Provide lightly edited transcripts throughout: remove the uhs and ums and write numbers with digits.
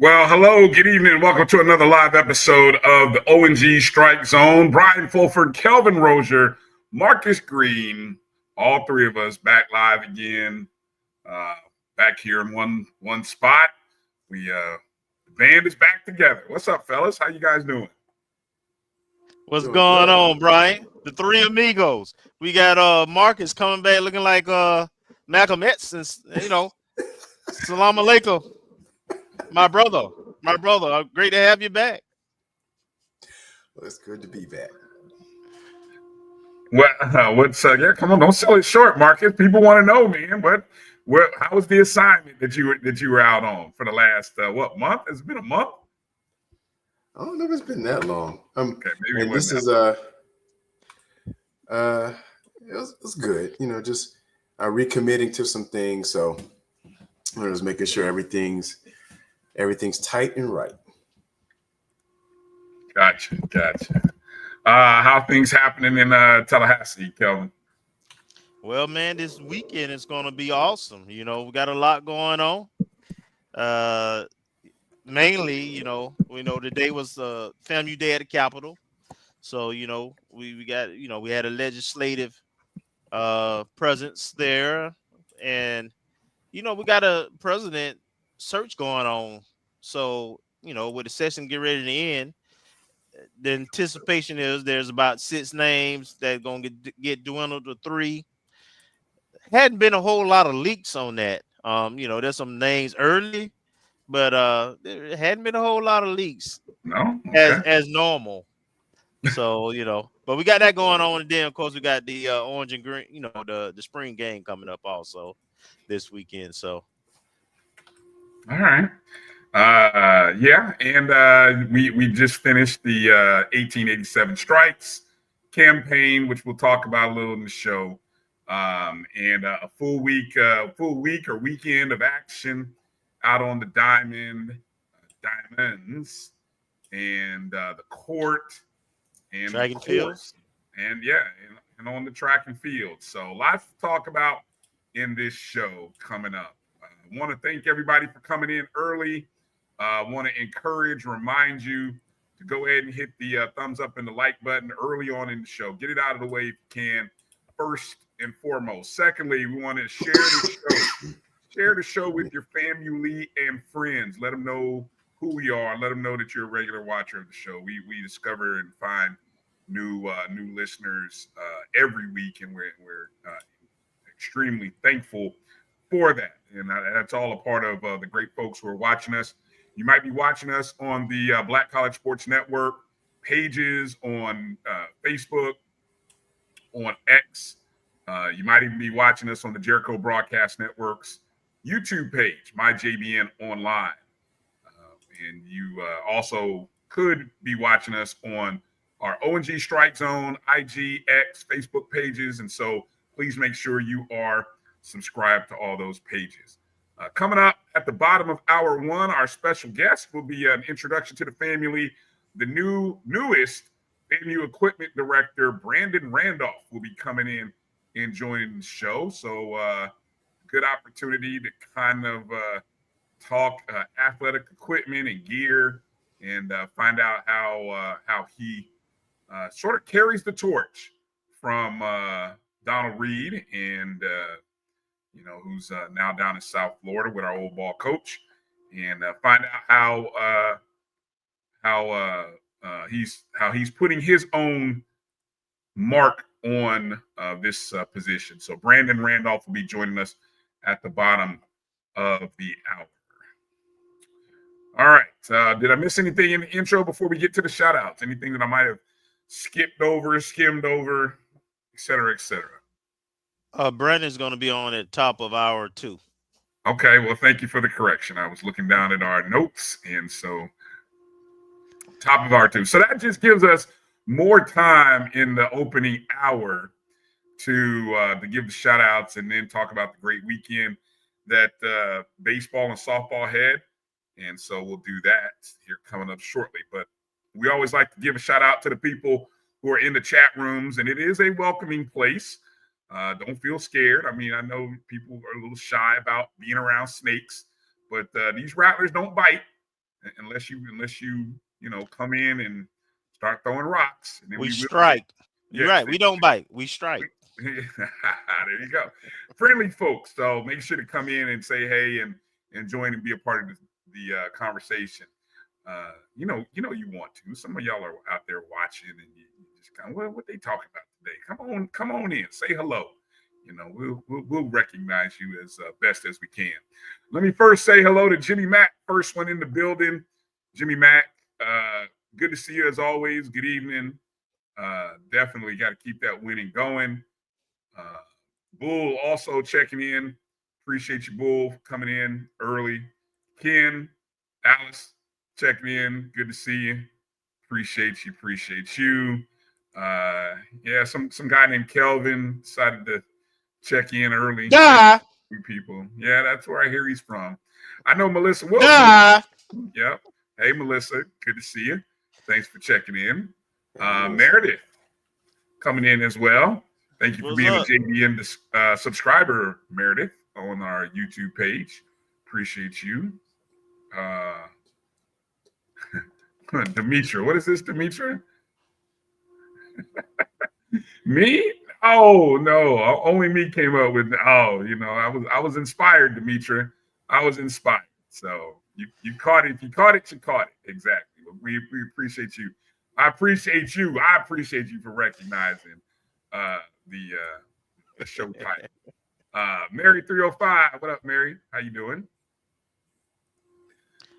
Well, hello, good evening. Welcome to another live episode of the O&G StrikeZone. Bryan Fulford, Kelvin Rozier, Marcus Green, all three of us back live again, back here in one spot. The band is back together. What's up, fellas? How you guys doing? What's going on, Bryan? The three amigos. We got Marcus coming back looking like Malcolm X, and salam alaikum. My brother. Great to have you back. Well, it's good to be back. Yeah, come on, don't sell it short, Marcus. People want to know, man. How was the assignment that you were out on for the last month? It's been a month. I don't know if it's been that long. Okay, maybe and this is it was good. Just recommitting to some things. So I was making sure everything's tight and right. Gotcha. How things happening in Tallahassee, Kelvin? Well, man, this weekend is going to be awesome. We got a lot going on. Mainly, we know today was FAMU Day at the Capitol. So, we got, we had a legislative presence there. And, we got a president search going on. So, with the session get ready to end, the anticipation is there's about 6 names that are going to get dwindled to 3. Hadn't been a whole lot of leaks on that. There's some names early, but there hadn't been a whole lot of leaks. No, okay. as normal. So, but we got that going on, and then of course we got the orange and green, the spring game coming up also this weekend. So all right. And we just finished the 1887 strikes campaign, which we'll talk about a little in the show. And a full week or weekend of action out on the diamonds, and the court, and track and fields, and on the track and field. So lots to talk about in this show coming up. I want to thank everybody for coming in early. I want to remind you to go ahead and hit the thumbs up and the like button early on in the show. Get it out of the way if you can, first and foremost. Secondly, we want to share the show. Share the show with your family and friends. Let them know who we are. Let them know that you're a regular watcher of the show. We discover and find new listeners every week, and we're extremely thankful for that. And that's all a part of the great folks who are watching us. You might be watching us on the Black College Sports Network pages on Facebook, on X. You might even be watching us on the Jericho Broadcast Network's YouTube page, MyJBN Online. And you also could be watching us on our O&G StrikeZone, IG, X, Facebook pages. And so please make sure you are subscribed to all those pages. Coming up at the bottom of hour 1, our special guest will be an introduction to the family. The newest FAMU equipment director, Brandon Randolph, will be coming in and joining the show. So good opportunity to kind of talk athletic equipment and gear, and find out how he sort of carries the torch from Donald Reed, and who's now down in South Florida with our old ball coach, and find out how he's putting his own mark on this position. So Brandon Randolph will be joining us at the bottom of the hour. All right. Did I miss anything in the intro before we get to the shout outs? Anything that I might have skipped over, skimmed over, et cetera, et cetera? Brandon's going to be on at top of hour 2. Okay. Well, thank you for the correction. I was looking down at our notes, and so top of hour 2. So that just gives us more time in the opening hour to give the shout outs and then talk about the great weekend that baseball and softball had. And so we'll do that here coming up shortly. But we always like to give a shout out to the people who are in the chat rooms, and it is a welcoming place. Don't feel scared. I mean, I know people are a little shy about being around snakes, but these rattlers don't bite unless you come in and start throwing rocks. And then we strike. You're right. We don't bite. We strike. There you go. Friendly folks. So make sure to come in and say hey and join and be a part of the conversation. You want to. Some of y'all are out there watching, and you just kind of, what they talking about today? Come on in, say hello. We'll recognize you as best as we can. Let me first say hello to Jimmy Mack, first one in the building. Jimmy Mack, good to see you as always. Good evening. Definitely got to keep that winning going. Bull also checking in. Appreciate you, Bull, coming in early. Ken, Alice, checking in. Good to see you. Appreciate you. Yeah, some guy named Kelvin decided to check in early. Yeah. People. Yeah, that's where I hear he's from. I know Melissa Wilson. Yep. Hey, Melissa. Good to see you. Thanks for checking in. Meredith coming in as well. Thank you for being a JBN subscriber, Meredith, on our YouTube page. Appreciate you. Demetra. What is this, Demetra? Me? Oh no, only me came up with. I was inspired, Demetra. I was inspired. So you caught it. If you caught it, you caught it. Exactly. We appreciate you. I appreciate you for recognizing the show title. Mary 305. What up, Mary? How you doing?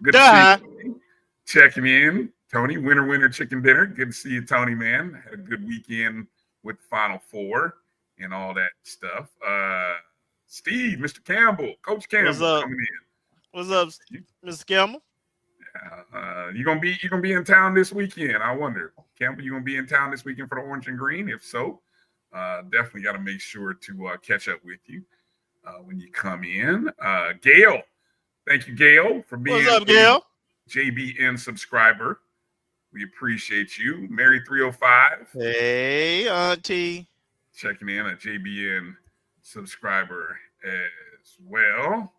Good to see you. Checking in. Tony, winner, chicken dinner. Good to see you, Tony, man. Had a good weekend with the Final Four and all that stuff. Steve, Mr. Campbell, Coach Campbell coming in. What's up, Mr. Campbell? You gonna be in town this weekend? I wonder, Campbell, you gonna be in town this weekend for the Orange and Green? If so, definitely got to make sure to catch up with you when you come in. Gail, thank you, Gail, for being what's up, Gail? JBN subscriber. We appreciate you. Mary 305. Hey, Auntie. Checking in, a JBN subscriber as well.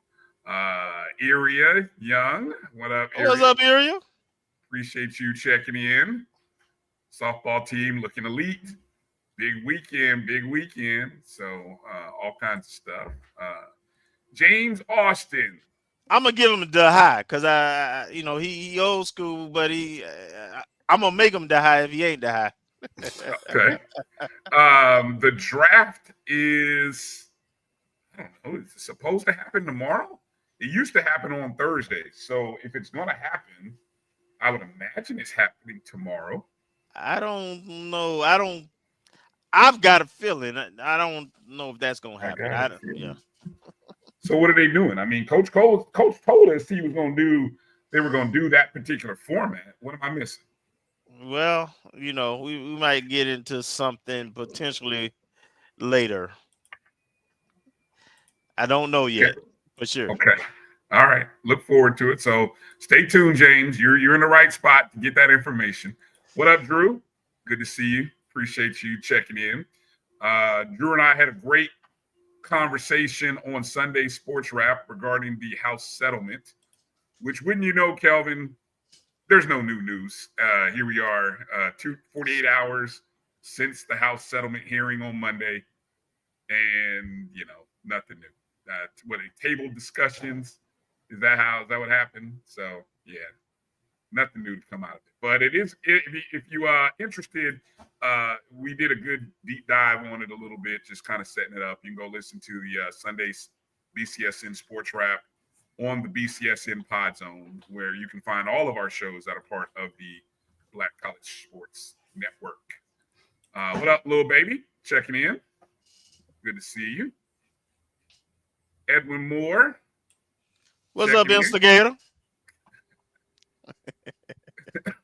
Iria Young. What up, Iria? What's up, Iria? Appreciate you checking in. Softball team looking elite. Big weekend. So all kinds of stuff. James Austin. I'm gonna give him the high because he old school, but I'm gonna make him the high if he ain't the high. Okay. The draft is, I don't know, is it supposed to happen tomorrow? It used to happen on Thursdays. So if it's gonna happen, I would imagine it's happening tomorrow. I don't know. I've got a feeling. I don't know if that's gonna happen. Yeah. So what are they doing? I mean, Coach told us they were going to do that particular format. What am I missing? Well, we might get into something potentially later. I don't know yet, for sure. Okay. All right. Look forward to it. So stay tuned, James. You're in the right spot to get that information. What up, Drew? Good to see you. Appreciate you checking in. Drew and I had a great conversation on Sunday Sports Wrap regarding the House settlement, which, wouldn't you know, Kelvin, there's no new news. Here we are, 48 hours since the House settlement hearing on Monday, and, nothing new. What, they tabled discussions? Is that what happened? So, yeah, nothing new to come out of it. But if you are interested, we did a good deep dive on it a little bit, just kind of setting it up. You can go listen to the Sunday's BCSN Sports Wrap on the BCSN Pod Zone, where you can find all of our shows that are part of the Black College Sports Network. What up, little baby? Checking in. Good to see you. Edwin Moore. What's up, Instigator?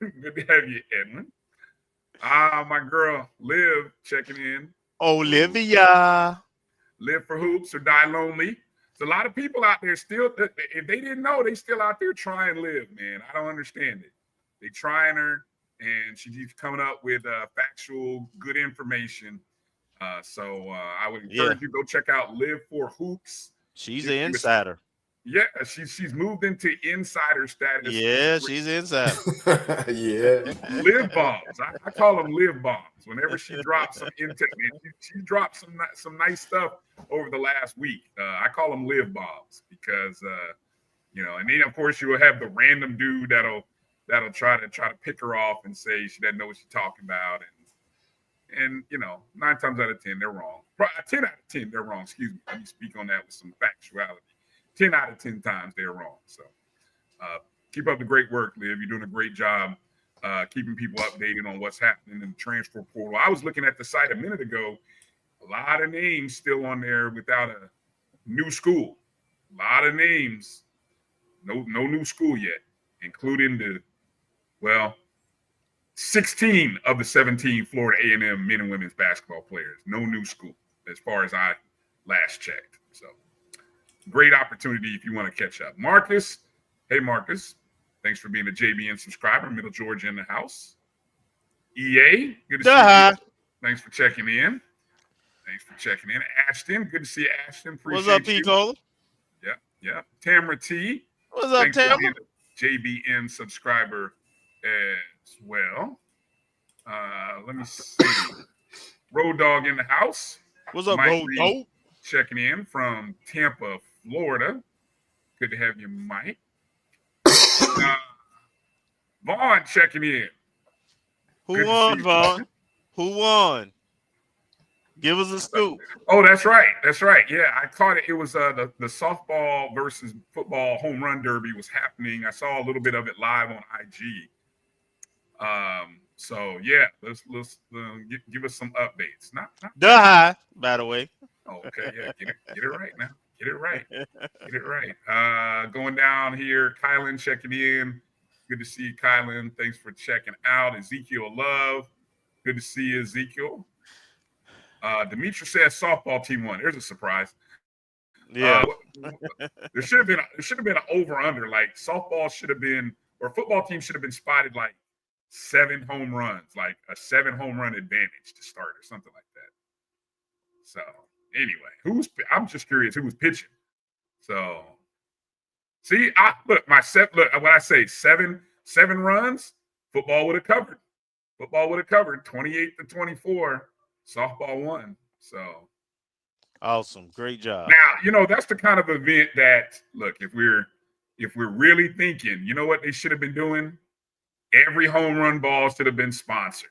Good to have you, Edwin. My girl Liv checking in. Olivia. Live for hoops or die lonely. There's a lot of people out there still, if they didn't know, they still out there trying Liv, man. I don't understand it. They trying her, and she keeps coming up with factual, good information. So I would encourage you to go check out Live for Hoops. She's an insider. Yeah, she's moved into insider status. Yeah, she's insider. Yeah. Live bombs. I call them live bombs. Whenever she drops some intake, she dropped some nice stuff over the last week. I call them live bombs because and then of course you will have the random dude that'll try to pick her off and say she doesn't know what she's talking about, and 9 times out of 10 they're wrong. 10 out of 10 they're wrong. Excuse me. Let me speak on that with some factuality. 10 out of 10 times they're wrong. So keep up the great work, Liv. You're doing a great job keeping people updated on what's happening in the transfer portal. I was looking at the site a minute ago. A lot of names still on there without a new school. A lot of names, no new school yet, including 16 of the 17 Florida A&M men and women's basketball players. No new school as far as I last checked. So great opportunity if you want to catch up. Marcus. Hey, Marcus. Thanks for being a JBN subscriber. Middle Georgia in the house. EA. Good to see you. Thanks for checking in. Ashton. Good to see you, Ashton. Appreciate What's up, you. Pico? Yeah. Tamara T. What's up, Tamara? JBN subscriber as well. Let me see. Road Dog in the house. What's up, Road Dog? Checking in from Tampa, Florida. Good to have you, Mike. Vaughn checking in. Who won, Vaughn? Who won? Give us a scoop. Oh, that's right. Yeah, I caught it. It was the softball versus football home run derby was happening. I saw a little bit of it live on IG. So yeah, let's give us some updates. Not high, by the way. Oh, okay, yeah, get it right now. Get it right. Going down here, Kylan checking in. Good to see you, Kylan. Thanks for checking out. Ezekiel Love. Good to see you, Ezekiel. Demetra says softball team won. There's a surprise. Yeah. There should have been an over-under. Like softball should have been, or football team should have been spotted like 7 home runs, like a 7 home run advantage to start or something like that. So anyway, I'm just curious who was pitching. So see, when I say seven runs, football would have covered. 28-24. Softball won. So awesome. Great job. Now, that's the kind of event that, look, if we're really thinking, you know what they should have been doing? Every home run ball should have been sponsored.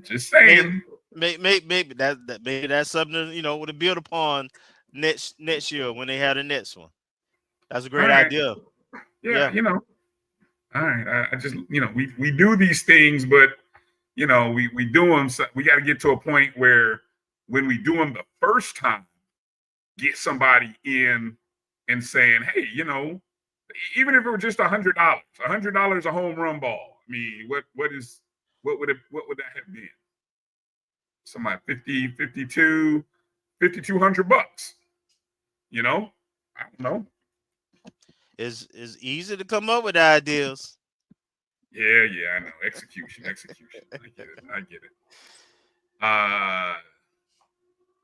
Just saying. Maybe that's something to build upon next year when they have the next one. That's a great idea. Yeah. All right. I just we do these things, but we do them. So we got to get to a point where when we do them the first time, get somebody in and saying, hey, even if it were just $100 a home run ball. I mean, what would that have been? Somebody $5,200. I don't know. It's easy to come up with ideas. Yeah, I know. Execution. I get it.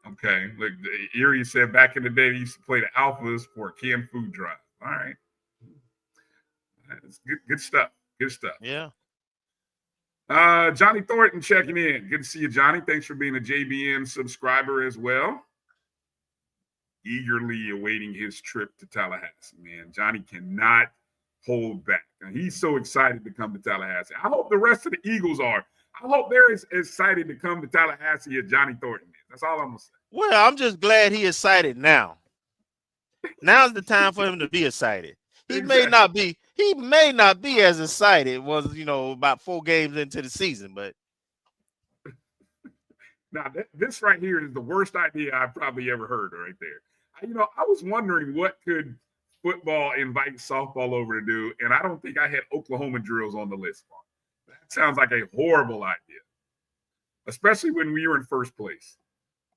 Okay. Look, Erie said back in the day they used to play the Alphas for a canned food drive. All right. That's good stuff. Good stuff. Yeah. Johnny Thornton checking in. Good to see you, Johnny. Thanks for being a JBN subscriber as well. Eagerly awaiting his trip to Tallahassee, man. Johnny cannot hold back. And he's so excited to come to Tallahassee. I hope the rest of the Eagles are. I hope they're as excited to come to Tallahassee as Johnny Thornton is. That's all I'm going to say. Well, I'm just glad he's excited now. Now's the time for him to be excited. He Exactly. may not be as excited was, about 4 games into the season, but now this right here is the worst idea I've probably ever heard right there. I was wondering what could football invite softball over to do, and I don't think I had Oklahoma drills on the list. That sounds like a horrible idea, especially when we were in first place.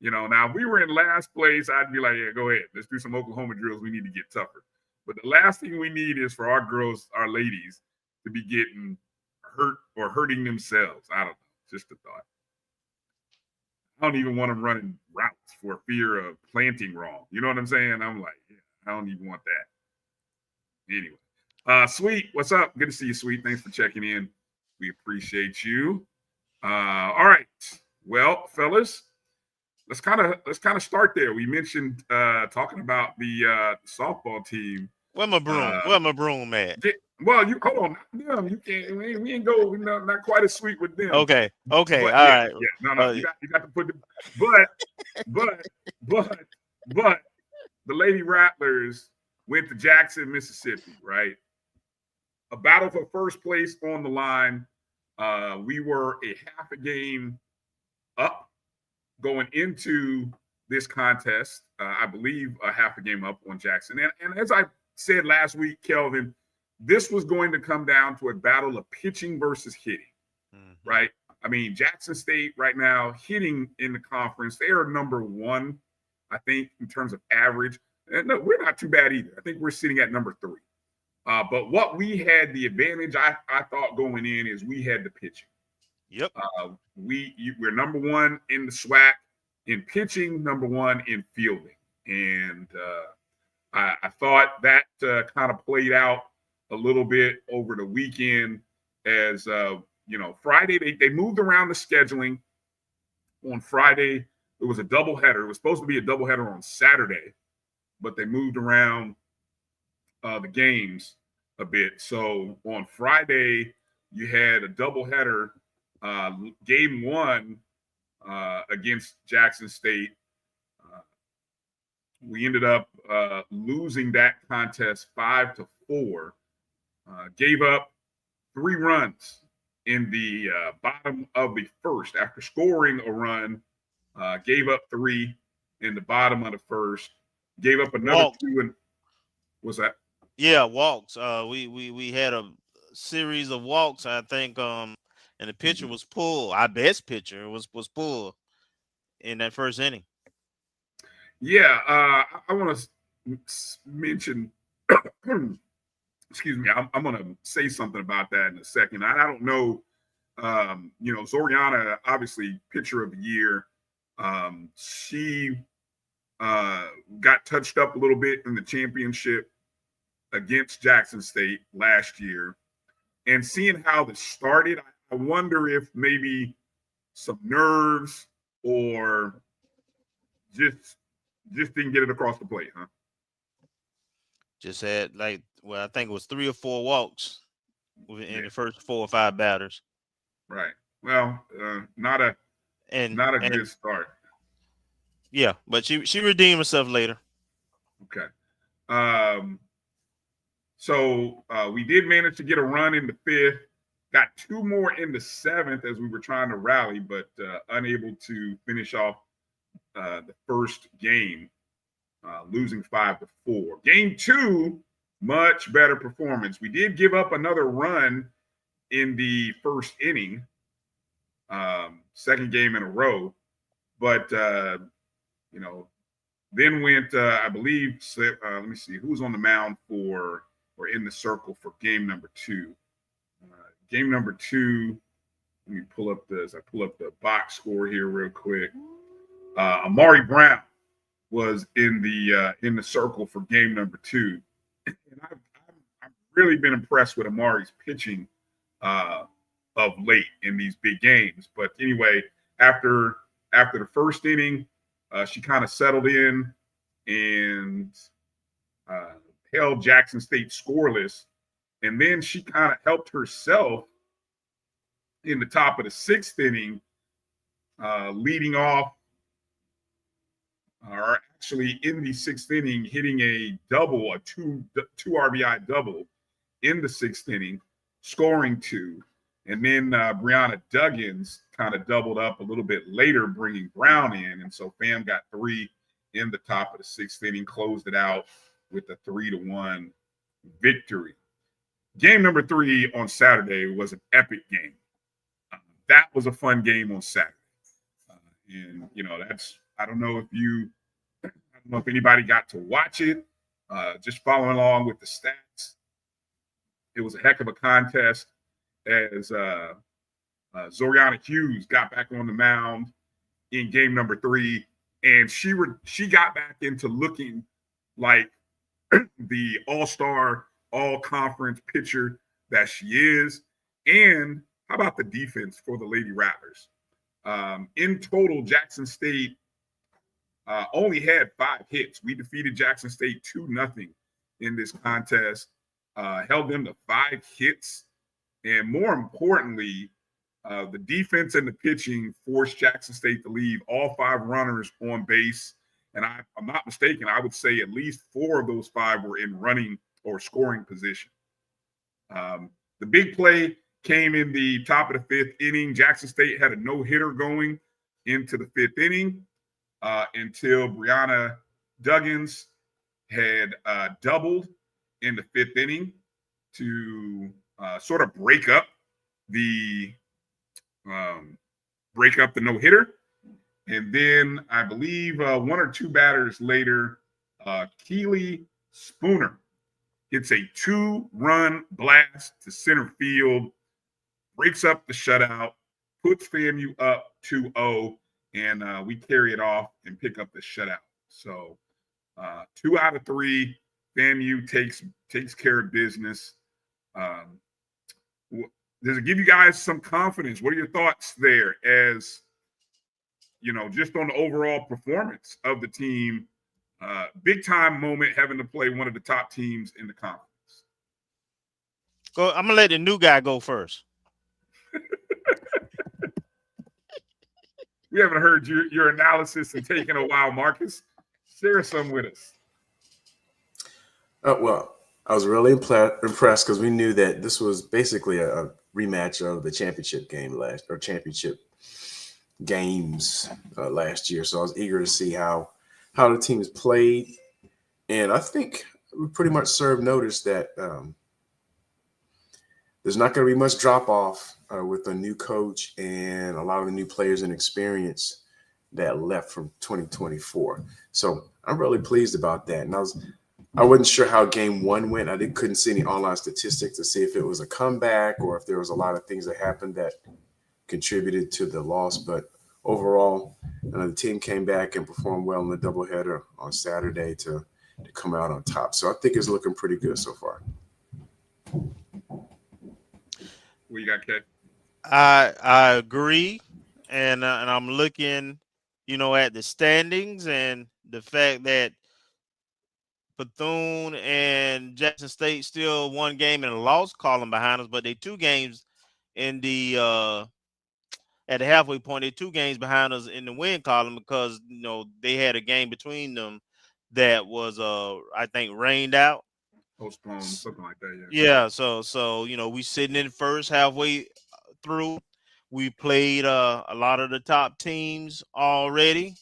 Now if we were in last place, I'd be like, yeah, go ahead. Let's do some Oklahoma drills. We need to get tougher. But the last thing we need is for our girls, our ladies, to be getting hurt or hurting themselves. I don't know. Just a thought. I don't even want them running routes for fear of planting wrong. You know what I'm saying? I'm like, yeah, I don't even want that. Anyway, Sweet, what's up? Good to see you, Sweet. Thanks for checking in. We appreciate you. All right. Well, fellas, let's kind of start there. We mentioned talking about the softball team. where my broom? Where my broom at? Well, you hold on. Them, you can't. We ain't go. Not quite as sweet with them. Okay. But, All yeah, right. Yeah, no. You got to put the. But the Lady Rattlers went to Jackson, Mississippi. Right. A battle for first place on the line. We were a half a game up going into this contest. I believe a half a game up on Jackson. And as I said last week, Kelvin, this was going to come down to a battle of pitching versus hitting, right? I mean, Jackson State right now hitting in the conference, they are number 1, I think, in terms of average. And no, we're not too bad either. I think we're sitting at number 3. But what we had the advantage, I thought going in, is we had the pitching. Yep. We're number 1 in the SWAC in pitching, number 1 in fielding, and I thought that kind of played out a little bit over the weekend. As Friday they moved around the scheduling. On Friday it was a doubleheader. It was supposed to be a doubleheader on Saturday, but they moved around the games a bit. So on Friday you had a doubleheader. Game 1 against Jackson State. We ended up losing that contest 5-4. Gave up 3 runs in the bottom of the first. After scoring a run, gave up 3 in the bottom of the first. Gave up another 2. And what's that? Yeah, walks. We had a series of walks, I think. And the pitcher was pulled. Our best pitcher was pulled in that first inning. Yeah, I want to mention. Excuse me. I'm going to say something about that in a second. I don't know. Zoriana, obviously, pitcher of the year. She got touched up a little bit in the championship against Jackson State last year, and seeing how this started, I wonder if maybe some nerves or just didn't get it across the plate, huh? Just had I think it was 3 or 4 walks in the first 4 or 5 batters. Right. Well, not a good start. Yeah, but she redeemed herself later. Okay. So we did manage to get a run in the 5th. Got 2 more in the 7th as we were trying to rally, but unable to finish off the first game, losing 5-4. Game 2, much better performance. We did give up another run in the first inning, second game in a row, but then went, I believe, let me see, who was on the mound or in the circle for game number 2. Game number 2, let me pull up the box score here real quick. Amari Brown was in the circle for game number 2, and I've really been impressed with Amari's pitching of late in these big games. But anyway, after the first inning, she kind of settled in and held Jackson State scoreless, and then she kind of helped herself in the top of the 6th inning, leading off, or actually in the 6th inning, hitting a double, a two RBI double in the 6th inning, scoring 2. And then Brianna Duggins kind of doubled up a little bit later, bringing Brown in. And so Fam got 3 in the top of the 6th inning, closed it out with a 3-1 victory. Game number 3 on Saturday was an epic game. That was a fun game on Saturday. And, I don't know if anybody got to watch it, just following along with the stats. It was a heck of a contest as Zoriana Hughes got back on the mound in game number 3, and she got back into looking like the all-star, all-conference pitcher that she is. And how about the defense for the Lady Rattlers? In total, Jackson State only had 5 hits. We defeated Jackson State 2-0 in this contest, held them to 5 hits. And more importantly, the defense and the pitching forced Jackson State to leave all 5 runners on base. And I'm not mistaken, I would say at least 4 of those 5 were in running or scoring position. The big play came in the top of the 5th inning. Jackson State had a no-hitter going into the 5th inning until Brianna Duggins had doubled in the 5th inning to sort of break up the no-hitter. And then I believe 1 or 2 batters later, Keely Spooner hits a 2-run blast to center field, breaks up the shutout, puts FAMU up 2-0, and we carry it off and pick up the shutout. So 2 out of 3, FAMU takes care of business. Does it give you guys some confidence? What are your thoughts there as, just on the overall performance of the team? Big time moment having to play one of the top teams in the conference. Go. I'm gonna let the new guy go first. We haven't heard your analysis and taken a while, Marcus. Share some with us. Well, I was really impressed because we knew that this was basically a rematch of the championship game championship games last year. So I was eager to see how the teams played. And I think we pretty much served notice that there's not going to be much drop off with a new coach and a lot of the new players and experience that left from 2024. So I'm really pleased about that. And I wasn't sure how game 1 went. I couldn't see any online statistics to see if it was a comeback or if there was a lot of things that happened that contributed to the loss. But overall, the team came back and performed well in the doubleheader on Saturday to come out on top. So I think it's looking pretty good so far. What you got, Kay? I agree, and I'm looking, at the standings and the fact that Bethune and Jackson State still 1 game in a loss column behind us, but they 2 games in the at the halfway point. They 2 games behind us in the win column because they had a game between them that was I think rained out, Postponed, something like that. Yeah. So we sitting in first halfway through. We played a lot of the top teams already.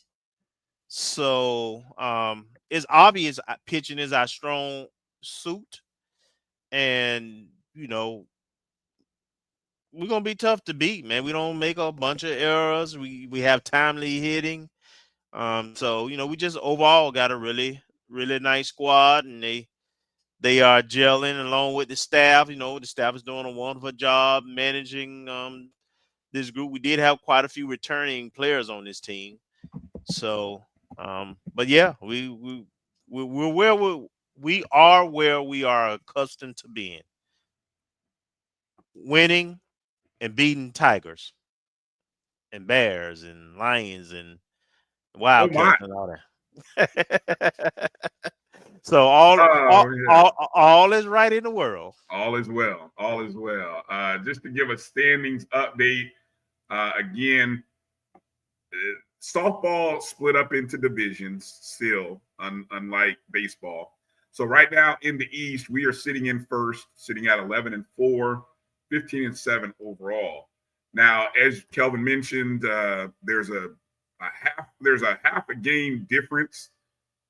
So it's obvious pitching is our strong suit. And, we're going to be tough to beat, man. We don't make a bunch of errors. We have timely hitting. So, we just overall got a really, really nice squad, and they are gelling along with the staff. The staff is doing a wonderful job managing this group. We did have quite a few returning players on this team. So, but yeah, we're where we are where we are accustomed to being, winning and beating tigers and bears and lions and Oh my! wildcats and all that. So all, Oh all yeah. all all is right in the world. All is well. All is well. Just to give a standings update, again, softball split up into divisions still, unlike baseball. So right now in the East, we are sitting in first, sitting at 11-4, 15-7 overall. Now, as Kelvin mentioned, there's a half a game difference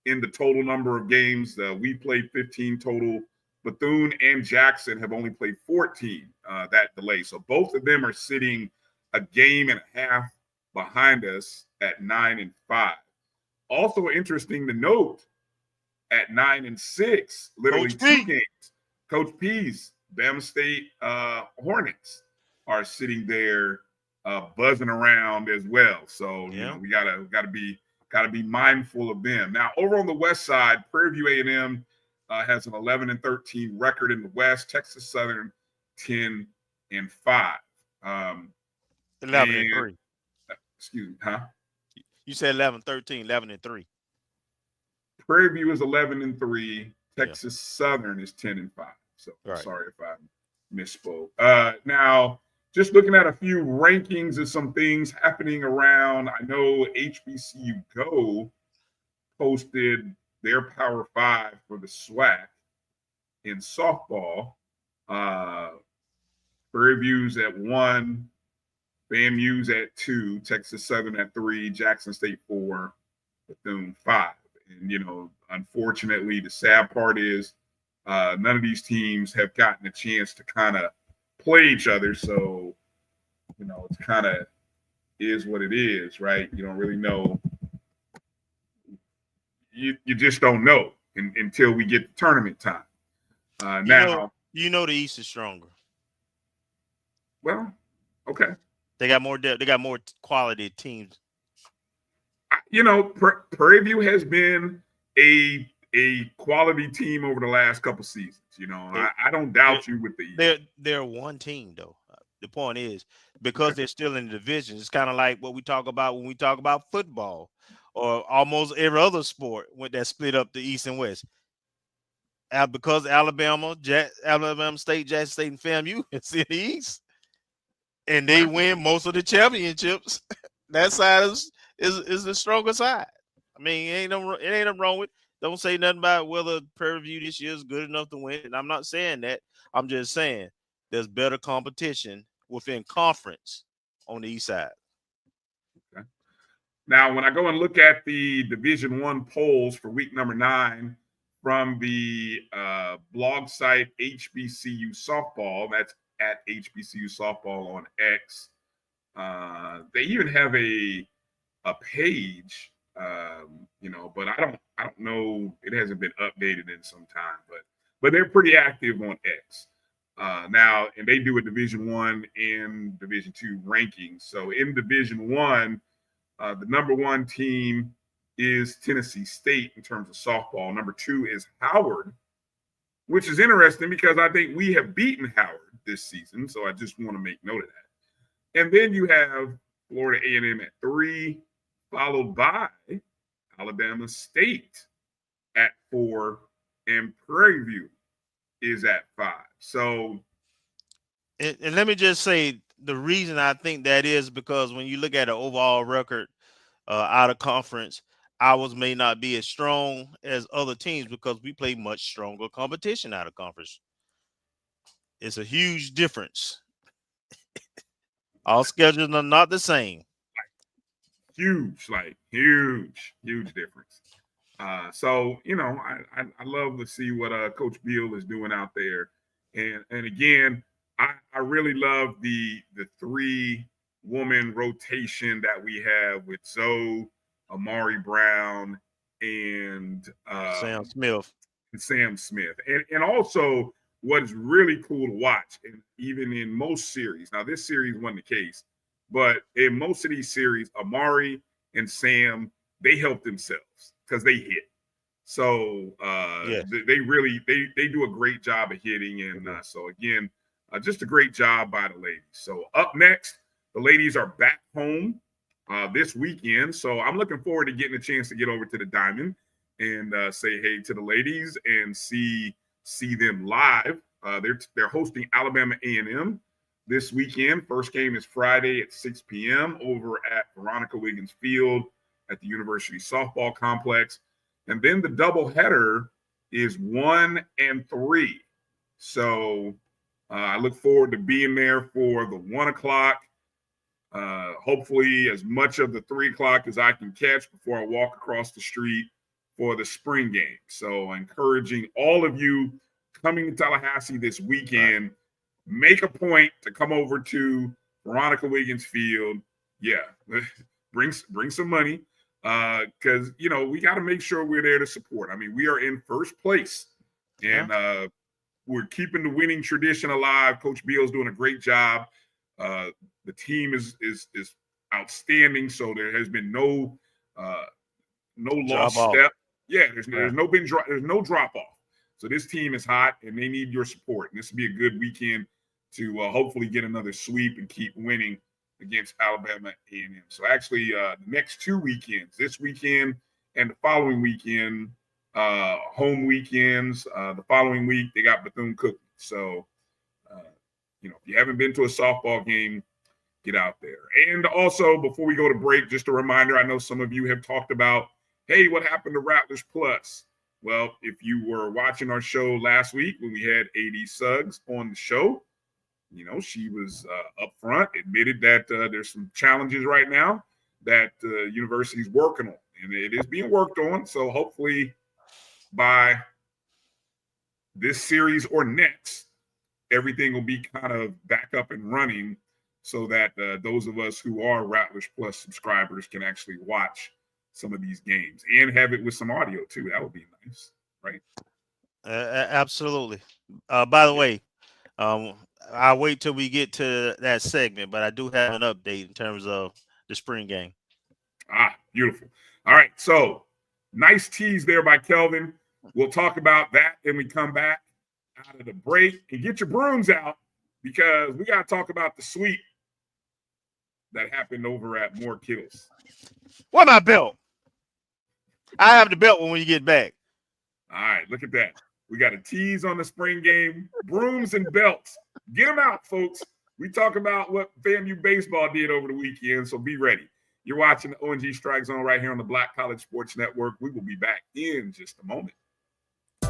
in the total number of games. We played 15 total. Bethune and Jackson have only played 14 that delay. So both of them are sitting a game and a half behind us at 9-5. Also interesting to note, at 9-6, literally Coach two P. games. Coach P's Bama State Hornets are sitting there buzzing around as well. So Yeah. we gotta be mindful of them. Now over on the west side, Prairie View A&M has an 11-13 record in the West. Texas Southern 10-5. 11-3. Excuse me, huh? You said 11-13, 11-3. Prairie View is 11-3. Yeah. Texas Southern is 10-5. So Right. sorry if I misspoke. Now, just looking at a few rankings of some things happening around, I know HBCU Go posted their Power 5 for the SWAC in softball. Prairie View's at 1, FAMU's at 2, Texas Southern at 3, Jackson State 4, Bethune 5. And, unfortunately, the sad part is none of these teams have gotten a chance to kind of play each other. So, it's kind of is what it is, right? You don't really know. You just don't know until we get to tournament time. Now, the East is stronger. Well, okay. They got more depth. They got more quality teams. Prairie View has been a quality team over the last couple seasons. I don't doubt you with the East. They're one team though. The point is because they're still in the division. It's kind of like what we talk about when we talk about football or almost every other sport that split up the East and West. Because Alabama State, Jackson State, and FAMU is in the East, and they win most of the championships. That side is the stronger side. I mean, it ain't nothing wrong with. Don't say nothing about whether Prairie View this year is good enough to win. And I'm not saying that. I'm just saying there's better competition within conference on the East side. Okay. Now, when I go and look at the Division I polls for week number 9 from the blog site HBCU Softball, that's at HBCU Softball on X. They even have a page, but I don't know. It hasn't been updated in some time, but they're pretty active on X now, and they do a Division I and Division II rankings. So in Division I, the number 1 team is Tennessee State in terms of softball. Number 2 is Howard, which is interesting because I think we have beaten Howard this season. So I just want to make note of that. And then you have Florida A&M at 3, followed by Alabama State at 4, and Prairie View is at 5. So, and let me just say the reason I think that is because when you look at an overall record out of conference, ours may not be as strong as other teams because we play much stronger competition out of conference. It's a huge difference. All schedules are not the same. Huge difference. So I love to see what Coach Beal is doing out there, and again, I really love the 3-woman rotation that we have with Zoe, Amari Brown, and Sam Smith. And also what's really cool to watch, and even in most series, now this series wasn't the case, but in most of these series, Amari and Sam they help themselves because they hit. So Yes. they really they do a great job of hitting, and so again, just a great job by the ladies. So up next, the ladies are back home this weekend. So I'm looking forward to getting a chance to get over to the Diamond and say hey to the ladies and see them live. They're hosting Alabama A&M this weekend. First game is Friday at 6 p.m. over at Veronica Wiggins Field at the University Softball Complex. And then the doubleheader is 1 and 3. So I look forward to being there for the 1 o'clock. Hopefully as much of the 3 o'clock as I can catch before I walk across the street for the spring game. So encouraging all of you coming to Tallahassee this weekend, make a point to come over to Veronica Wiggins Field. Yeah, bring some money because, you know, we got to make sure we're there to support. I mean, we are in first place, and we're keeping the winning tradition alive. Coach Beal's doing a great job. The team is outstanding, so there has been no lost step. Yeah, there's no drop off. So this team is hot, and they need your support. And this will be a good weekend to hopefully get another sweep and keep winning against Alabama A&M. So actually, the next 2 weekends, this weekend and the following weekend, home weekends. The following week, they got Bethune-Cookman. So, you know, if you haven't been to a softball game, get out there. And also, before we go to break, just a reminder, I know some of you have talked about, hey, what happened to Rattlers Plus? Well, if you were watching our show last week when we had A.D. Suggs on the show, you know, she was up front, admitted that there's some challenges right now that the university's working on, and it is being worked on. So hopefully by this series or next, everything will be kind of back up and running so that those of us who are Rattlers Plus subscribers can actually watch some of these games and have it with some audio too. That would be nice, right? Absolutely. By the way, I'll wait till we get to that segment, but I do have an update in terms of the spring game. Beautiful. All right, so nice tease there by Kelvin. We'll talk about that when we come back out of the break, and get your brooms out because we got to talk about the sweep that happened over at Moore Kittles. What my belt? I have the belt when you get back. All right, look at that. We got a tease on the spring game, brooms and belts. Get them out, folks. We talk about what FAMU baseball did over the weekend, so be ready. You're watching the O&G StrikeZone right here on the Black College Sports Network. We will be back in just a moment.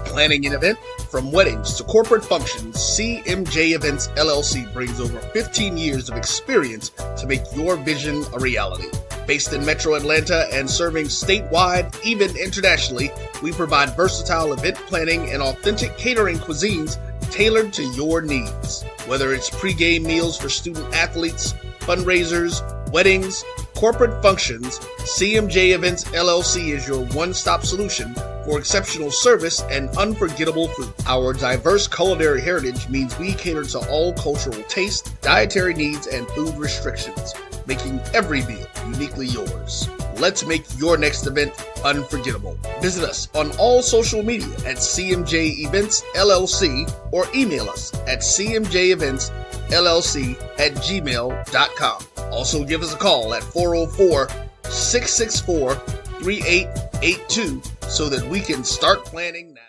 Planning an event? From weddings to corporate functions, CMJ Events LLC brings over 15 years of experience to make your vision a reality. Based in Metro Atlanta and serving statewide, even internationally, we provide versatile event planning and authentic catering cuisines tailored to your needs. Whether it's pre-game meals for student athletes, fundraisers, weddings, corporate functions, CMJ Events LLC is your one-stop solution for exceptional service and unforgettable food. Our diverse culinary heritage means we cater to all cultural tastes, dietary needs, and food restrictions, making every meal uniquely yours. Let's make your next event unforgettable. Visit us on all social media at CMJ Events LLC or email us at cmjeventsllc@gmail.com. Also give us a call at 404-664-3882 so that we can start planning now.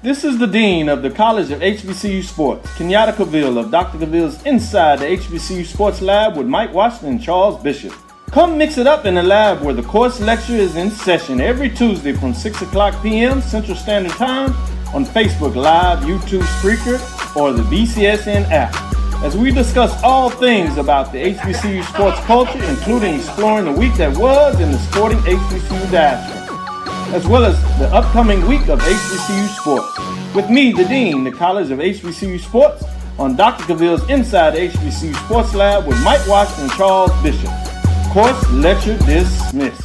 This is the Dean of the College of HBCU Sports, Kenyatta Cavill of Dr. Cavill's Inside the HBCU Sports Lab with Mike Washington and Charles Bishop. Come mix it up in the lab where the course lecture is in session every Tuesday from 6 o'clock p.m. Central Standard Time on Facebook Live, YouTube Spreaker, or the BCSN app, as we discuss all things about the HBCU sports culture, including exploring the week that was in the sporting HBCU diaspora, as well as the upcoming week of HBCU sports. With me, the Dean, the College of HBCU Sports, on Dr. Cavill's Inside the HBCU Sports Lab with Mike Washington and Charles Bishop. Course lecture dismissed.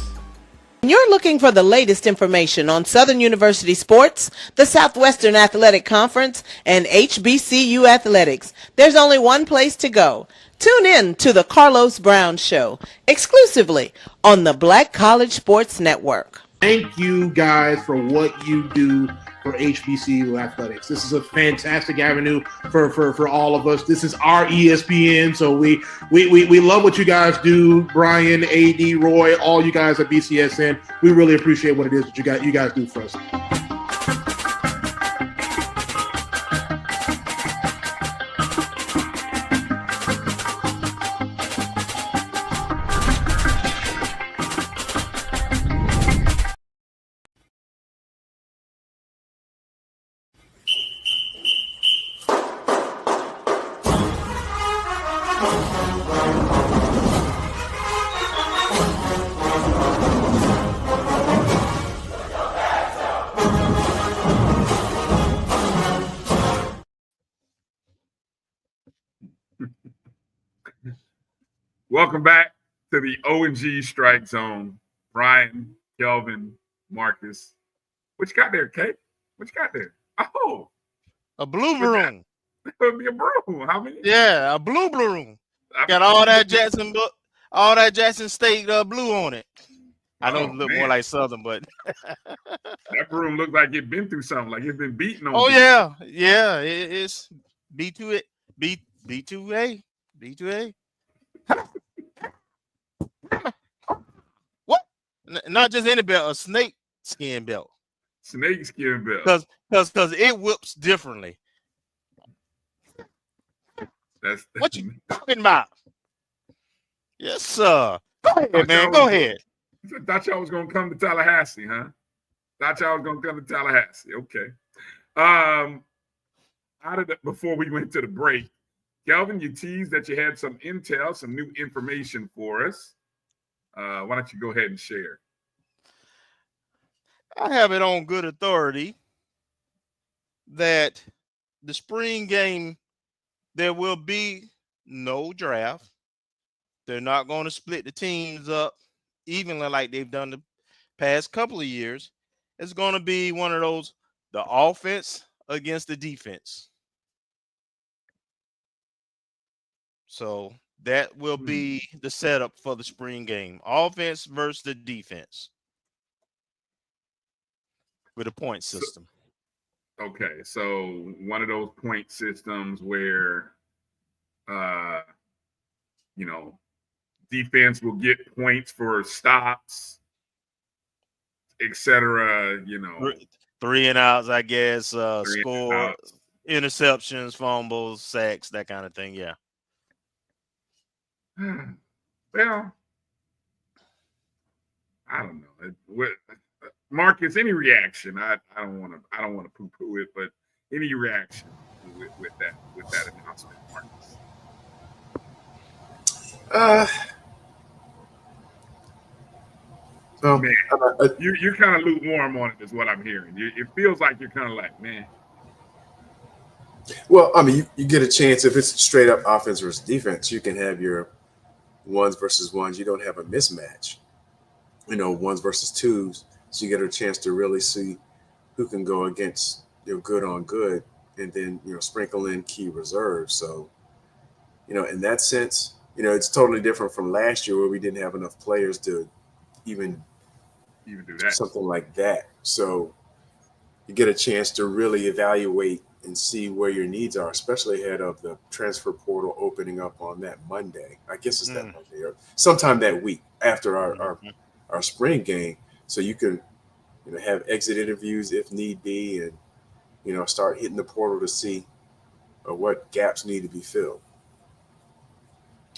You're looking for the latest information on Southern University sports, the Southwestern Athletic Conference, and HBCU athletics. There's only one place to go. Tune in to the Carlos Brown Show, exclusively on the Black College Sports Network. Thank you guys for what you do for HBCU athletics. This is a fantastic avenue for all of us. This is our ESPN, so we love what you guys do. Bryan, AD, Roy, all you guys at BCSN. We really appreciate what it is that you guys do for us. Welcome back to the O&G StrikeZone. Bryan, Kelvin, Marcus. What you got there, Kate? What you got there? Oh, A blue balloon. that would be a broom. How many? Yeah, a blue balloon. Got all that Jackson State blue on it. I know it look more like Southern, but that broom looks like it's been through something, like it's been beaten on. oh yeah, it's B2A, B2A. What? Not just any belt, a snake skin belt. Snake skin belt. Because it whips differently. That's What you talking about? Yes, sir. Go ahead, man. Go ahead. Thought y'all was gonna come to Tallahassee, huh? Thought y'all was gonna come to Tallahassee. Okay. Before we went to the break, Kelvin, you teased that you had some intel, some new information for us. Why don't you go ahead and share? I have it on good authority that the spring game, there will be no draft. They're not going to split the teams up evenly like they've done the past couple of years. It's going to be one of those, the offense against the defense. So that will be the setup for the spring game. Offense versus the defense with a point system. Okay, so one of those point systems where, defense will get points for stops, etc. 3 and outs, I guess. Score, interceptions, fumbles, sacks, that kind of thing. Yeah. Well, I don't know. Marcus, any reaction? I don't want to poo-poo it, but any reaction with that announcement, Marcus? Man, you're kind of lukewarm on it, is what I'm hearing. It feels like you're kind of like, man. Well, I mean, you get a chance if it's straight up offense versus defense. You can have your ones versus ones. You don't have a mismatch. Ones versus twos. So you get a chance to really see who can go against good on good, and then sprinkle in key reserves. So in that sense, it's totally different from last year where we didn't have enough players to even do that, something like that. So you get a chance to really evaluate and see where your needs are, especially ahead of the transfer portal opening up on that Monday. I guess it's that Monday or sometime that week after our spring game. So you can, have exit interviews if need be, and, start hitting the portal to see what gaps need to be filled.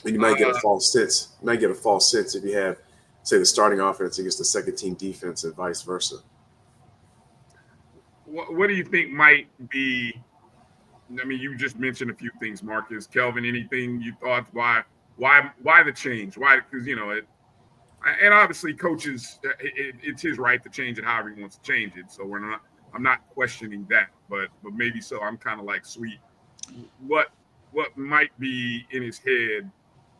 And you might get a false sense. You might get a false sense if you have, say, the starting offense against the second team defense and vice versa. What do you think might be? I mean, you just mentioned a few things, Marcus. Kelvin, anything you thought? Why the change? Why? Because and obviously, coaches, it's his right to change it however he wants to change it. So I'm not questioning that, but maybe so. I'm kind of like, sweet. What might be in his head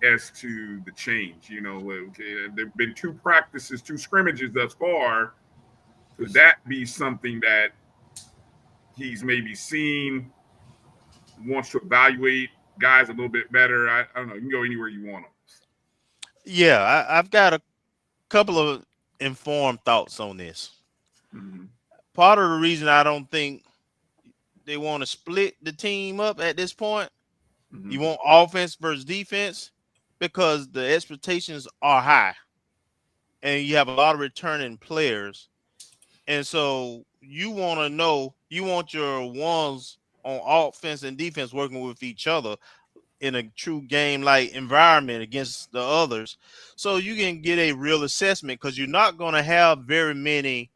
as to the change? There've been 2 practices, 2 scrimmages thus far. Could that be something that he's maybe seen, wants to evaluate guys a little bit better. I don't know. You can go anywhere you want on this. Yeah, I've got a couple of informed thoughts on this. Mhm. Part of the reason I don't think they want to split the team up at this point, you Mhm. want offense versus defense, because the expectations are high and you have a lot of returning players. And so you want to know, you want your ones on offense and defense working with each other in a true game like environment against the others, so you can get a real assessment, because you're not going to have very many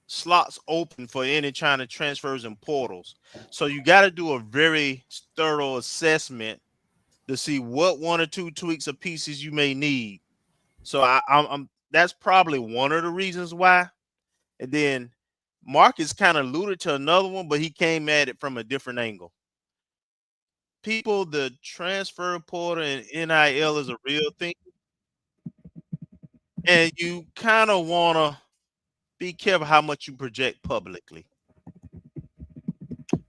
slots open for any kind of transfers and portals. So you got to do a very thorough assessment to see what one or two tweaks or pieces you may need. So I'm that's probably one of the reasons why. And then Marcus kind of alluded to another one, but he came at it from a different angle. People, the transfer portal and NIL is a real thing, and you kind of want to be careful how much you project publicly,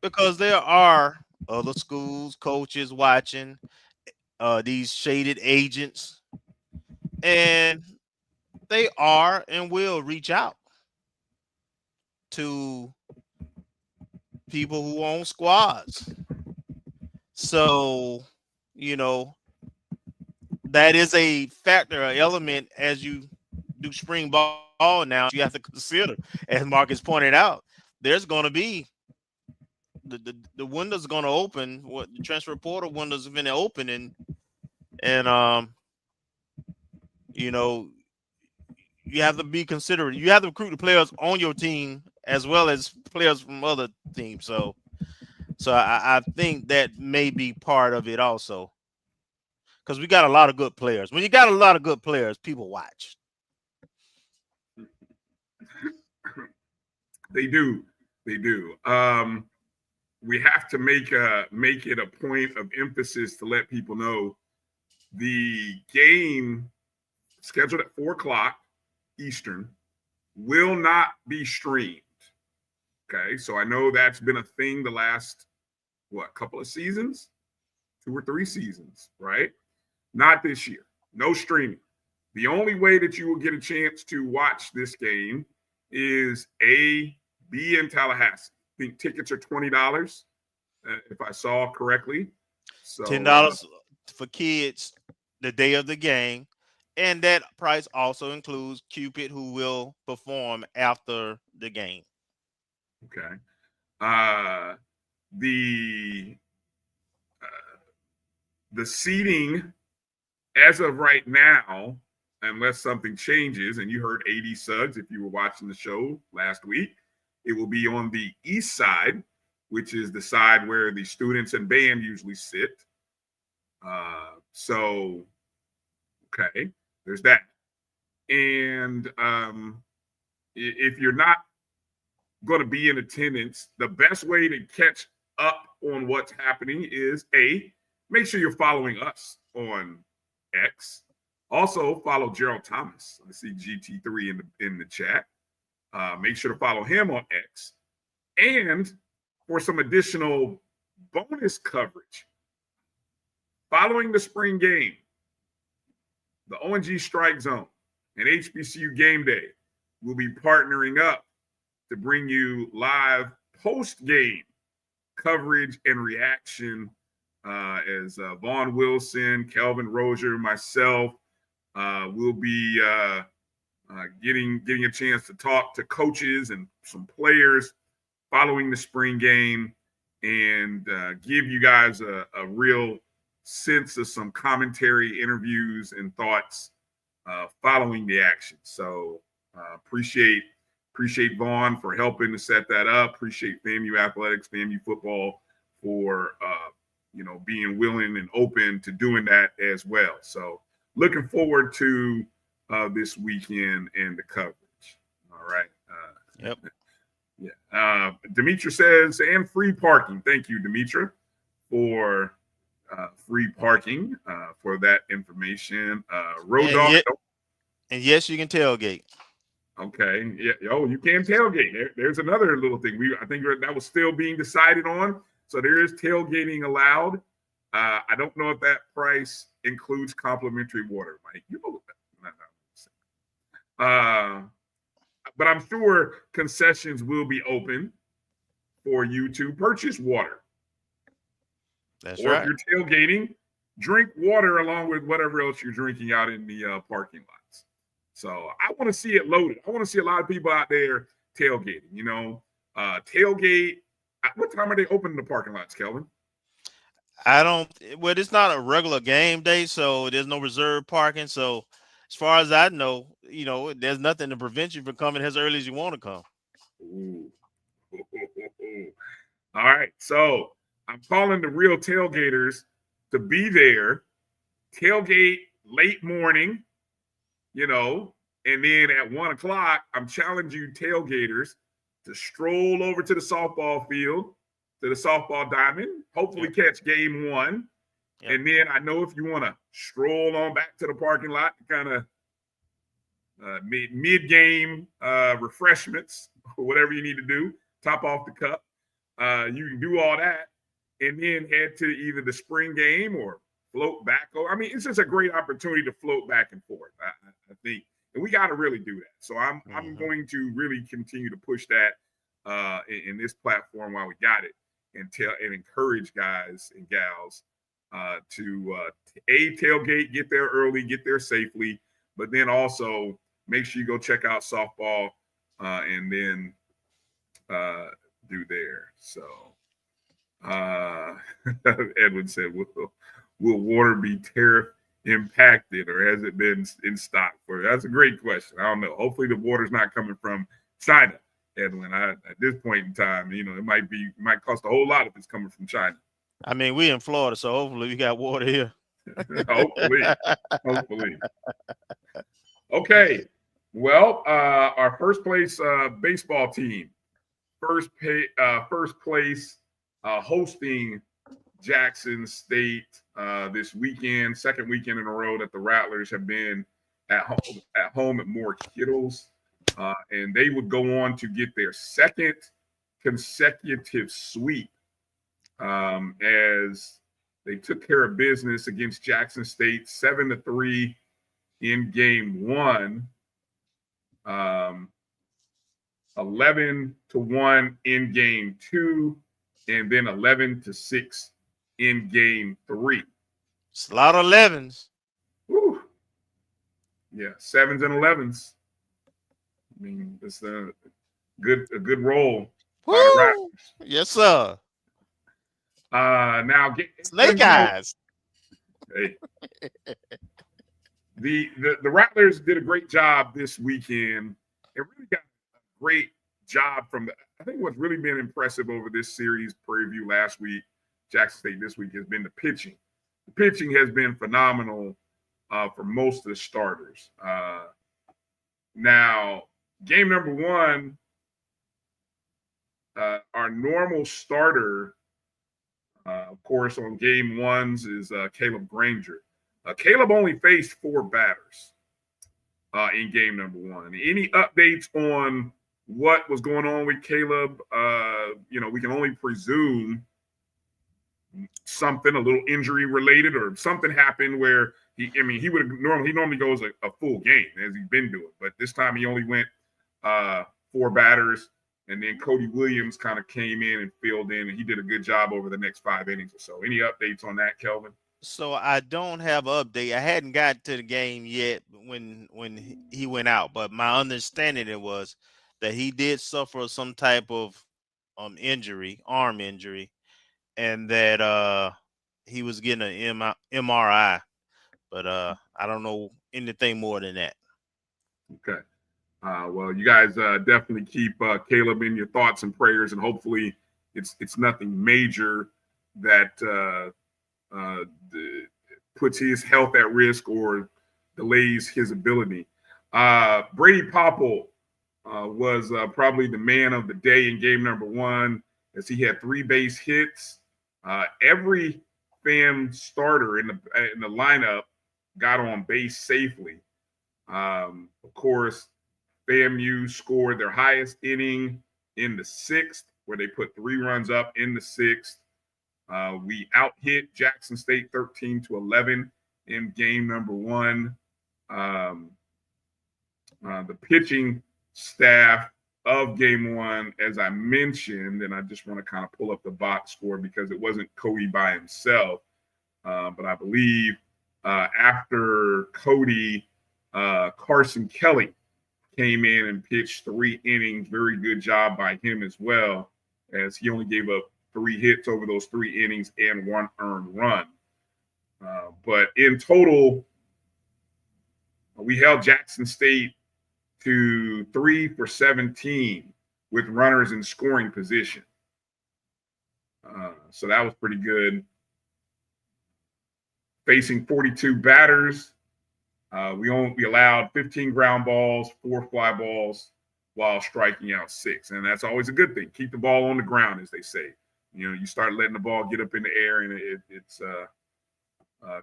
because there are other schools, coaches watching, these shaded agents, and they are and will reach out to people who own squads. So, you know, that is a factor, an element as you do spring ball now. You have to consider, as Marcus pointed out, there's going to be the window's going to open. What the transfer portal windows have been open, and you know, you have to be considerate. You have to recruit the players on your team as well as players from other teams. So I think that may be part of it also, because we got a lot of good players. When you got a lot of good players, people watch. They do. They do. We have to make it a point of emphasis to let people know the game scheduled at 4:00 Eastern will not be streamed. Okay, so I know that's been a thing the last couple of seasons, 2 or 3 seasons, right? Not this year. No streaming. The only way that you will get a chance to watch this game is be in Tallahassee. I think tickets are $20, if I saw correctly. So $10 for kids the day of the game, and that price also includes Cupid, who will perform after the game. okay. The seating as of right now, unless something changes, and you heard 80 Suggs if you were watching the show last week, it will be on the east side, which is the side where the students and band usually sit. So, okay, there's that. And if you're not going to be in attendance, the best way to catch up on what's happening is make sure you're following us on X. Also, follow Gerald Thomas. I see GT3 in the chat. Make sure to follow him on X. And for some additional bonus coverage, following the spring game, the O&G StrikeZone and HBCU Game Day will be partnering up to bring you live post-game coverage and reaction as Vaughn Wilson, Kelvin Rozier, myself will be getting a chance to talk to coaches and some players following the spring game, and give you guys a real sense of some commentary, interviews, and thoughts following the action. So appreciate Vaughn for helping to set that up. Appreciate FAMU Athletics, FAMU Football for being willing and open to doing that as well. So looking forward to this weekend and the coverage. All right. Yep. Yeah. Demetra says, and free parking. Thank you, Demetra, for free parking for that information. Road Dog. And yes, you can tailgate. Okay. Yeah. Oh, you can tailgate. There's another little thing. I think that was still being decided on. So there is tailgating allowed. I don't know if that price includes complimentary water, Mike. You know that. But I'm sure concessions will be open for you to purchase water. That's Or right. if you're tailgating, drink water along with whatever else you're drinking out in the parking lots. So I want to see it loaded. I want to see a lot of people out there tailgating. Tailgate. What time are they opening the parking lots, Kelvin? Well, it's not a regular game day, so there's no reserve parking. So as far as I know, there's nothing to prevent you from coming as early as you want to come. Ooh. All right. So I'm calling the real tailgaters to be there, tailgate late morning, and then at 1:00, I'm challenging you tailgaters to stroll over to the softball field, to the softball diamond, hopefully catch game 1. Yep. And then I know if you want to stroll on back to the parking lot, kind of mid-game refreshments or whatever you need to do, top off the cup. You can do all that and then head to either the spring game or float back. I mean, it's just a great opportunity to float back and forth, I think. And we got to really do that. So I'm going to really continue to push that in this platform while we got it, and encourage guys and gals to tailgate, get there early, get there safely, but then also make sure you go check out softball and then do there. So Edwin said, will water be tariff impacted, or has it been in stock for? That's a great question. I don't know. Hopefully the water's not coming from China, Edwin. At this point in time, it might cost a whole lot if it's coming from China. I mean, we in Florida, so hopefully we got water here. hopefully. Okay. Well, our first place baseball team, first place hosting Jackson State this weekend, second weekend in a row that the Rattlers have been at home at Moore Kittles, and they would go on to get their second consecutive sweep as they took care of business against Jackson State 7-3 in game 1, 11-1 in game 2, and then 11-6 in game 3. It's a lot of 11s. Whew. Yeah, 7s and 11s. I mean, it's a good roll. Yes, sir. Now Snake eyes. Hey. The Rattlers did a great job this weekend. It really got a great job I think what's really been impressive over this series, Prairie View last week, Jackson State this week, has been the pitching. The pitching has been phenomenal for most of the starters. Now, game number 1, our normal starter, of course, on game 1s is Caleb Granger. Caleb only faced 4 batters in game number 1. Any updates on what was going on with Caleb? We can only presume something a little injury related, or something happened where he normally goes a full game as he's been doing, but this time he only went 4 batters, and then Cody Williams kind of came in and filled in, and he did a good job over the next 5 innings or so. Any updates on that, Kelvin? So I don't have an update. I hadn't got to the game yet when he went out, but my understanding it was that he did suffer some type of arm injury, and that he was getting an MRI, but I don't know anything more than that. Okay. Well, you guys definitely keep Caleb in your thoughts and prayers, and hopefully it's nothing major that puts his health at risk or delays his ability. Brady Popple was probably the man of the day in game number 1, as he had 3 base hits. Every FAM starter in the lineup got on base safely. Of course, FAMU scored their highest inning in the 6th, where they put 3 runs up in the 6th. We out-hit Jackson State 13-11 in game number 1. The pitching staff of game 1, as I mentioned, and I just want to kind of pull up the box score because it wasn't Cody by himself, but I believe after Cody, Carson Kelly came in and pitched 3 innings. Very good job by him as well, as he only gave up 3 hits over those 3 innings and 1 earned run. But in total, we held Jackson State to 3 for 17 with runners in scoring position. So that was pretty good. Facing 42 batters, we allowed 15 ground balls, 4 fly balls, while striking out 6. And that's always a good thing. Keep the ball on the ground, as they say. You know, you start letting the ball get up in the air, and it's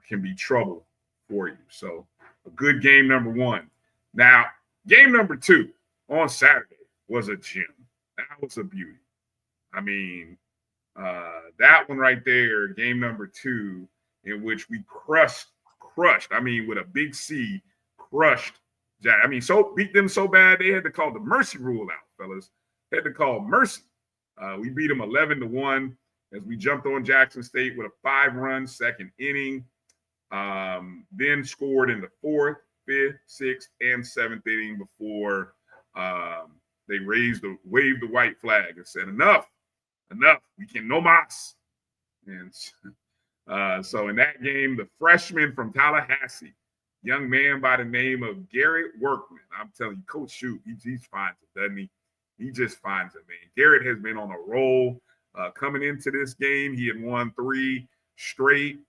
can be trouble for you. So a good game number 1. Now, game number 2 on Saturday was a gem. That was a beauty. I mean, that one right there, game number 2, in which we crushed, I mean, with a big C, crushed. I mean, beat them so bad, they had to call the mercy rule out, fellas. They had to call mercy. We beat them 11-1 as we jumped on Jackson State with a 5-run second inning. Then scored in the 4th, 5th, 6th, and 7th inning before they waved the white flag and said, enough, we can no mas. And so in that game, the freshman from Tallahassee, young man by the name of Garrett Workman, I'm telling you, Coach Shute, he finds it, doesn't he? He just finds it, man. Garrett has been on a roll coming into this game. He had won 3 straight.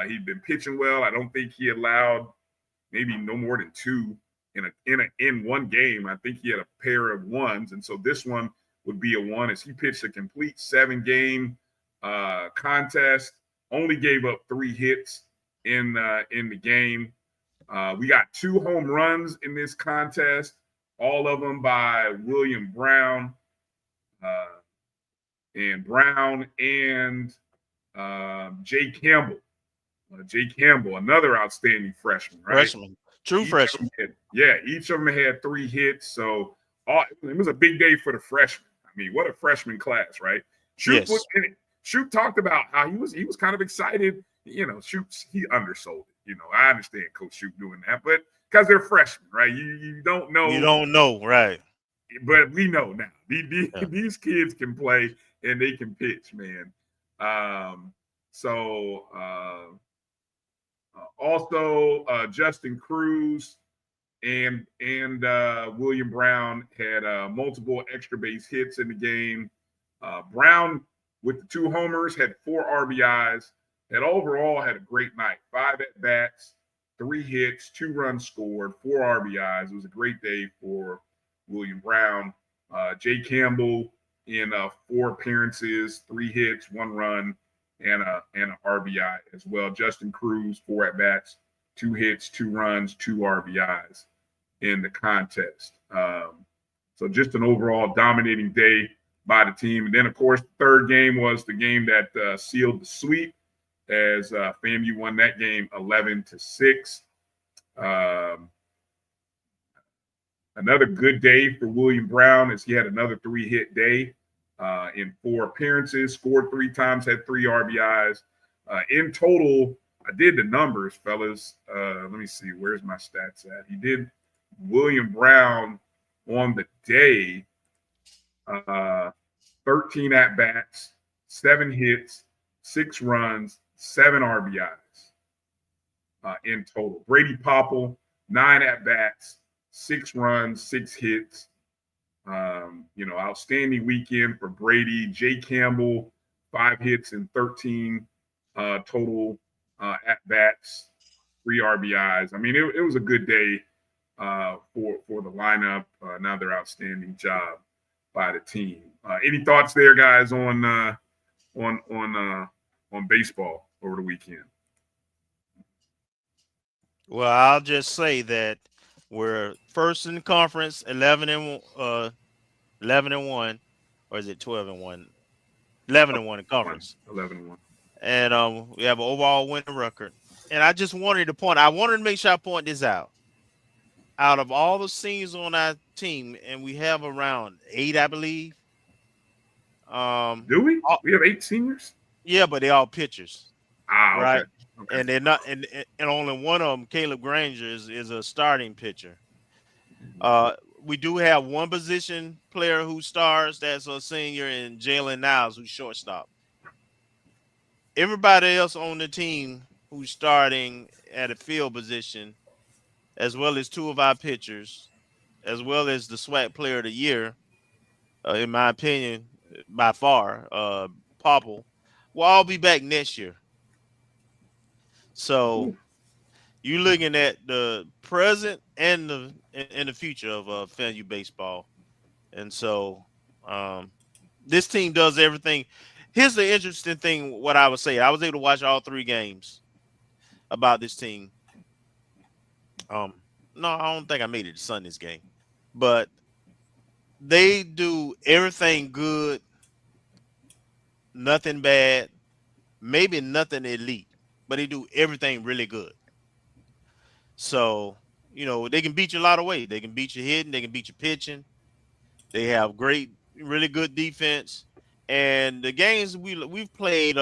He'd been pitching well. I don't think he allowed maybe no more than 2 in one game. I think he had a pair of 1s, and so this one would be a 1 as he pitched a complete 7-game contest. Only gave up 3 hits in the game. We got 2 home runs in this contest, all of them by William Brown. And Jay Campbell. Jay Campbell, another outstanding freshman, right? Freshman. True freshman. Each of them had 3 hits. So it was a big day for the freshmen. I mean, what a freshman class, right? Shute talked about how he was kind of excited. You know, he undersold it. You know, I understand Coach Shute doing that, but because they're freshmen, right? You don't know. You don't know, right? But we know now. These kids can play and they can pitch, man. Also, Justin Cruz and William Brown had multiple extra base hits in the game. Brown, with the 2 homers, had 4 RBIs, and overall had a great night. 5 at-bats, 3 hits, 2 runs scored, 4 RBIs. It was a great day for William Brown. Jay Campbell in 4 appearances, 3 hits, 1 run, and an RBI as well. Justin Cruz, 4 at-bats, 2 hits, 2 runs, 2 RBIs in the contest. So just an overall dominating day by the team. And then, of course, the third game was the game that sealed the sweep as FAMU won that game 11-6. Another good day for William Brown as he had another 3-hit day in 4 appearances, scored 3 times, had 3 RBIs. In total, I did the numbers, fellas. Let me see. Where's my stats at? He did William Brown on the day, 13 at-bats, 7 hits, 6 runs, 7 RBIs in total. Brady Popple, 9 at-bats, 6 runs, 6 hits. Outstanding weekend for Brady. Jay Campbell, 5 hits and 13 total at-bats, 3 RBIs. I mean, it was a good day for the lineup. Another outstanding job by the team. Any thoughts there, guys, on baseball over the weekend? Well, I'll just say that we're first in the conference, 11-1, or is it 12-1? 11-1 in conference. 11-1. and we have an overall winning record. And I just wanted to make sure I point this out. Out of all the seniors on our team, and we have around 8, I believe. Do we? all- We have 8 seniors? yeah, but they all pitchers, Ah, okay. right? Okay. And they're not, and only one of them, Caleb Granger, is a starting pitcher. We do have one position player who stars. That's a senior, in Jalen Niles, who's shortstop. Everybody else on the team who's starting at a field position, as well as 2 of our pitchers, as well as the SWAC Player of the Year, in my opinion, by far, Popple, will all be back next year. So you're looking at the present and the future of FAMU baseball, and so this team does everything. Here's the interesting thing: what I would say, I was able to watch all 3 games about this team. No, I don't think I made it to Sunday's game, but they do everything good, nothing bad, maybe nothing elite, but they do everything really good. So, they can beat you a lot of ways. They can beat you hitting, they can beat you pitching. They have great, really good defense. And the games we've played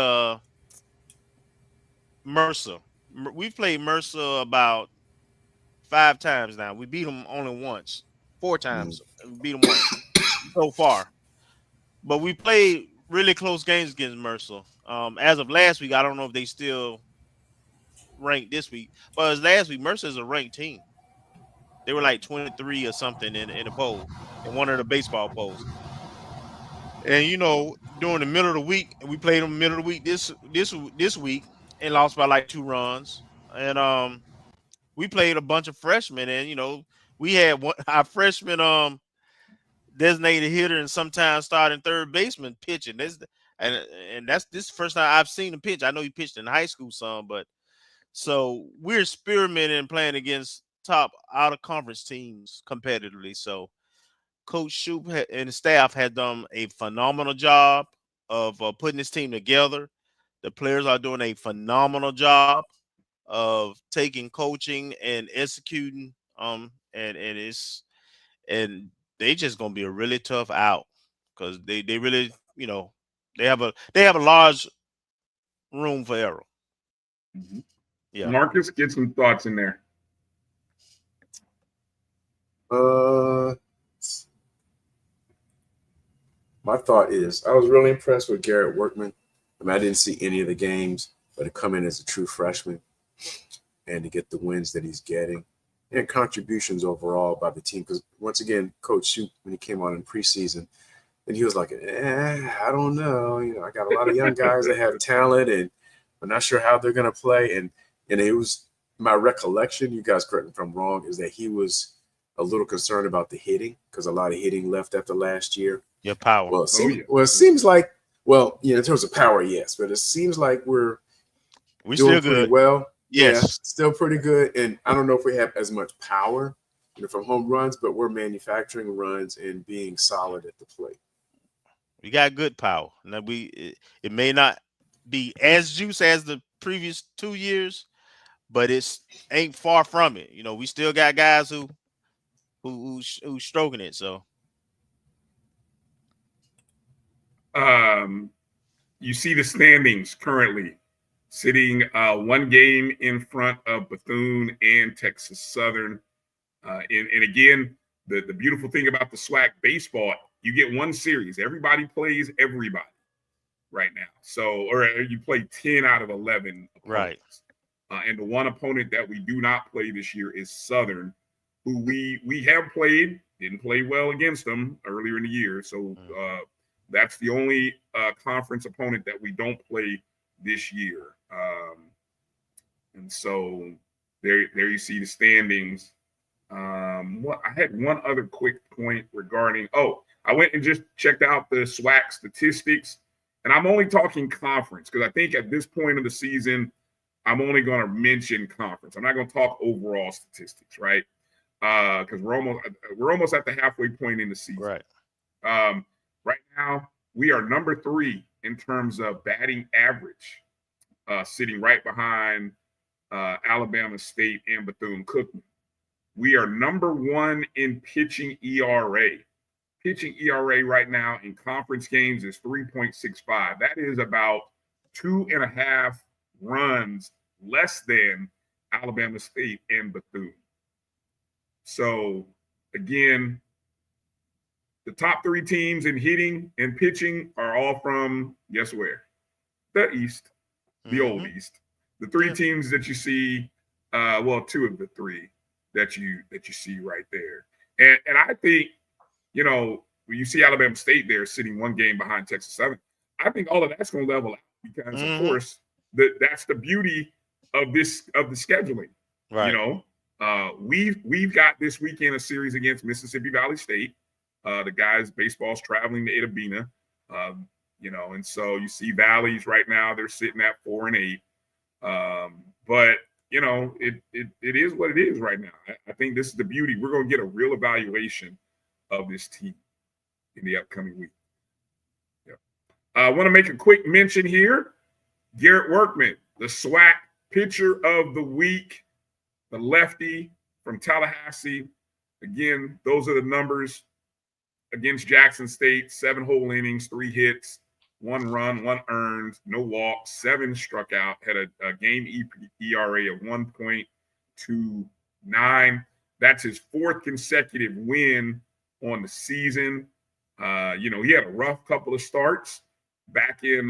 Mercer. We've played Mercer about 5 times now. We beat them only once. 4 times. We beat them once so far. But we played really close games against Mercer. As of last week, I don't know if they still ranked this week, but as last week, Mercer is a ranked team. They were like 23 or something in a poll, in one of the baseball polls. And during the middle of the week, we played them in the middle of the week this week and lost by like 2 runs. And we played a bunch of freshmen, and we had our freshman designated hitter and sometimes starting third baseman pitching. And that's this first time I've seen him pitch. I know he pitched in high school some, but so we're experimenting playing against top out of conference teams competitively. So Coach Shoup and the staff had done a phenomenal job of putting this team together. The players are doing a phenomenal job of taking coaching and executing. And they just gonna be a really tough out, because they really they have a large room for error. Mm-hmm. Yeah, Marcus, get some thoughts in there. My thought is, I was really impressed with Garrett Workman. I mean, I didn't see any of the games, but to come in as a true freshman and to get the wins that he's getting and contributions overall by the team. Because once again, Coach Shoup, when he came on in preseason, and he was like, I don't know. I got a lot of young guys that have talent, and I'm not sure how they're going to play. And it was my recollection, you guys correct me if I'm wrong, is that he was a little concerned about the hitting, because a lot of hitting left after last year. Your power. Well, it seems like, in terms of power, yes, but it seems like we're doing still pretty good. well. Yes, yeah, still pretty good. And I don't know if we have as much power, from home runs, but we're manufacturing runs and being solid at the plate. We got good power. Now it may not be as juice as the previous 2 years, but it's ain't far from it. We still got guys who's stroking it. So you see the standings currently, sitting 1 game in front of Bethune and Texas Southern. And again, the beautiful thing about the SWAC baseball, you get 1 series. Everybody plays everybody right now. So, or you play 10 out of 11 opponents. Right. And the one opponent that we do not play this year is Southern, who we have played, didn't play well against them earlier in the year. So that's the only conference opponent that we don't play this year. And so there you see the standings. I had one other quick point regarding, I went and just checked out the SWAC statistics, and I'm only talking conference, because I think at this point of the season, I'm only going to mention conference. I'm not going to talk overall statistics, right? Because we're almost at the halfway point in the season. Right. Right now, we are number 3 in terms of batting average sitting right behind Alabama State and Bethune-Cookman. We are number 1 in pitching ERA. Pitching ERA right now in conference games is 3.65. That is about 2.5 runs less than Alabama State and Bethune. So, again, the top 3 teams in hitting and pitching are all from, guess where? The East, the old East. The 3 teams that you see, 2 of the 3 that you see right there. And I think, when you see Alabama State there sitting 1 game behind Texas Southern, I think all of that's going to level out because, of course, that's the beauty of the scheduling. Right. We've got this weekend a series against Mississippi Valley State. The guys' baseball's traveling to Itabena, and so you see Valleys right now, they're sitting at 4-8. But it is what it is right now. I think this is the beauty. We're going to get a real evaluation of this team in the upcoming week. Yep. I want to make a quick mention here. Garrett Workman, the SWAC pitcher of the week, the lefty from Tallahassee. Again, those are the numbers against Jackson State: 7 whole innings, 3 hits, 1 run, 1 earned, no walks, 7 struck out, had a game ERA of 1.29. That's his 4th consecutive win on the season. He had a rough couple of starts back in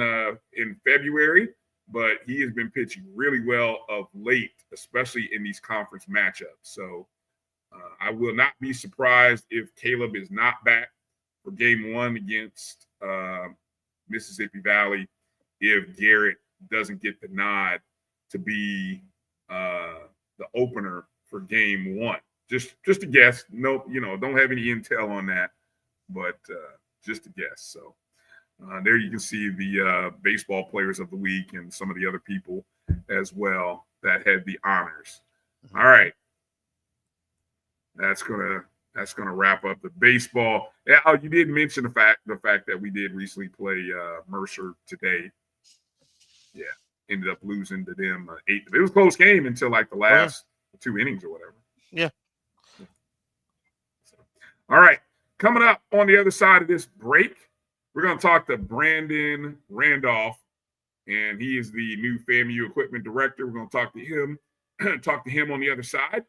February, but he has been pitching really well of late, especially in these conference matchups. So I will not be surprised if Caleb is not back for game 1 against Mississippi Valley, if Garrett doesn't get the nod to be the opener for game 1. Just a guess. No, don't have any intel on that, but just a guess. So there you can see the baseball players of the week and some of the other people as well that had the honors. All right. That's gonna wrap up the baseball. Yeah, you did mention the fact that we did recently play Mercer today. Yeah, ended up losing to them 8. It was a close game until like the last 2 innings or whatever. Yeah. So, all right, coming up on the other side of this break, we're going to talk to Brandon Randolph, and he is the new FAMU equipment director. We're going to talk to him on the other side.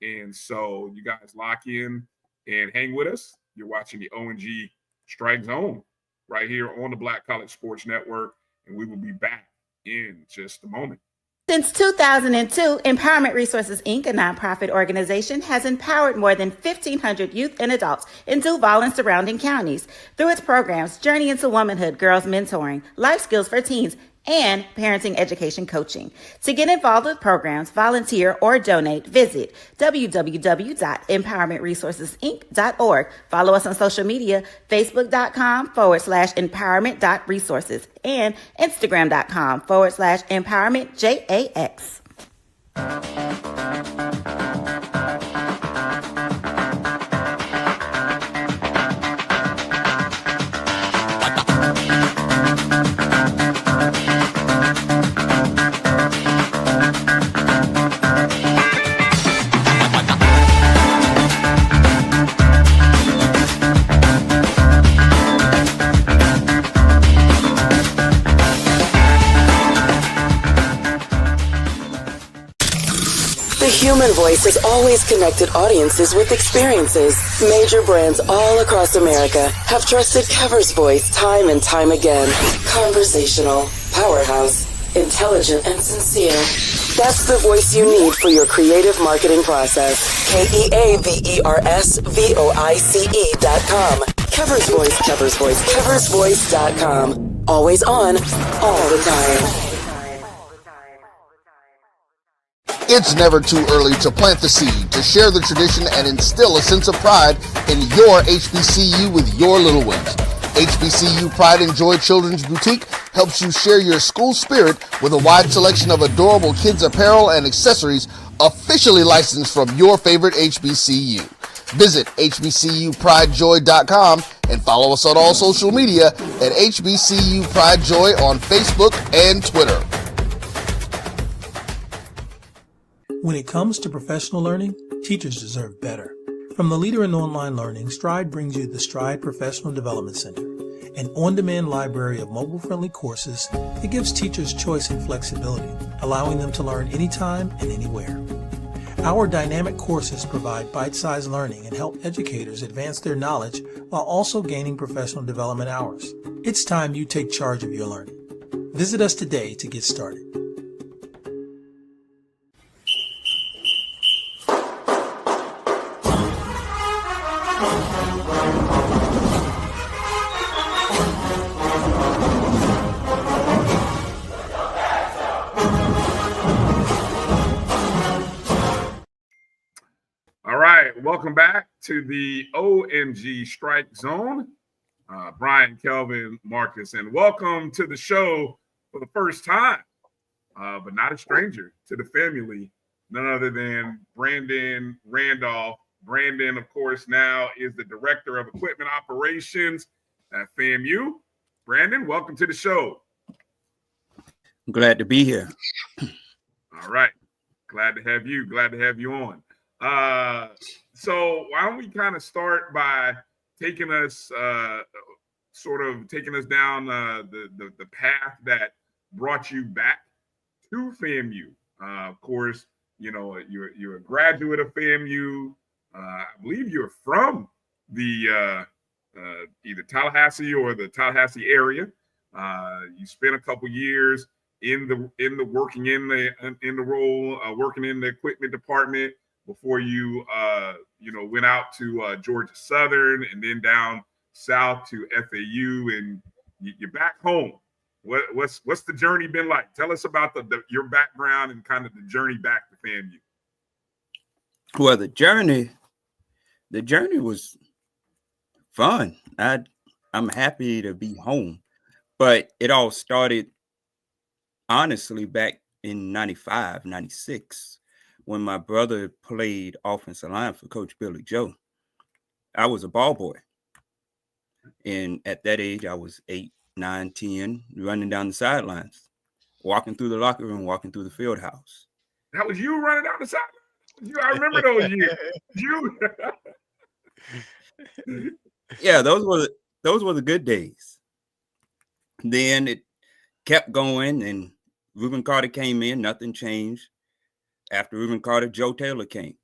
And so you guys lock in and hang with us. You're watching the O&G StrikeZone right here on the Black College Sports Network, and we will be back in just a moment. Since 2002, Empowerment Resources, Inc., a nonprofit organization, has empowered more than 1,500 youth and adults in Duval and surrounding counties through its programs Journey into Womanhood, Girls Mentoring, Life Skills for Teens, and parenting education coaching. To get involved with programs, volunteer, or donate, visit www.empowermentresourcesinc.org. Follow us on social media, facebook.com/empowerment.resources and instagram.com/empowermentJAX. The human voice has always connected audiences with experiences. Major brands all across America have trusted Cover's voice time and time again. Conversational, powerhouse, intelligent, and sincere. That's the voice you need for your creative marketing process. KEAVERSVOICE.com. Cover's Voice, Cover's Voice, CoversVoice.com. Always on, all the time. It's never too early to plant the seed, to share the tradition, and instill a sense of pride in your HBCU with your little ones. HBCU Pride and Joy Children's Boutique helps you share your school spirit with a wide selection of adorable kids' apparel and accessories officially licensed from your favorite HBCU. Visit hbcupridejoy.com and follow us on all social media at HBCU Pride Joy on Facebook and Twitter. When it comes to professional learning, teachers deserve better. From the leader in online learning, Stride brings you the Stride Professional Development Center, an on-demand library of mobile-friendly courses that gives teachers choice and flexibility, allowing them to learn anytime and anywhere. Our dynamic courses provide bite-sized learning and help educators advance their knowledge while also gaining professional development hours. It's time you take charge of your learning. Visit us today to get started. All right, welcome back to the O&G StrikeZone. Bryan, Kelvin, Marcus, and welcome to the show for the first time, but not a stranger to the family, none other than Brandon Randolph. Brandon, of course, now is the Director of Equipment Operations at FAMU. Brandon, welcome to the show. I'm glad to be here. All right. Glad to have you. Glad to have you on. So why don't we kind of start by taking us down the path that brought you back to FAMU. Of course, you know, you're a graduate of FAMU. I believe you're from the either Tallahassee or the Tallahassee area. You spent a couple years working in the equipment department before you went out to Georgia Southern and then down south to FAU, and you're back home. What's the journey been like? Tell us about your background and kind of the journey back to FAMU. Well, the journey was fun. I'm happy to be home, but it all started honestly back in 95, 96, when my brother played offensive line for Coach Billy Joe. I was a ball boy. And at that age, I was 8, 9, 10, running down the sidelines, walking through the locker room, walking through the field house. That was you running down the sideline? I remember those years. Yeah, those were the good days. Then it kept going, and Reuben Carter came in. Nothing changed. After Reuben Carter, Joe Taylor came.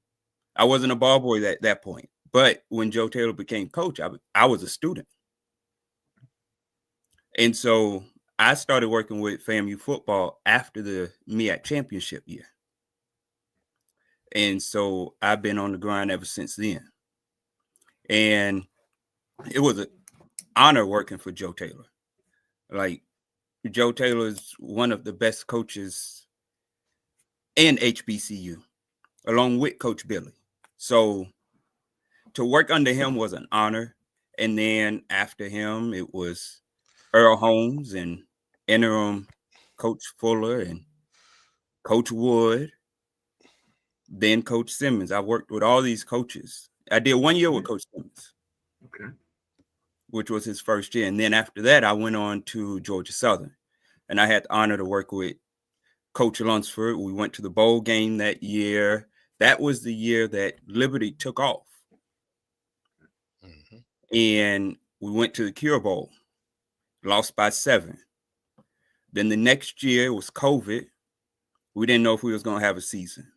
I wasn't a ball boy at that point, but when Joe Taylor became coach, I was a student. And so I started working with FAMU football after the MEAC championship year. And so I've been on the grind ever since then. And it was an honor working for Joe Taylor. Like, Joe Taylor is one of the best coaches in HBCU, along with Coach Billy. So to work under him was an honor. And then after him, it was Earl Holmes and interim Coach Fuller and Coach Wood, then Coach Simmons. I worked with all these coaches. I did 1 year with Coach Simmons, which was his first year. And then after that, I went on to Georgia Southern. And I had the honor to work with Coach Lunsford. We went to the bowl game that year. That was the year that Liberty took off. Mm-hmm. And we went to the Cure Bowl, lost by 7. Then the next year was COVID. We didn't know if we was going to have a season.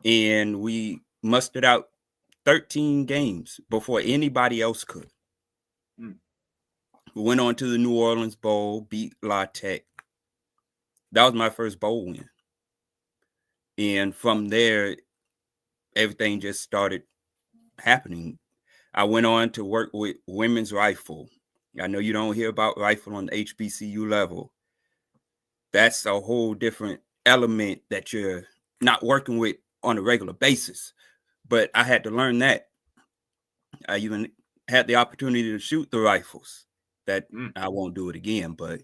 And we mustered out 13 games before anybody else could. Mm. We went on to the New Orleans Bowl, beat La Tech. That was my first bowl win. And from there, everything just started happening. I went on to work with women's rifle. I know you don't hear about rifle on the HBCU level. That's a whole different element that you're not working with on a regular basis. But I had to learn that. I even had the opportunity to shoot the rifles. That I won't do it again, but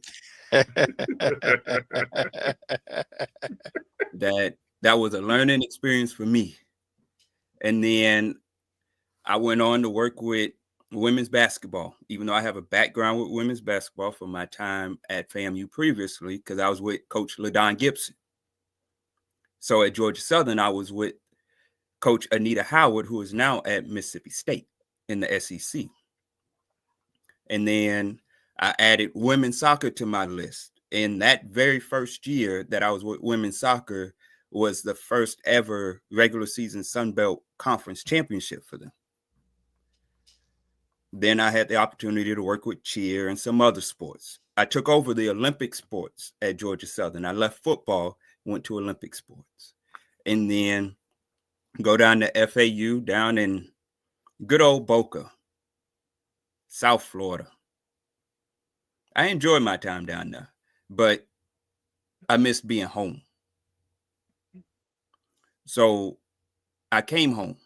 that was a learning experience for me. And then I went on to work with women's basketball, even though I have a background with women's basketball from my time at FAMU previously, because I was with Coach LaDon Gibson. So at Georgia Southern, I was with Coach Anita Howard, who is now at Mississippi State in the SEC. And then I added women's soccer to my list. In that very first year that I was with women's soccer was the first ever regular season Sun Belt Conference championship for them. Then I had the opportunity to work with cheer and some other sports. I took over the Olympic sports at Georgia Southern. I left football, went to Olympic sports, and then go down to FAU down in good old Boca, South Florida. I enjoyed my time down there, but I missed being home. So I came home,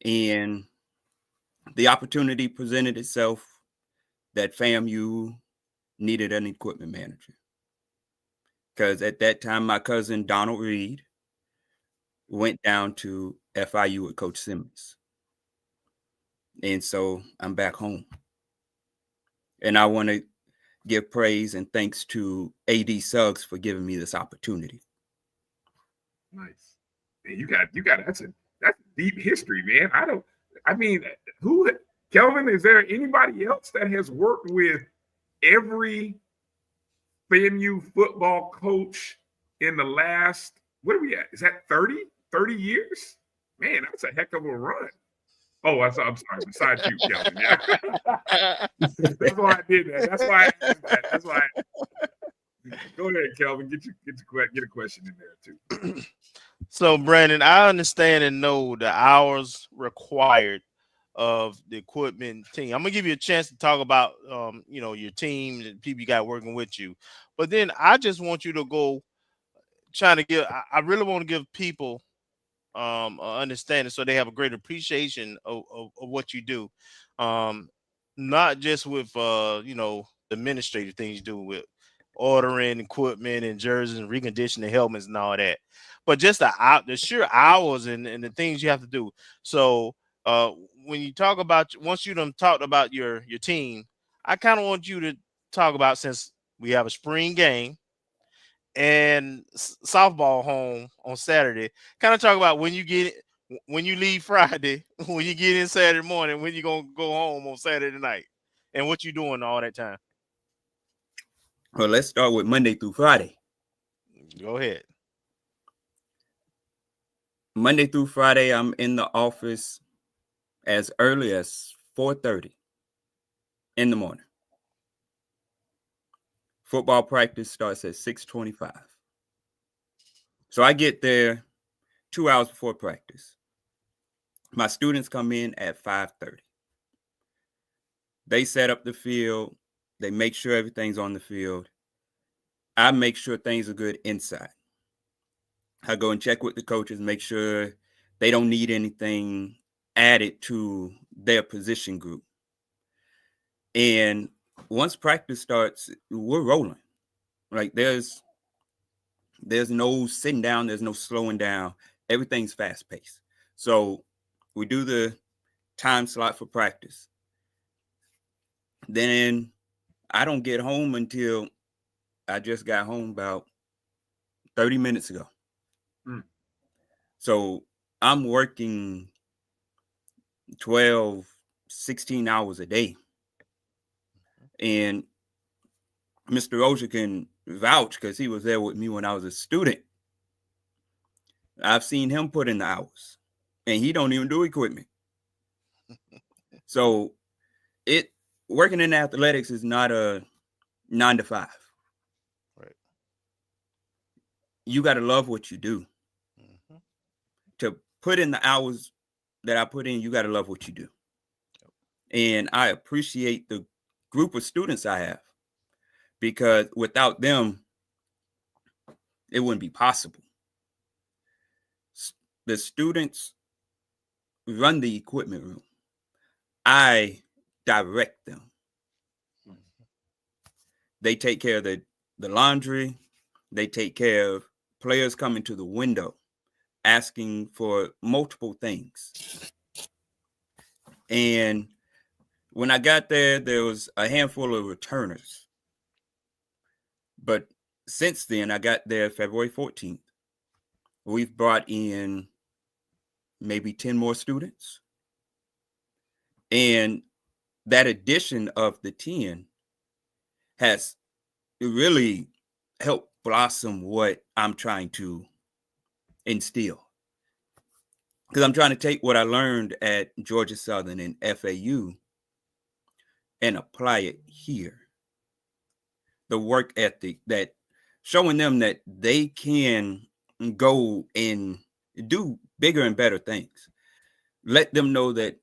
and the opportunity presented itself that FAMU needed an equipment manager. Because at that time, my cousin Donald Reed went down to FIU with Coach Simmons. And so I'm back home. And I want to give praise and thanks to AD Suggs for giving me this opportunity. Nice. Man, you got that's deep history, man. Kelvin, is there anybody else that has worked with every FAMU football coach in the last, what are we at? Is that 30 years? Man, that's a heck of a run. Oh, I'm sorry. Besides you, Kelvin. Yeah. That's why I did that. That's why I did that. That's why. Go ahead, Kelvin. Get a question in there too. So, Brandon, I understand and know the hours required of the equipment team. I'm gonna give you a chance to talk about your team and people you got working with you, but then I just want you to go I really want to give people understanding so they have a great appreciation of what you do, not just with the administrative things you do with ordering equipment and jerseys and reconditioning helmets and all that, but just the sheer hours and the things you have to do. So when you talk about, once you done talked about your team, I kind of want you to talk about, since we have a spring game and softball home on Saturday, kind of talk about when you leave Friday, when you get in Saturday morning, when you're going to go home on Saturday night, and what you doing all that time. Well, let's start with Monday through Friday. Go ahead. Monday through Friday, I'm in the office as early as 4:30 in the morning. Football practice starts at 6:25. So I get there 2 hours before practice. My students come in at 5:30. They set up the field. They make sure everything's on the field. I make sure things are good inside. I go and check with the coaches, make sure they don't need anything added to their position group. And once practice starts, we're rolling. Like there's no sitting down, there's no slowing down. Everything's fast paced. So we do the time slot for practice. Then I don't get home until I just got home about 30 minutes ago. So I'm working 12, 16 hours a day. And Mr. Oja can vouch because he was there with me when I was a student. I've seen him put in the hours, and he don't even do equipment. So working in athletics is not a 9 to 5. Right. You got to love what you do. Mm-hmm. To put in the hours that I put in, you got to love what you do. Yep. And I appreciate the group of students I have, because without them, it wouldn't be possible. The students run the equipment room. I direct them. They take care of the laundry. They take care of players coming to the window asking for multiple things. And when I got there, there was a handful of returners. But since then, I got there February 14th. we've brought in maybe 10 more students. And that addition of the 10 has really helped blossom what I'm trying to instill. Because I'm trying to take what I learned at Georgia Southern and FAU and apply it here. The work ethic, that showing them that they can go and do bigger and better things. Let them know that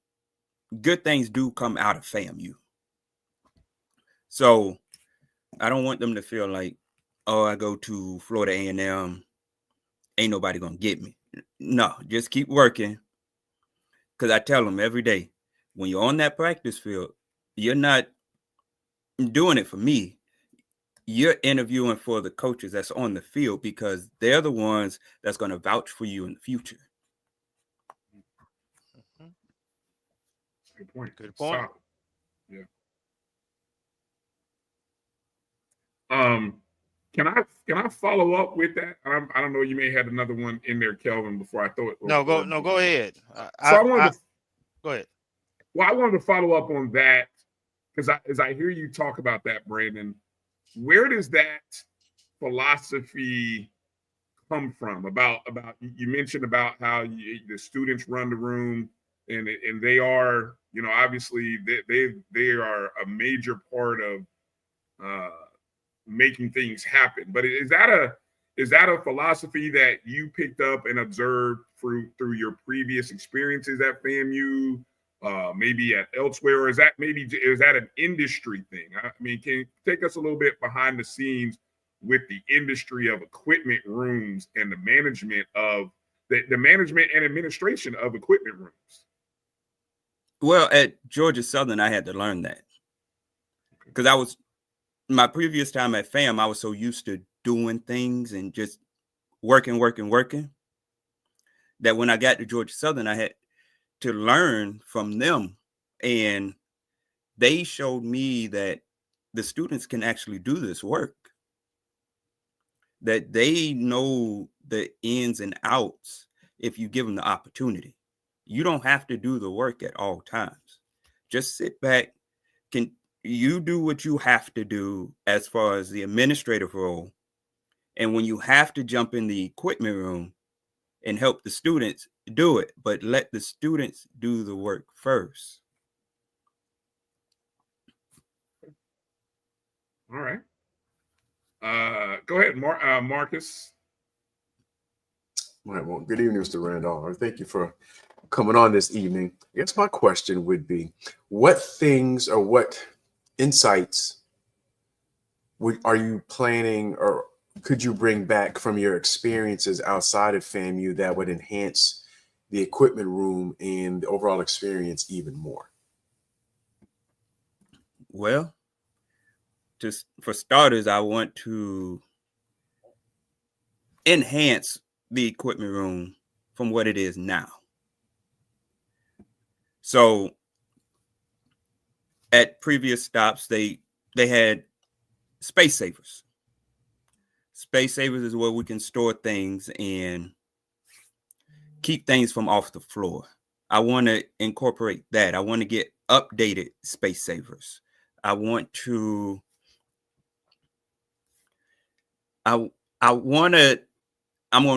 good things do come out of FAMU. So I don't want them to feel like, oh, I go to Florida A&M, ain't nobody gonna get me. No, just keep working. Because I tell them every day, when you're on that practice field, you're not doing it for me. You're interviewing for the coaches that's on the field, because they're the ones that's going to vouch for you in the future. Good point. Good point. Solid. Yeah. Can I follow up with that? I don't know. You may have another one in there, Kelvin, before I throw it. No, go ahead. Go ahead. Well, I wanted to follow up on that because as I hear you talk about that, Brandon, where does that philosophy come from? About you mentioned about how the students run the room, and they are, obviously they are a major part of making things happen. But is that a philosophy that you picked up and observed through your previous experiences at FAMU, maybe at elsewhere, or is that an industry thing? I mean, can you take us a little bit behind the scenes with the industry of equipment rooms and the management of the management and administration of equipment rooms? Well, at Georgia Southern, I had to learn that because my previous time at FAM, I was so used to doing things and just working, that when I got to Georgia Southern, I had to learn from them. And they showed me that the students can actually do this work, that they know the ins and outs if you give them the opportunity. You don't have to do the work at all times. Just sit back. You do what you have to do as far as the administrative role. And when you have to jump in the equipment room and help the students, do it, but let the students do the work first. All right. Go ahead, Marcus. All right. Well, good evening, Mr. Randolph. Thank you for coming on this evening. I guess my question would be, what things or what insights are you planning, or could you bring back from your experiences outside of FAMU that would enhance the equipment room and the overall experience even more? Well, just for starters, I want to enhance the equipment room from what it is now. So at previous stops, they had space savers. Space savers is where we can store things and keep things from off the floor. I want to incorporate that. I want to get updated space savers. I'm going to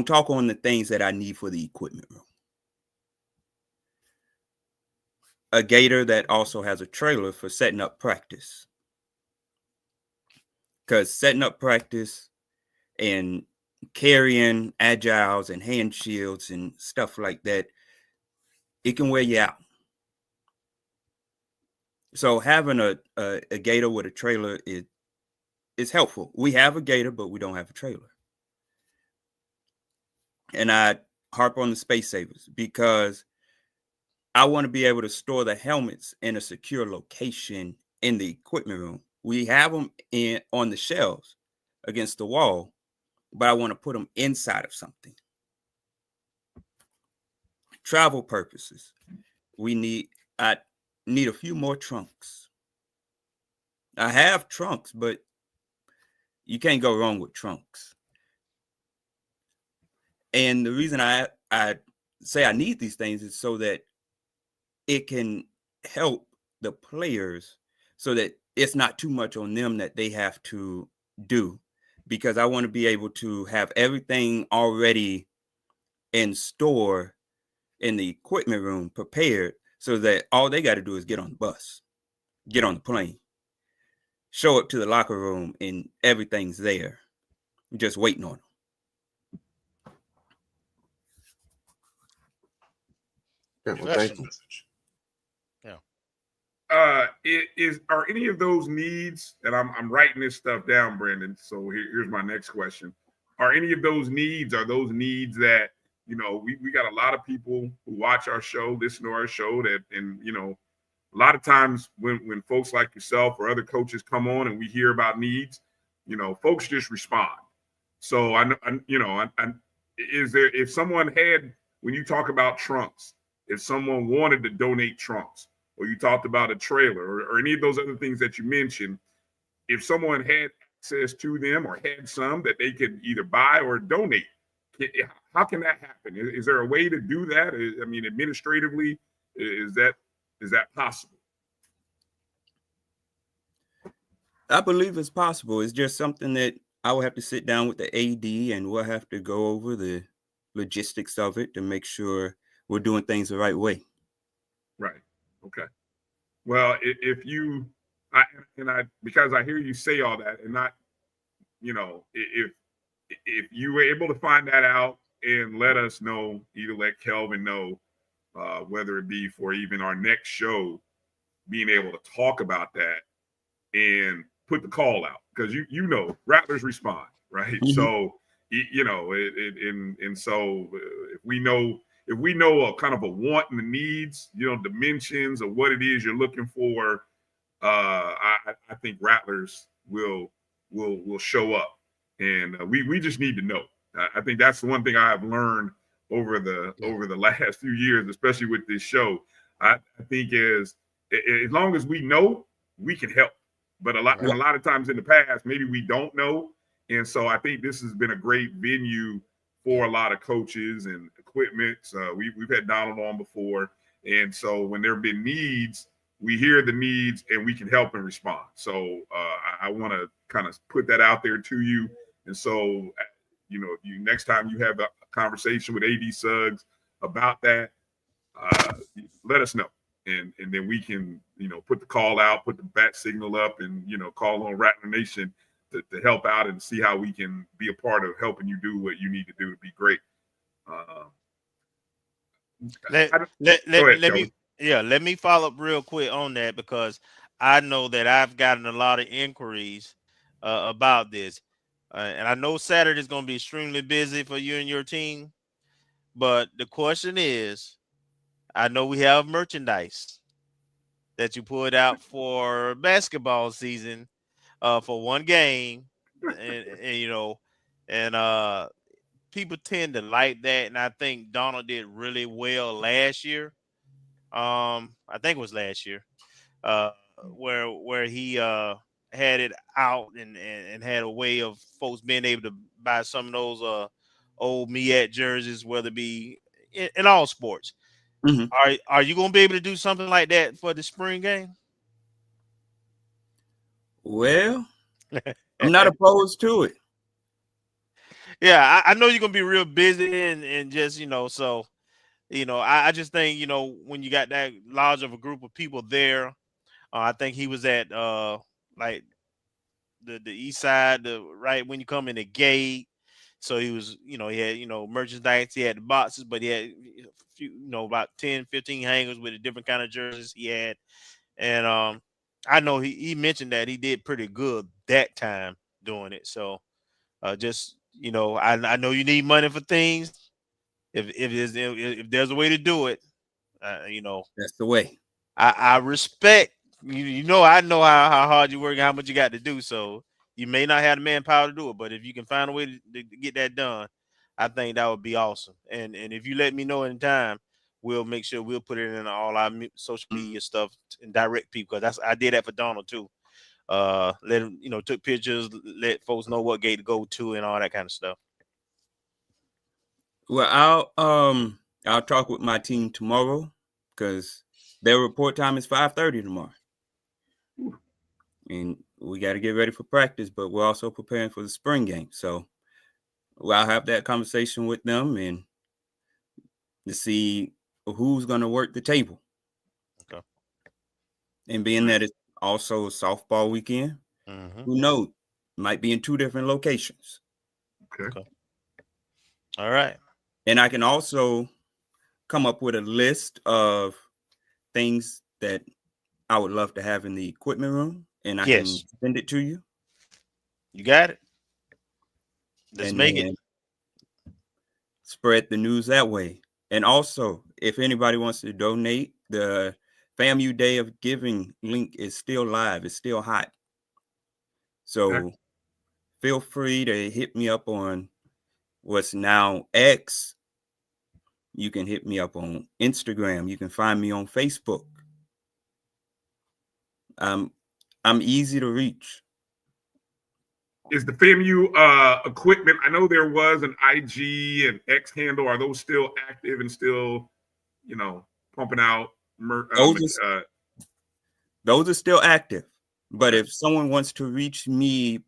talk on the things that I need for the equipment room. A gator that also has a trailer for setting up practice. Because setting up practice and carrying agiles and hand shields and stuff like that, it can wear you out. So having a gator with a trailer is helpful. We have a gator, but we don't have a trailer. And I harp on the space savers because I want to be able to store the helmets in a secure location in the equipment room. We have them on the shelves against the wall, but I want to put them inside of something. Travel purposes. I need a few more trunks. I have trunks, but you can't go wrong with trunks. And the reason I say I need these things is so that it can help the players, so that it's not too much on them that they have to do, because I want to be able to have everything already in store in the equipment room prepared, so that all they got to do is get on the bus, get on the plane, show up to the locker room, and everything's there, just waiting on them. Yeah, well, thank you. Are any of those needs, and I'm writing this stuff down, Brandon, so here's my next question. Are any of those needs, that, you know, we got a lot of people who watch our show, listen to our show, that, and, you know, a lot of times when folks like yourself or other coaches come on and we hear about needs, you know, folks just respond. So is there, if someone had, when you talk about trunks, if someone wanted to donate trunks, or you talked about a trailer, or any of those other things that you mentioned, if someone had access to them or had some that they could either buy or donate, how can that happen? Is there a way to do that? I mean, administratively, is that possible? I believe it's possible. It's just something that I will have to sit down with the AD, and we'll have to go over the logistics of it to make sure we're doing things the right way. Right. Okay. Well, because I hear you say all that, and not, you know, if you were able to find that out and let us know, either let Kelvin know, whether it be for even our next show, being able to talk about that and put the call out, because you know, Rattlers respond, right? Mm-hmm. So, you know, and so if we know a kind of a want and the needs, you know, dimensions of what it is you're looking for, I think Rattlers will show up, and we just need to know. I think that's the one thing I have learned over the last few years, especially with this show. I think as long as we know, we can help. But a lot of times in the past, maybe we don't know, and so I think this has been a great venue for a lot of coaches and equipment. We've had Donald on before, and so when there have been needs, we hear the needs and we can help and respond. So I want to kind of put that out there to you. And so, you know, next time you have a conversation with AD Suggs about that, let us know. And then we can, you know, put the call out, put the bat signal up, and, you know, call on Rattler Nation to help out and see how we can be a part of helping you do what you need to do to be great. Let me follow up real quick on that, because I know that I've gotten a lot of inquiries about this. And I know Saturday is going to be extremely busy for you and your team. But the question is, I know we have merchandise that you put out for basketball season for one game. And you know, and people tend to like that. And I think Donald did really well last year. I think it was last year, where he had it out and had a way of folks being able to buy some of those old Miat jerseys, whether it be in all sports. Mm-hmm. Are you going to be able to do something like that for the spring game? Well, I'm not opposed to it. Yeah, I know you're going to be real busy and just, you know, so, you know, I just think, you know, when you got that large of a group of people there, I think he was at like the east side, right when you come in the gate. So he was, you know, he had, you know, merchandise, he had the boxes, but he had a few, you know, about 10, 15 hangers with a different kind of jerseys he had. And I know he mentioned that he did pretty good that time doing it. So just, you know, I know you need money for things. If there's a way to do it, you know, that's the way. I respect you. You know, I know how hard you work and how much you got to do. So you may not have the manpower to do it, but if you can find a way to get that done, I think that would be awesome. And if you let me know in time, we'll make sure we'll put it in all our social media stuff and direct people, because I did that for Donald too. Let him, you know, took pictures, let folks know what gate to go to and all that kind of stuff. Well, I'll talk with my team tomorrow because their report time is 5:30 tomorrow. And we got to get ready for practice, but we're also preparing for the spring game. So I'll have that conversation with them and to see who's going to work the table. Okay. And being that it's also a softball weekend, who knows? Might be in 2 different locations. Okay. All right. And I can also come up with a list of things that I would love to have in the equipment room, and I can send it to you. You got it. Let's make it. Spread the news that way. And also, if anybody wants to donate, the FAMU Day of Giving link is still live. It's still hot. So feel free to hit me up on what's now X. You can hit me up on Instagram. You can find me on Facebook. I'm easy to reach. Is the FAMU equipment? I know there was an IG and X handle. Are those still active and still, pumping out? Those are still active. But if someone wants to reach me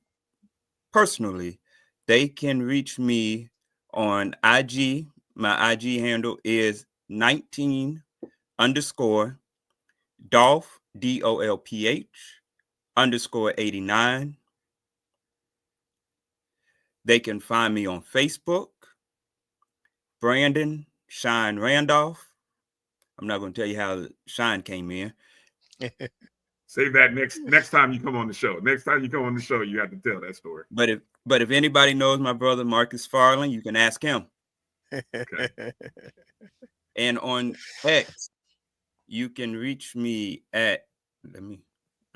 personally, they can reach me on IG. My IG handle is 19 _ Dolph DOLPH _89. They can find me on Facebook, Brandon Shine Randolph. I'm not going to tell you how Shine came in. Save that next time you come on the show. Next time you come on the show, you have to tell that story. But if anybody knows my brother Marcus Farland, you can ask him. Okay. And on X, you can reach me at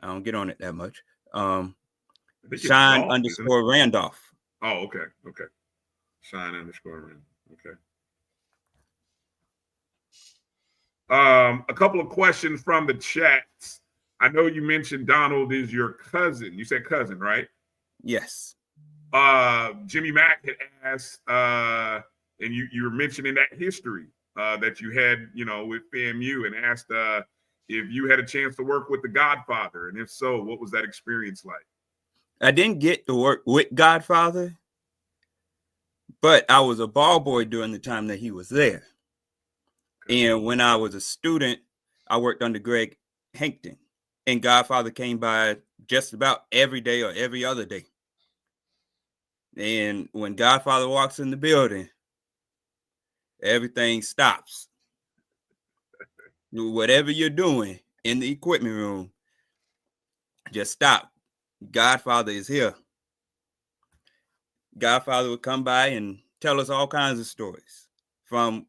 I don't get on it that much. Shine _ Randolph. Oh, okay. Okay. Shine _ Randolph. Okay. A couple of questions from the chats. I know you mentioned Donald is your cousin. You said cousin, right? Yes. Jimmy Mack had asked, and you were mentioning that history that you had, with FAMU, and asked if you had a chance to work with the Godfather, and if so, what was that experience like? I didn't get to work with Godfather, but I was a ball boy during the time that he was there. And when I was a student, I worked under Greg Hankton, and Godfather came by just about every day or every other day. And when Godfather walks in the building, everything stops. Whatever you're doing in the equipment room, just stop. Godfather is here. Godfather would come by and tell us all kinds of stories, from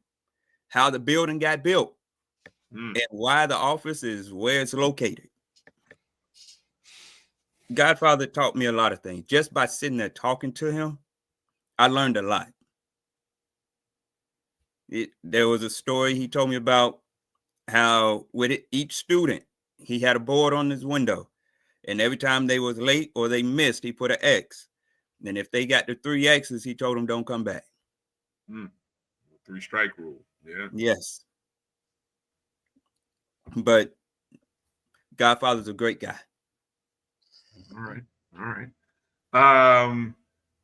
how the building got built and why the office is where it's located. Godfather taught me a lot of things. Just by sitting there talking to him, I learned a lot. There was a story he told me about how with each student, he had a board on his window, and every time they was late or they missed, he put an X. And if they got the 3 X's, he told them don't come back. 3 strike rule. Yeah. Yes. But Godfather's a great guy. All right.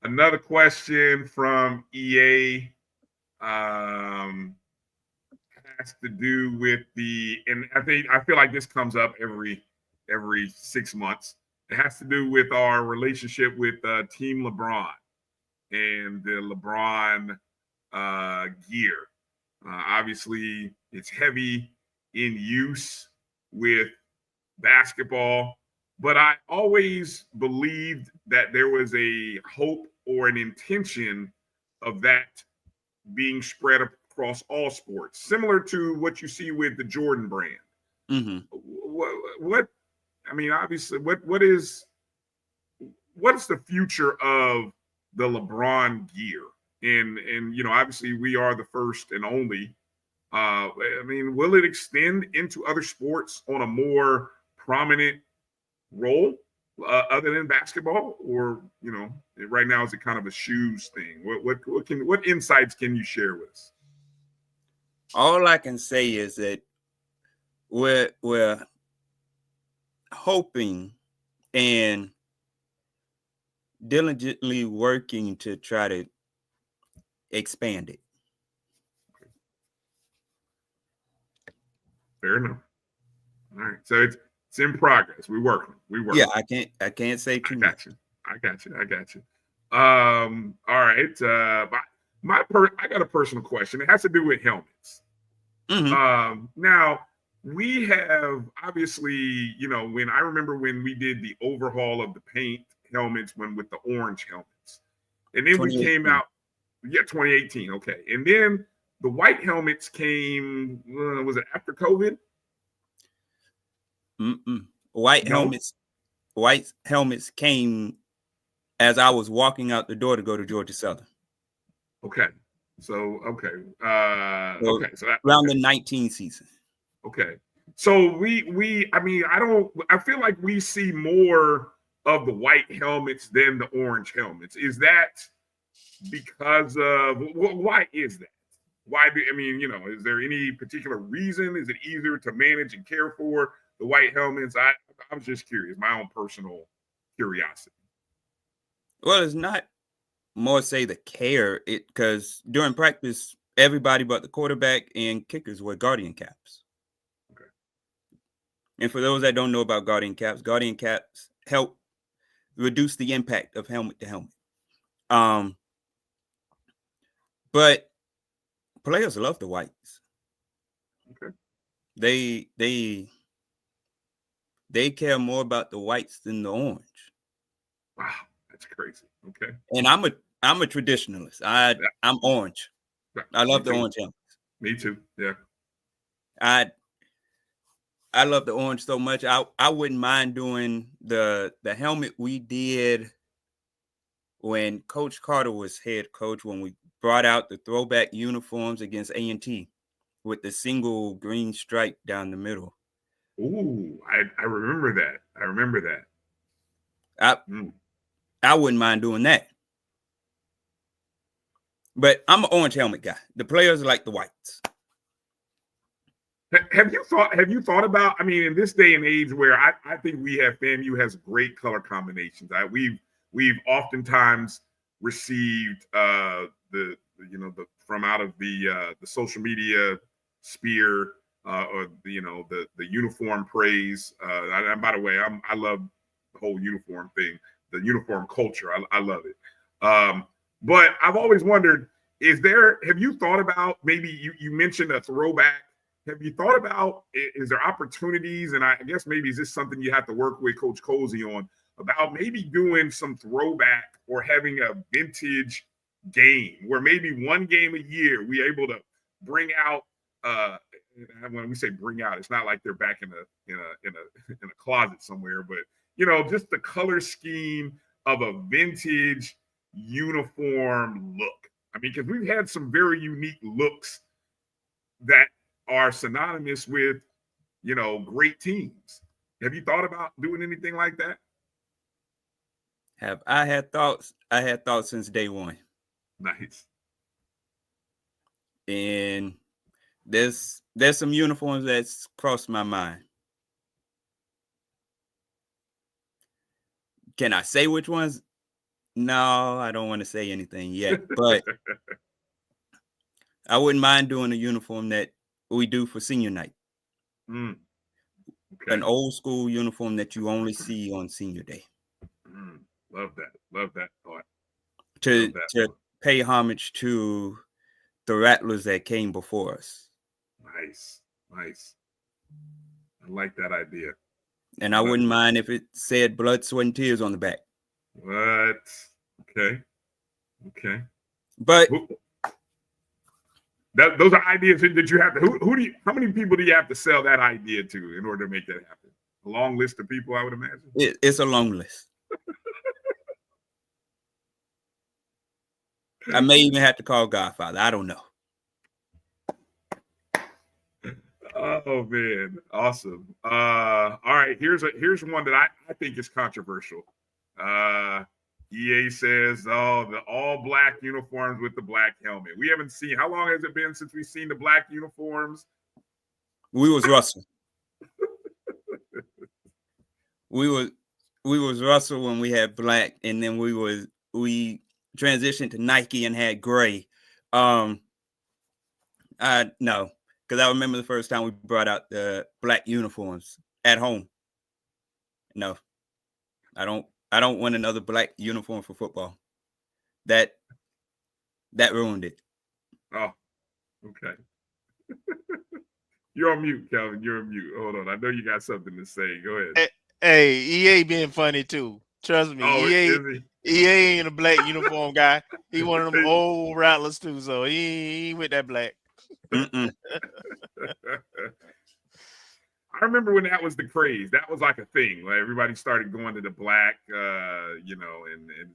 Another question from EA has to do with and I feel like this comes up every 6 months. It has to do with our relationship with Team LeBron and the LeBron gear. Obviously, it's heavy in use with basketball, but I always believed that there was a hope or an intention of that being spread across all sports, similar to what you see with the Jordan brand. What I mean, obviously, what's the future of the LeBron gear? And obviously, we are the first and only. I mean, will it extend into other sports on a more prominent role? other than basketball, or right now is it kind of a shoes thing? What insights can you share with us? All I can say is that we're hoping and diligently working to try to expand it. Fair enough. All right, so it's in progress. We working. Yeah, I can't say too much. I got you. All right. I got a personal question. It has to do with helmets. Mm-hmm. Now we have obviously, when I remember when we did the overhaul of the paint helmets, with the orange helmets, and then we came out, 2018. Okay, and then the white helmets came. Was it after COVID? White helmets came as I was walking out the door to go to Georgia Southern. Okay. So so around the 19 season. Okay. So I feel like we see more of the white helmets than the orange helmets. Is that because of why is that? Is there any particular reason? Is it easier to manage and care for the white helmets? I was just curious, my own personal curiosity. Well, it's not more say the care, because during practice, everybody but the quarterback and kickers wear guardian caps. Okay. And for those that don't know about guardian caps help reduce the impact of helmet to helmet. But players love the whites. Okay. They care more about the whites than the orange. Wow, that's crazy. Okay. And I'm a traditionalist. I'm orange. I love the orange helmets. Me too. Yeah. I love the orange so much. I wouldn't mind doing the helmet we did when Coach Carter was head coach, when we brought out the throwback uniforms against A&T with the single green stripe down the middle. Ooh, I remember that. I wouldn't mind doing that. But I'm an orange helmet guy. The players like the whites. Have you thought about, in this day and age where I think FAMU has great color combinations. We've oftentimes received from out of the social media sphere, or the uniform praise. By the way, I love the whole uniform thing, the uniform culture. I love it. But I've always wondered, have you thought about, maybe you mentioned a throwback? Have you thought about, is there opportunities, and I guess maybe is this something you have to work with Coach Cozy on, about maybe doing some throwback or having a vintage game where maybe one game a year we're able to bring out, when we say bring out, it's not like they're back in a closet somewhere, but just the color scheme of a vintage uniform look. Because we've had some very unique looks that are synonymous with, great teams. Have you thought about doing anything like that? Have I had thoughts? I had thoughts since day one. Nice. And there's some uniforms that's crossed my mind. Can I say which ones? No, I don't want to say anything yet, but I wouldn't mind doing a uniform that we do for senior night. Okay. An old school uniform that you only see on senior day. Love that thought. To pay homage to the Rattlers that came before us. Nice. I like that idea. And I wouldn't mind if it said blood, sweat, and tears on the back. What? Okay. But those are ideas that you have to. How many people do you have to sell that idea to in order to make that happen? A long list of people, I would imagine. It's a long list. I may even have to call Godfather. I don't know. Oh man, awesome. All right, here's one that I think is controversial. EA says, "Oh, the all black uniforms with the black helmet." We haven't seen. How long has it been since we've seen the black uniforms? We was Russell. we was Russell when we had black, and then we transitioned to Nike and had gray. No, because I remember the first time we brought out the black uniforms at home. No, I don't want another black uniform for football. That ruined it. Oh, okay. You're on mute, Kelvin. You're on mute. Hold on. I know you got something to say. Go ahead. Hey, EA being funny too. Trust me. Oh, EA ain't a black uniform guy. He one of them old Rattlers too, so he ain't with that black. I remember when that was the craze. That was like a thing. Like everybody started going to the black, and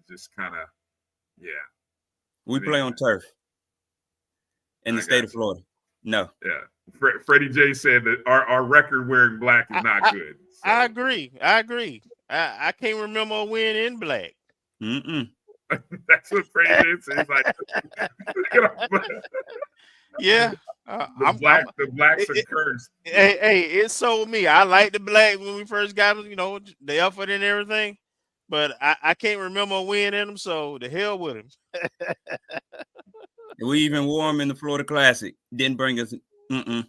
just kind of, yeah. We play on turf in the state of Florida. No. Yeah. Freddie J said that our record wearing black is not good. So. I agree. I can't remember a win in black. That's what Freddie J said. He's like, yeah. The blacks are cursed. Hey, it sold me. I liked the black when we first got them, the effort and everything. But I can't remember a win in them, so the hell with him. We even wore them in the Florida Classic. Didn't bring us. All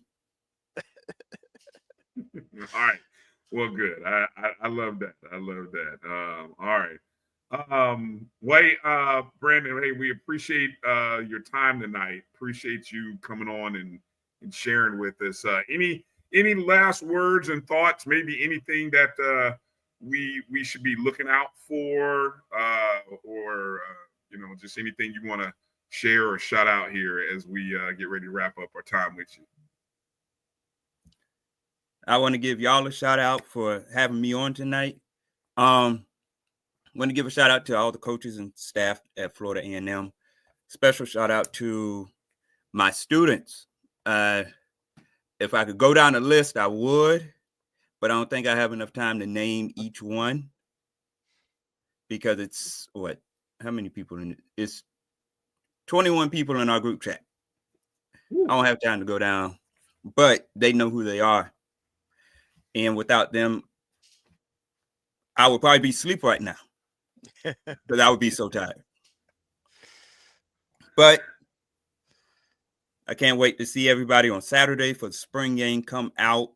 right. Well, good. I love that. I love that. All right. Brandon, hey, we appreciate your time tonight. Appreciate you coming on and sharing with us. Any last words and thoughts? Maybe anything that we should be looking out for, or just anything you want to share or shout out here as we get ready to wrap up our time with you. I want to give y'all a shout out for having me on tonight. I want to give a shout out to all the coaches and staff at Florida A&M. Special shout out to my students. If I could go down the list, I would, but I don't think I have enough time to name each one because it's how many people in it? It's 21 people in our group chat. I don't have time to go down, but they know who they are. And without them, I would probably be asleep right now because I would be so tired. But I can't wait to see everybody on Saturday for the spring game. Come out.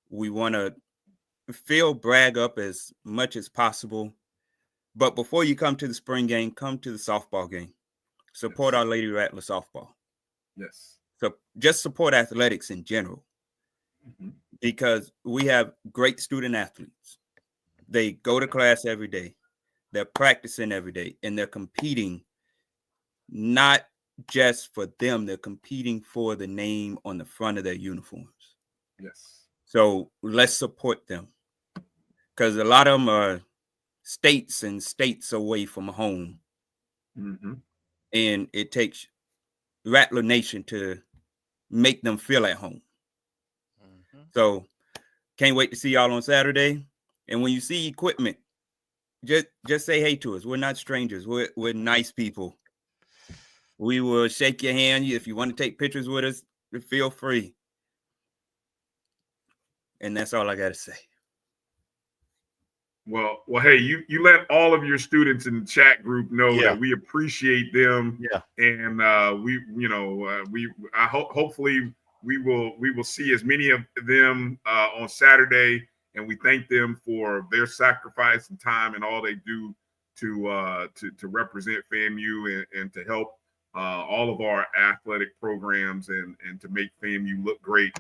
We want to brag up as much as possible. But before you come to the spring game, come to the softball game. Support our Lady Rattler softball. Yes. So just support athletics in general because we have great student athletes. They go to class every day. They're practicing every day, and they're competing not just for them. They're competing for the name on the front of their uniforms. Yes. So let's support them because a lot of them are states and states away from home. And it takes Rattler Nation to make them feel at home. So can't wait to see y'all on Saturday. And when you see equipment, just say hey to us. We're not strangers. We're nice people. We will shake your hand. If you want to take pictures with us, feel free. And that's all I got to say. Well, hey, you let all of your students in the chat group know that we appreciate them. Yeah. And hopefully we will see as many of them on Saturday, and we thank them for their sacrifice and time and all they do to represent FAMU and to help all of our athletic programs and to make FAMU look great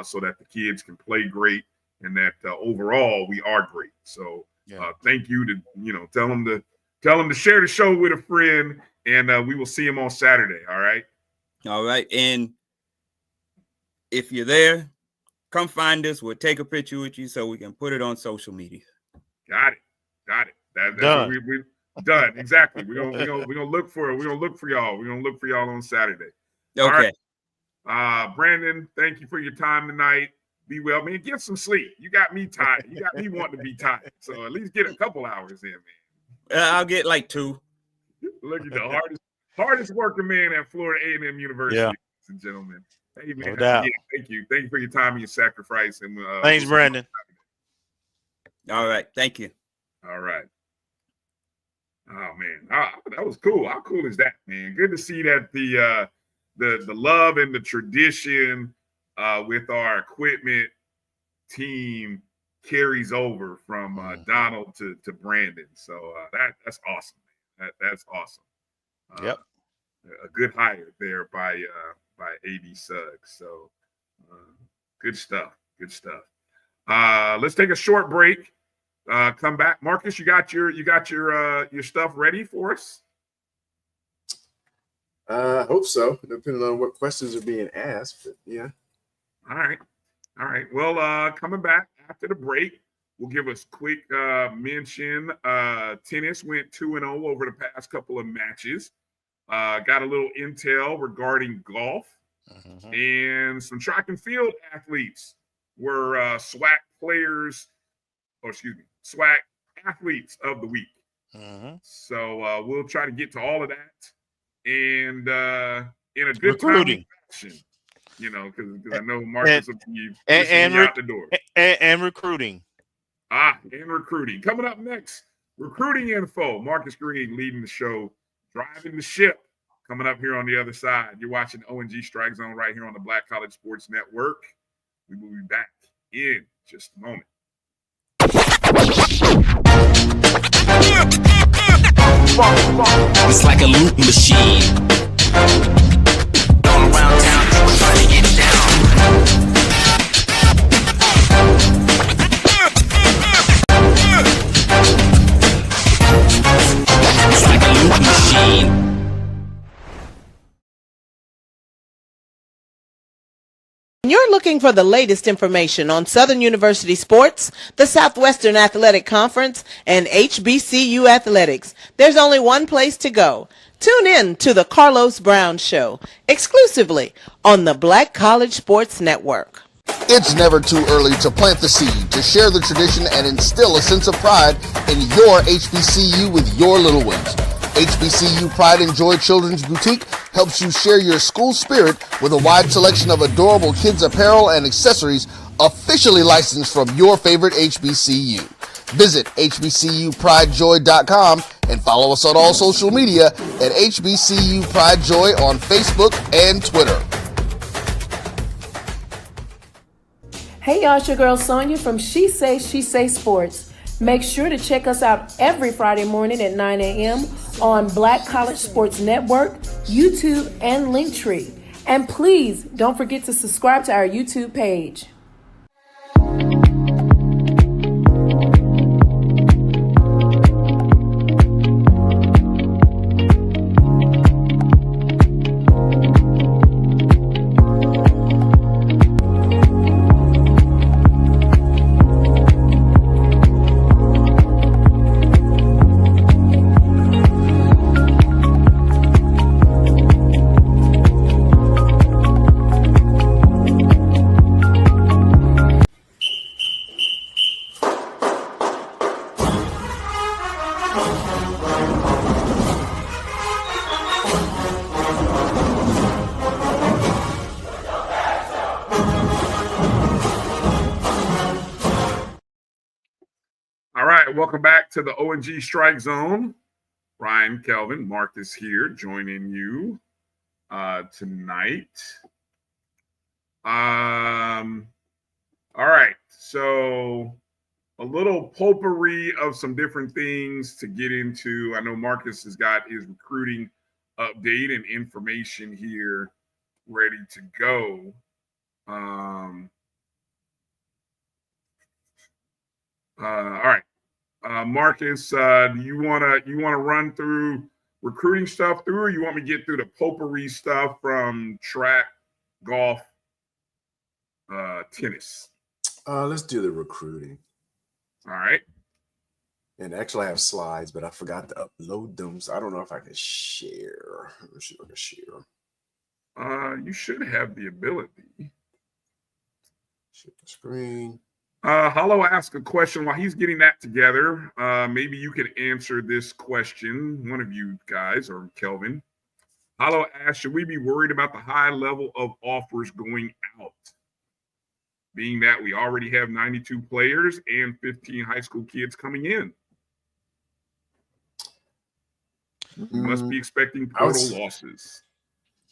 so that the kids can play great. And that overall we are great. So thank you to tell them to share the show with a friend, and we will see him on Saturday. All right. All right. And if you're there, come find us. We'll take a picture with you so we can put it on social media. Got it. That's done. What we done. Exactly. We're gonna look for it. We're gonna look for y'all. We're gonna look for y'all on Saturday. Okay. All right. Brandon, thank you for your time tonight. Be well, man. Get some sleep. You got me tired. You got me wanting to be tired. So at least get a couple hours in, man. I'll get like 2. Look at the hardest working man at Florida A&M University, ladies and gentlemen. Hey, man. No doubt. Yeah, thank you. Thank you for your time and your sacrifice. And Thanks, Brandon. All right. Thank you. All right. Oh man, that was cool. How cool is that, man? Good to see that the love and the tradition with our equipment team carries over from Donald to Brandon. So that's awesome. That's awesome. Yep. A good hire there by AD Suggs. So good stuff. Good stuff. Let's take a short break. Come back, Marcus. You got your stuff ready for us? I hope so, depending on what questions are being asked. But yeah. All right. Well, coming back after the break, we'll give us quick mention. Tennis went 2-0 over the past couple of matches. Got a little intel regarding golf, and some track and field athletes were SWAC players. SWAC athletes of the week. So we'll try to get to all of that, and in a good recruiting fashion, because I know Marcus will be out the door. And recruiting. And recruiting. Coming up next, recruiting info. Marcus Green leading the show, driving the ship. Coming up here on the other side. You're watching O&G StrikeZone right here on the Black College Sports Network. We will be back in just a moment. It's like a loop machine. Going around town, people trying to get down. It's like a loop machine. You're looking for the latest information on Southern University sports, the Southwestern Athletic Conference, and HBCU athletics. There's only one place to go. Tune in to the Carlos Brown Show, exclusively on the Black College Sports Network. It's never too early to plant the seed, to share the tradition, and instill a sense of pride in your HBCU with your little ones. HBCU Pride and Joy Children's Boutique helps you share your school spirit with a wide selection of adorable kids apparel and accessories officially licensed from your favorite HBCU. Visit hbcupridejoy.com and follow us on all social media at HBCU Pride Joy on Facebook and Twitter. Hey y'all, it's your girl Sonia from She Say Sports. Make sure to check us out every Friday morning at 9 a.m. on Black College Sports Network, YouTube, and Linktree. And please don't forget to subscribe to our YouTube page. Welcome back to the O&G StrikeZone. Bryan, Kelvin, Marcus here, joining you tonight. All right, so a little potpourri of some different things to get into. I know Marcus has got his recruiting update and information here ready to go. All right. Marcus, do you wanna run through recruiting stuff or you want me to get through the potpourri stuff from track, golf, tennis? Let's do the recruiting. All right. And actually I have slides, but I forgot to upload them, so I don't know if I can share. Let me see if I can share. You should have the ability. Share the screen. Hollow asked a question while he's getting that together. Maybe you can answer this question, one of you guys, or Kelvin. Hollow asked, should we be worried about the high level of offers going out? Being that we already have 92 players and 15 high school kids coming in. We must be expecting portal losses.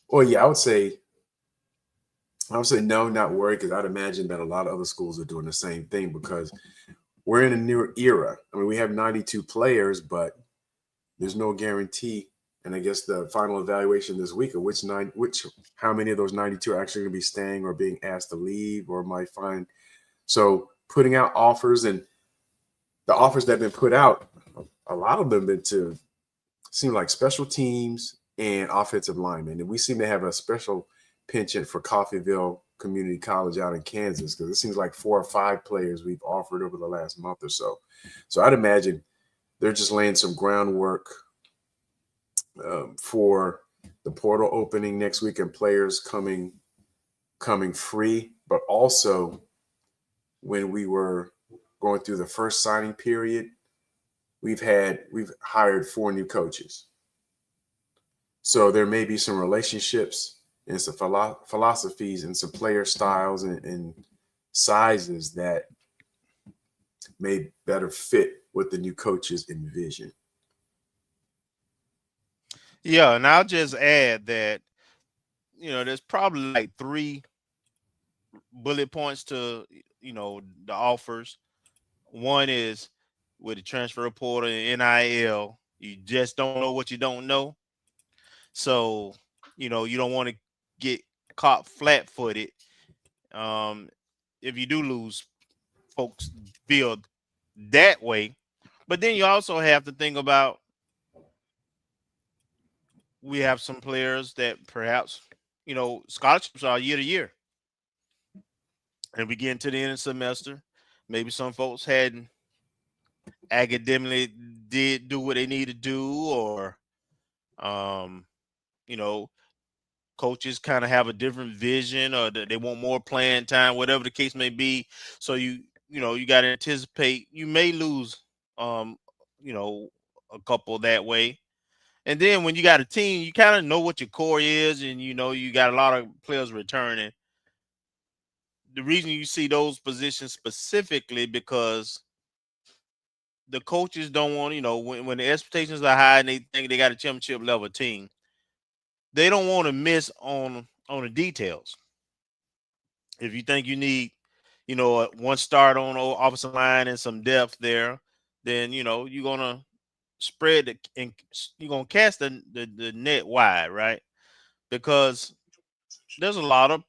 Well, yeah, I would say no, not worried, because I'd imagine that a lot of other schools are doing the same thing, because we're in a new era. I mean, we have 92 players, but there's no guarantee. And I guess the final evaluation this week of how many of those 92 are actually going to be staying or being asked to leave or might find. So putting out offers, and the offers that have been put out, a lot of them been to seem like special teams and offensive linemen. And we seem to have a special penchant for Coffeyville Community College out in Kansas, because it seems like 4 or 5 players we've offered over the last month or so. So I'd imagine they're just laying some groundwork for the portal opening next week and players coming free. But also, when we were going through the first signing period, we've hired 4 new coaches. So there may be some relationships and some philosophies and some player styles and sizes that may better fit what the new coaches envision. Yeah, and I'll just add that, there's probably like 3 bullet points to, the offers. One is with the transfer portal and NIL, you just don't know what you don't know. So, you don't want to get caught flat-footed. If you do lose, folks feel that way. But then you also have to think about, we have some players that perhaps, scholarships are year to year. And we get into the end of the semester, maybe some folks hadn't academically did do what they need to do, or, coaches kind of have a different vision, or they want more playing time, whatever the case may be. So you got to anticipate you may lose, a couple that way. And then when you got a team, you kind of know what your core is, and you got a lot of players returning. The reason you see those positions specifically, because the coaches don't want, when the expectations are high and they think they got a championship level team, they don't want to miss on the details. If you think you need, one start on the offensive line and some depth there, then you're gonna spread and you're gonna cast the net wide, right? Because there's a lot of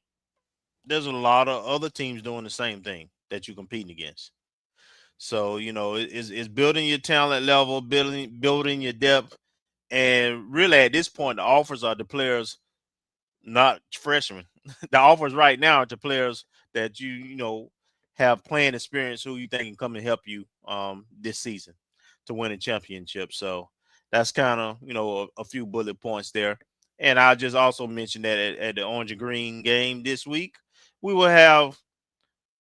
other teams doing the same thing that you're competing against. So it's building your talent level, building your depth, and really at this point the offers are the players, not freshmen. The offers right now are to players that you have playing experience, who you think can come and help you this season to win a championship. So that's kind of a few bullet points there. And I'll just also mention that at the Orange and Green game this week, we will have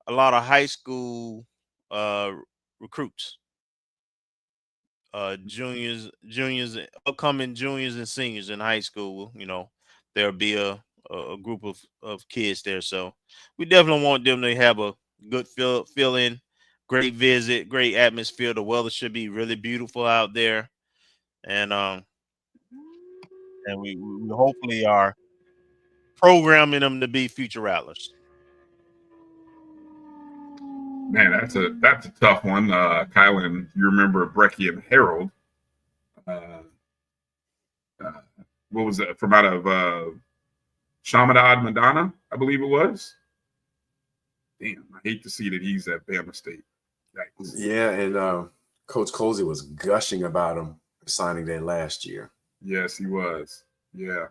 a lot of high school recruits, juniors, upcoming juniors and seniors in high school. There'll be a group of kids there. So we definitely want them to have a good feeling, great visit, great atmosphere. The weather should be really beautiful out there. And we hopefully are programming them to be future Rattlers. Man, that's a tough one. Kylan, you remember Brecky and Harold. What was that from out of Chaminade, Madonna, I believe it was. Damn, I hate to see that he's at Bama State. Yikes. Yeah, and Coach Colsey was gushing about him signing there last year. Yes, he was. Yeah.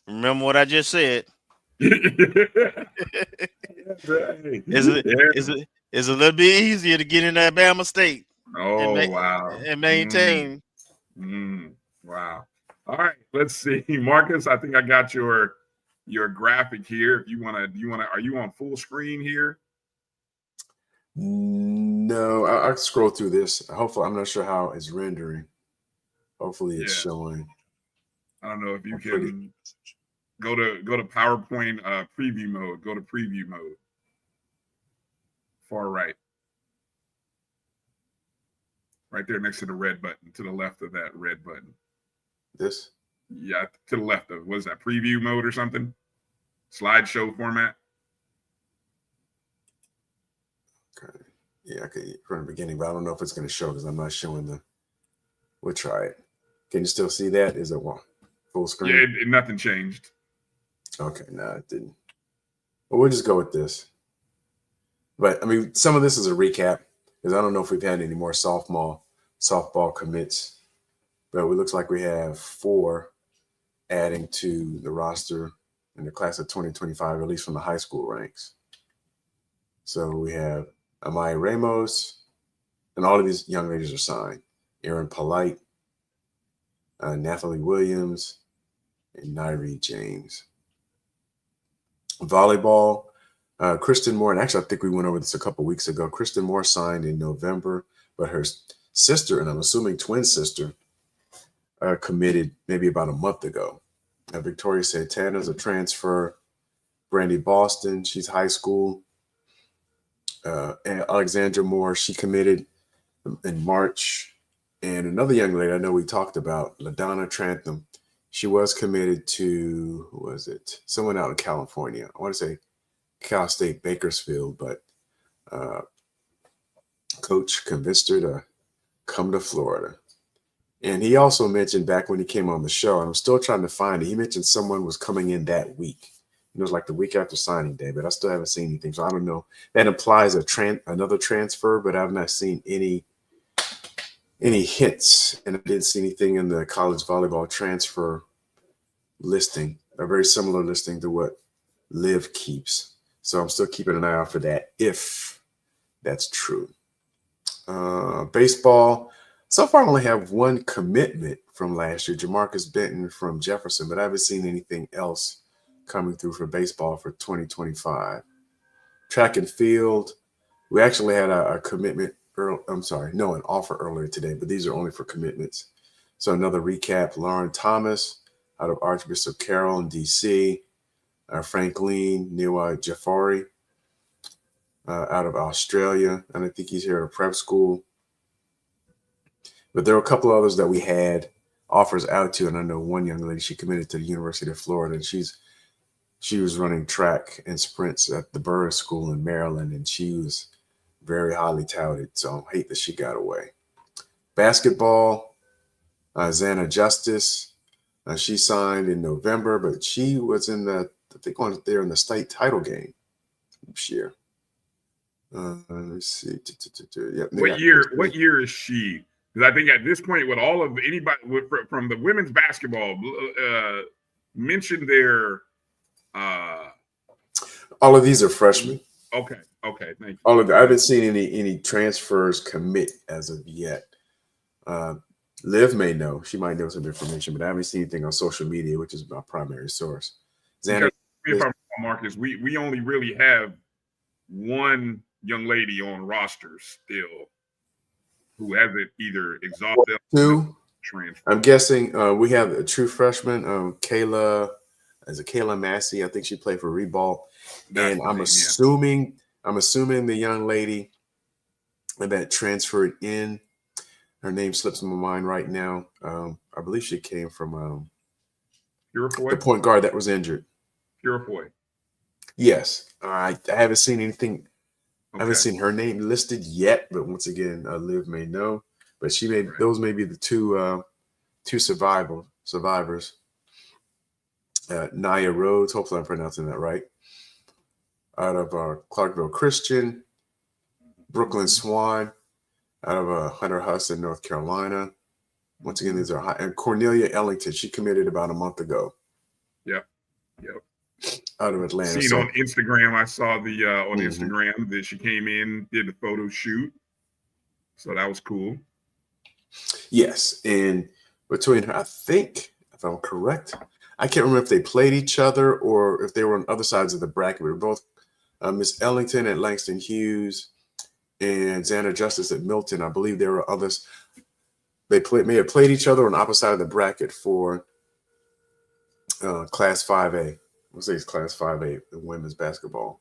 Remember what I just said. It's a little bit easier to get in that Bama State. Wow. And maintain. Wow. All right, let's see. Marcus, I think I got your your graphic here. If you want to, are you on full screen here? No, I scroll through this. Hopefully, I'm not sure how it's rendering. Hopefully, it's showing. I don't know if you can go to PowerPoint preview mode. Go to preview mode. Far right. Right there next to the red button, to the left of that red button. This? Yeah, to the left of, what is that, preview mode or something? Slideshow format? Okay. Yeah, I could from the beginning, but I don't know if it's going to show because I'm not showing the. We'll try it. Can you still see that? Is it one full screen? Yeah, nothing changed. Okay, no, it didn't. Well, we'll just go with this. But I mean, some of this is a recap because I don't know if we've had any more softball commits. But it looks like we have 4 adding to the roster in the class of 2025, at least from the high school ranks. So we have Amaya Ramos, and all of these young ladies are signed. Erin Polite, Nathalie Williams, and Nairi James. Volleyball, Kristen Moore, and actually I think we went over this a couple weeks ago. Kristen Moore signed in November, but her sister, and I'm assuming twin sister, committed maybe about a month ago. Victoria Santana's a transfer. Brandy Boston, she's high school. And Alexandra Moore, she committed in March. And another young lady I know we talked about, LaDonna Trantham, she was committed to, who was it? Someone out in California. I want to say Cal State Bakersfield, but coach convinced her to come to Florida. And he also mentioned back when he came on the show, and I'm still trying to find it, he mentioned someone was coming in that week. It was like the week after signing day, but I still haven't seen anything. So I don't know. That implies another transfer, but I've not seen any hints. And I didn't see anything in the college volleyball transfer listing, a very similar listing to what Liv keeps. So I'm still keeping an eye out for that if that's true. Baseball. So far, I only have one commitment from last year, Jamarcus Benton from Jefferson, but I haven't seen anything else coming through for baseball for 2025. Track and field, we actually had a commitment, an offer earlier today, but these are only for commitments. So another recap, Lauren Thomas out of Archbishop Carroll in D.C., Franklin Niwa Jafari out of Australia, and I think he's here at a prep school. But there were a couple of others that we had offers out to, and I know one young lady, she committed to the University of Florida, and she was running track and sprints at the Burris School in Maryland, and she was very highly touted, so I hate that she got away. Basketball, Xana Justice, she signed in November, but she was in the state title game this year. Let's see. What year is she? Because I think at this point, with all of anybody from the women's basketball, mentioned their. All of these are freshmen. Okay, thank you. All of them. I haven't seen any transfers commit as of yet. Liv may know; she might know some information, but I haven't seen anything on social media, which is my primary source. Xander, if I'm Marcus, we only really have one young lady on roster still who hasn't either exhausted two. Transfer. I'm guessing we have a true freshman, Kayla Massey. I think she played for Reball. And I'm assuming the young lady that transferred in, her name slips my mind right now. I believe she came from the point guard that was injured. Purifoy. Yes. All right. I haven't seen anything. Okay. I haven't seen her name listed yet, but once again, Liv may know. But she may those may be the two survivors. Naya Rhodes, hopefully I'm pronouncing that right. Out of Clarkville Christian, Brooklyn Swan, out of Hunter Huss in North Carolina. Once again, these are high. And Cornelia Ellington, she committed about a month ago. Yep. Out of Atlanta. Seen on Instagram, I saw the on Instagram that she came in, did the photo shoot. So that was cool. Yes, and between her, I think, if I'm correct, I can't remember if they played each other or if they were on other sides of the bracket. We were both Miss Ellington at Langston Hughes and Xander Justice at Milton. I believe there were others. They may have played each other on the opposite side of the bracket for Class 5A. We'll say it's Class 5A in women's basketball.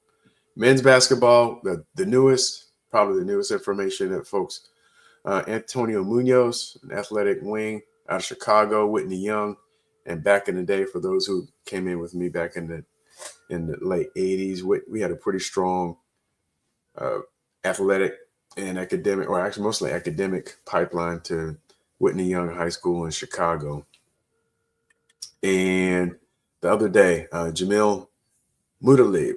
Men's basketball, the newest, probably the newest information that folks, Antonio Munoz, an athletic wing out of Chicago, Whitney Young, and back in the day, for those who came in with me back in the late 80s, we had a pretty strong athletic and academic, or actually mostly academic pipeline to Whitney Young High School in Chicago. And the other day, Jamil Mutalib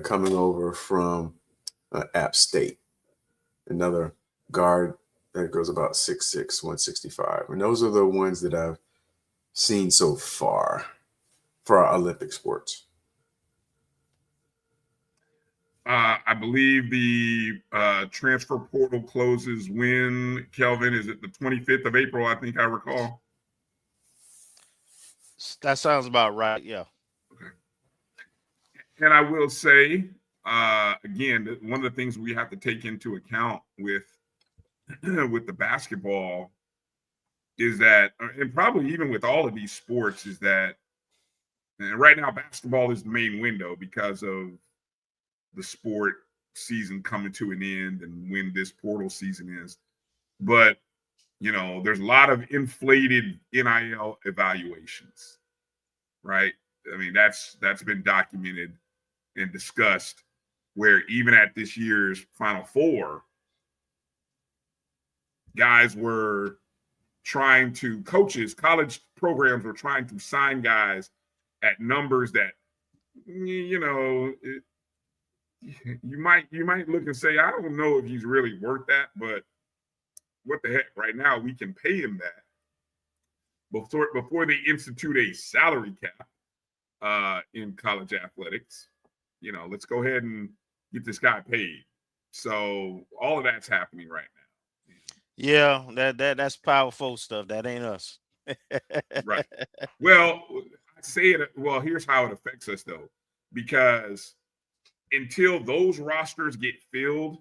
coming over from App State, another guard that goes about 6'6", 165. And those are the ones that I've seen so far for our Olympic sports. I believe the transfer portal closes when, Kelvin? Is it the 25th of April, I think I recall? That sounds about right, yeah. Okay. And I will say, again, one of the things we have to take into account with the basketball is that, and probably even with all of these sports, is that, and right now basketball is the main window because of the sport season coming to an end and when this portal season is. But, you know, there's a lot of inflated NIL evaluations, right? I mean, that's been documented and discussed, where even at this year's Final Four, guys were trying to, college programs were trying to sign guys at numbers that, you know, you might look and say, I don't know if he's really worth that, but what the heck, right now we can pay him that before they institute a salary cap in college athletics. You know, let's go ahead and get this guy paid. So all of that's happening right now. Yeah, that's powerful stuff. That ain't us. Right. Well, I say it. Well, here's how it affects us, though, because until those rosters get filled,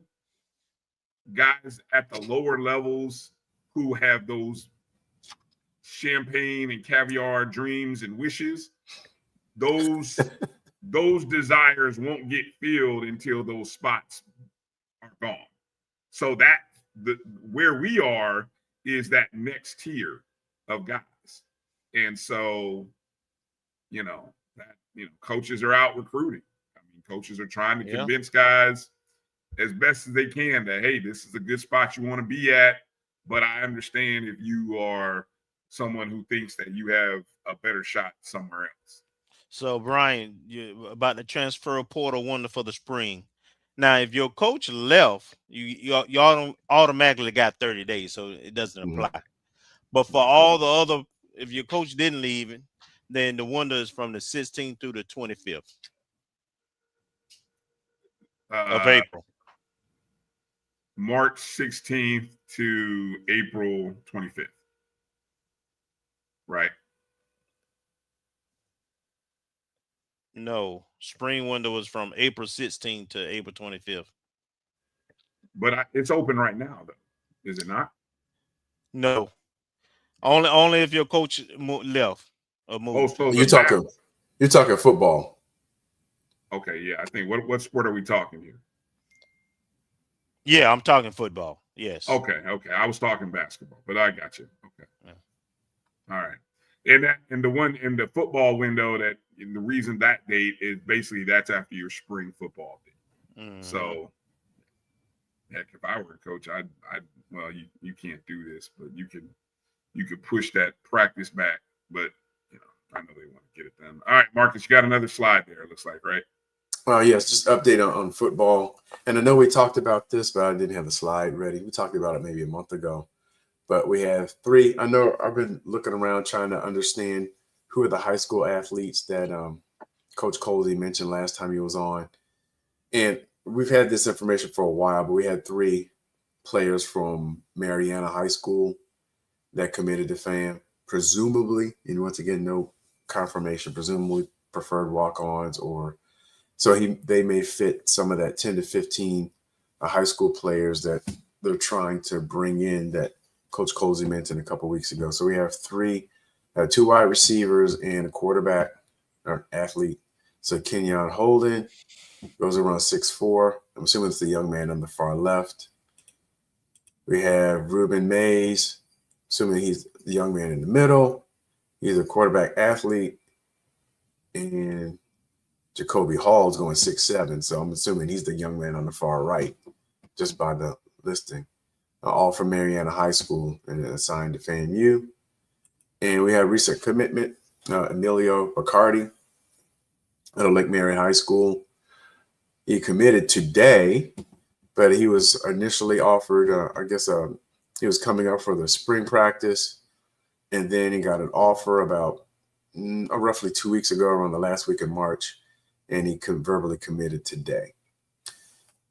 guys at the lower levels who have those champagne and caviar dreams and wishes, those desires won't get filled until those spots are gone. So that where we are is that next tier of guys. And so, coaches are out recruiting. I mean, coaches are trying to convince guys as best as they can that, hey, this is a good spot you want to be at, but I understand if you are someone who thinks that you have a better shot somewhere else. So, Bryan, about the transfer portal wonder for the spring. Now, if your coach left, y'all don't automatically got 30 days, so it doesn't apply. But for all the other, if your coach didn't leave, then the wonder is from the 16th through the 25th of April. March 16th to April 25th. Right. No, spring window was from April 16th to April 25th. But it's open right now, though, is it not? No, only if your coach left or moved. Oh, so you're talking football. Okay, yeah. I think what sport are we talking here? Yeah, I'm talking football. Yes. Okay. I was talking basketball, but I got you. Okay. Yeah. All right. And the one in the football window and the reason that date is basically that's after your spring football date. Mm-hmm. So, heck, if I were a coach, well, you can't do this, but you could push that practice back. But I know they want to get it done. All right, Marcus, you got another slide there. It looks like, right? Yes, just update on football. And I know we talked about this, but I didn't have the slide ready. We talked about it maybe a month ago. But we have 3. I know I've been looking around trying to understand who are the high school athletes that Coach Colsey mentioned last time he was on. And we've had this information for a while, but we had 3 players from Mariana High School that committed to FAM, presumably, and once again, no confirmation, presumably preferred walk-ons, or so they may fit some of that 10 to 15 high school players that they're trying to bring in that Coach Colsey mentioned a couple weeks ago. So we have two wide receivers and a quarterback or athlete. So Kenyon Holden goes around 6'4". I'm assuming it's the young man on the far left. We have Ruben Mays, assuming he's the young man in the middle. He's a quarterback athlete. And Jacoby Hall's going 6'7". So I'm assuming he's the young man on the far right, just by the listing. All from Mariana High School and assigned to FAMU. And we have recent commitment, Emilio Bacardi out of Lake Mary High School. He committed today, but he was initially offered, he was coming up for the spring practice, and then he got an offer about roughly 2 weeks ago, around the last week in March, and he verbally committed today.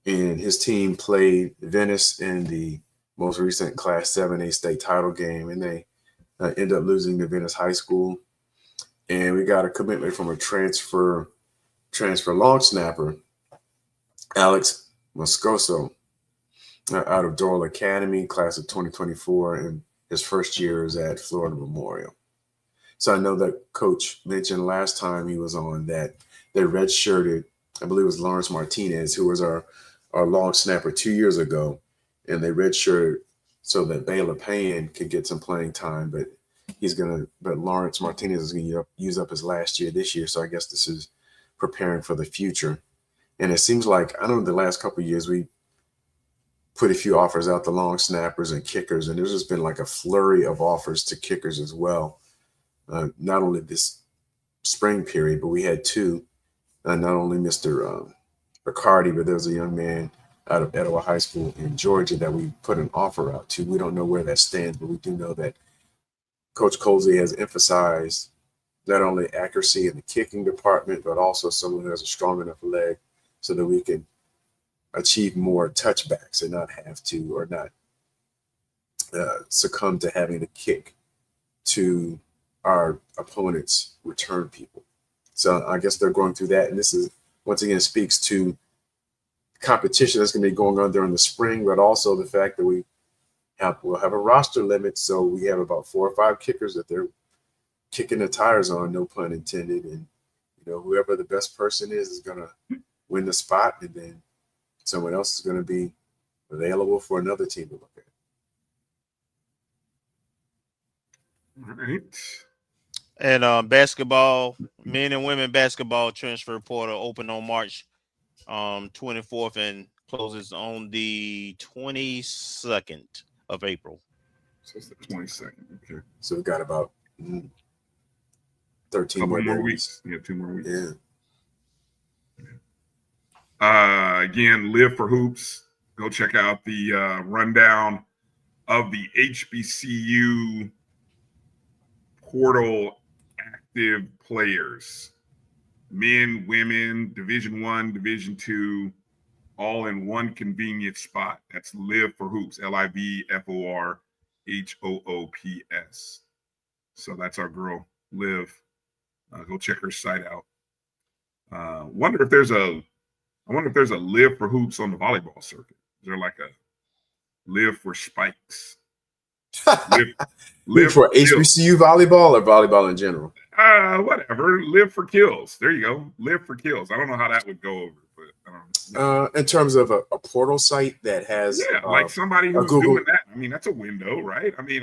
And his team played Venice in the most recent Class 7A state title game, and they ended up losing to Venice High School. And we got a commitment from a transfer long snapper, Alex Moscoso, out of Doral Academy, class of 2024, and his first year is at Florida Memorial. So I know that Coach mentioned last time he was on that they redshirted, I believe it was Lawrence Martinez, who was our long snapper 2 years ago, and they redshirted so that Baylor Payne could get some playing time, but Lawrence Martinez is going to use up his last year this year. So I guess this is preparing for the future. And it seems like, I don't know, the last couple of years, we put a few offers out to long snappers and kickers, and there's just been like a flurry of offers to kickers as well. Not only this spring period, but we had two, not only Mr. Riccardi, but there was a young man out of Etowah High School in Georgia that we put an offer out to. We don't know where that stands, but we do know that Coach Colsey has emphasized not only accuracy in the kicking department, but also someone who has a strong enough leg so that we can achieve more touchbacks and not have to, or not succumb to having to kick to our opponent's return people. So I guess they're going through that. And this is, once again, speaks to competition that's going to be going on during the spring, but also the fact that we'll have a roster limit. So we have about 4 or 5 kickers that they're kicking the tires on, no pun intended. And, whoever the best person is going to win the spot. And then someone else is going to be available for another team to look at. All right. And basketball, men and women basketball transfer portal open on March 24th and closes on the 22nd of April. So it's the 22nd. Okay. So we've got about 13 more weeks. Yeah, 2 more weeks. Yeah. Again, Live for Hoops. Go check out the rundown of the HBCU portal active players. Men, women, Division I, Division II, all in one convenient spot. That's Live for Hoops, LIVFORHOOPS. So that's our girl, Liv. Go check her site out. I wonder if there's a Live for Hoops on the volleyball circuit. Is there like a Live for Spikes? Live for HBCU volleyball or volleyball in general? Whatever. Live for Kills. There you go. Live for Kills. I don't know how that would go over, but I don't know. In terms of a portal site that has like somebody who's Google, doing that. I mean, that's a window, right? I mean,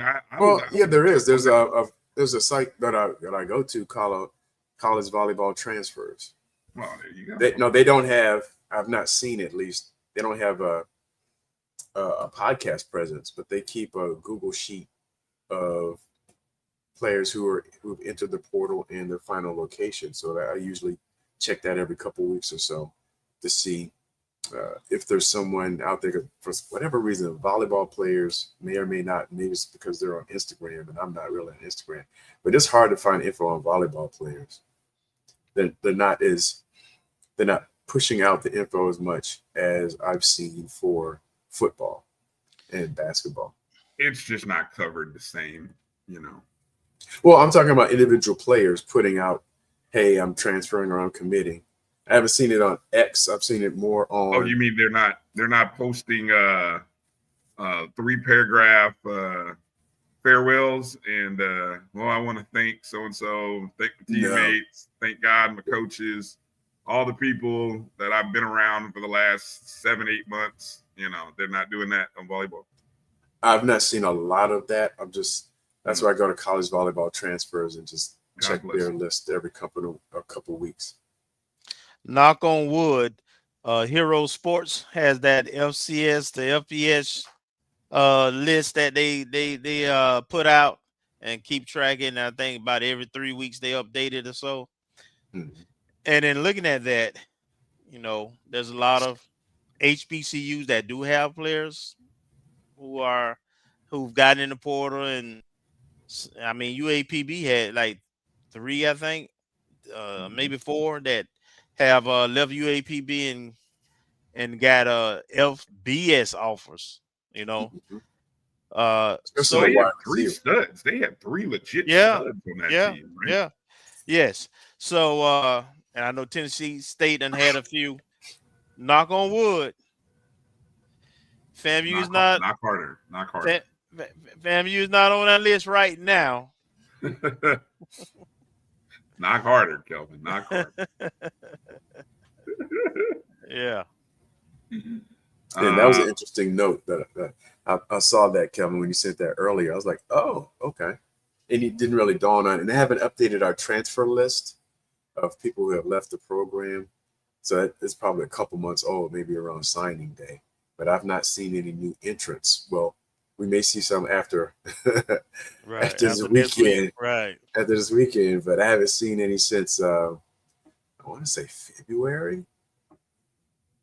there is. There's a site that I go to called College Volleyball Transfers. Well, there you go. They don't have. I've not seen, at least they don't have a podcast presence, but they keep a Google sheet of players who've entered the portal and their final location. So that I usually check that every couple of weeks or so to see if there's someone out there. For whatever reason, volleyball players may or may not. Maybe it's because they're on Instagram, and I'm not really on Instagram. But it's hard to find info on volleyball players. They're not pushing out the info as much as I've seen for football and basketball. It's just not covered the same, Well, I'm talking about individual players putting out, "Hey, I'm transferring or I'm committing." I haven't seen it on X. I've seen it more on. Oh, you mean they're not posting 3-paragraph farewells and well, I want to thank so and so, thank my teammates, thank God, my coaches, all the people that I've been around for the last 7-8 months. You know, they're not doing that on volleyball. I've not seen a lot of that. That's why I go to college volleyball transfers and just check their list every couple weeks. Knock on wood, Hero Sports has that FCS to FBS list that they put out and keep tracking. I think about every 3 weeks they update it or so. Mm-hmm. And then looking at that, you know, there's a lot of HBCUs that do have players who've gotten in the portal, and I mean UAPB had like 3, I think, maybe 4 that have left UAPB and got FBS offers. You know, so they had 3 studs. They had 3 legit studs on that team, right? Yeah. Yes. So and I know Tennessee State done had a few. Knock on wood. FAMU is not knock harder. FAMU is not on that list right now. Knock harder, Kelvin. Knock harder. Yeah. And that was an interesting note that I saw that, Kelvin, when you said that earlier. I was like, oh, okay. And it didn't really dawn on. And they haven't updated our transfer list of people who have left the program. So it's probably a couple months old, maybe around signing day. But I've not seen any new entrants. Well, we may see some after after this weekend. After this weekend, but I haven't seen any since I want to say February.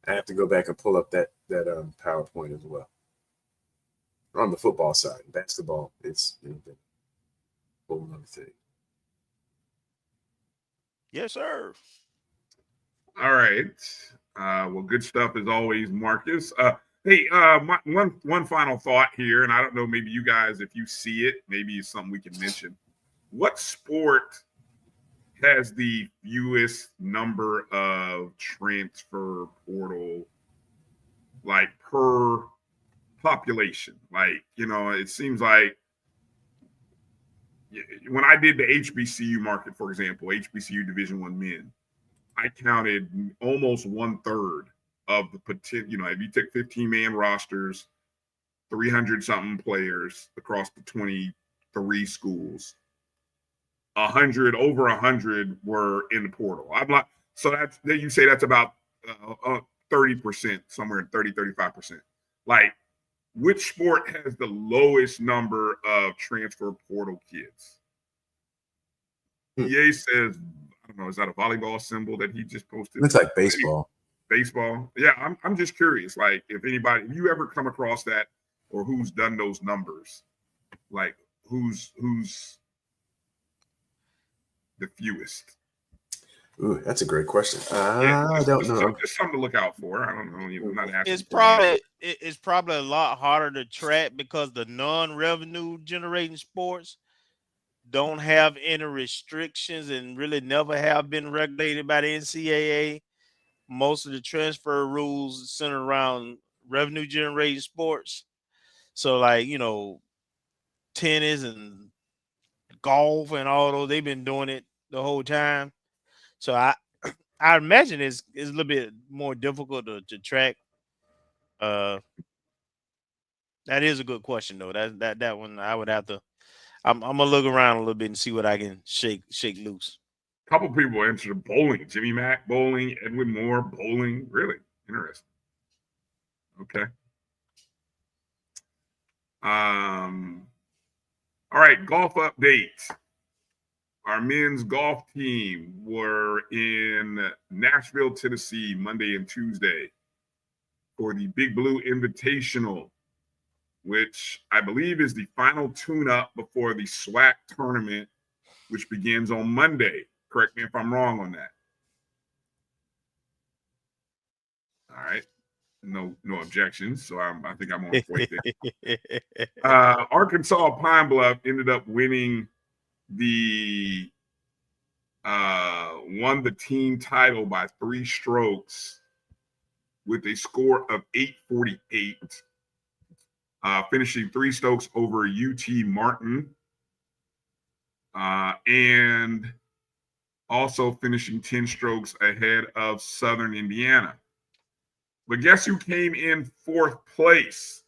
I have to go back and pull up that PowerPoint as well. On the football side, basketball, it's a whole other thing. Yes, sir. All right. Well, good stuff as always, Marcus. Hey, one final thought here, and I don't know, maybe you guys, if you see it, maybe it's something we can mention. What sport has the fewest number of transfer portal, like, per population? Like, you know, it seems like when I did the HBCU market, for example, HBCU Division I men, I counted almost 1/3 of the potential. You know, if you took 15-man rosters, 300-something players across the 23 schools, over 100 were in the portal. I'm like, so that's, then you say that's about 30%, somewhere in 35%. Like, which sport has the lowest number of transfer portal kids? EA says, I don't know, is that a volleyball symbol that he just posted? It's like baseball. Baseball. Yeah, I'm just curious. Like, if you ever come across that, or who's done those numbers, like who's the fewest? Ooh, that's a great question. I don't know. Just something to look out for. I don't know. I'm not asking. It's probably a lot harder to track because the non-revenue generating sports don't have any restrictions and really never have been regulated by the NCAA. Most of the transfer rules center around revenue generating sports. So, like, you know, tennis and golf and all those, they've been doing it the whole time. So I imagine it's a little bit more difficult to track. That is a good question though. That one I would have to. I'm gonna look around a little bit and see what I can shake loose. A couple people answered bowling. Jimmy Mack bowling, Edwin Moore bowling. Really interesting. Okay. All right, golf update. Our men's golf team were in Nashville, Tennessee, Monday and Tuesday for the Big Blue Invitational, which I believe is the final tune-up before the SWAC tournament, which begins on Monday. Correct me if I'm wrong on that. All right. No objections. So I think I'm on point there. Arkansas Pine Bluff ended up winning won the team title by 3 strokes with a score of 848, finishing 3 strokes over UT Martin, and also finishing 10 strokes ahead of Southern Indiana. But guess who came in 4th place?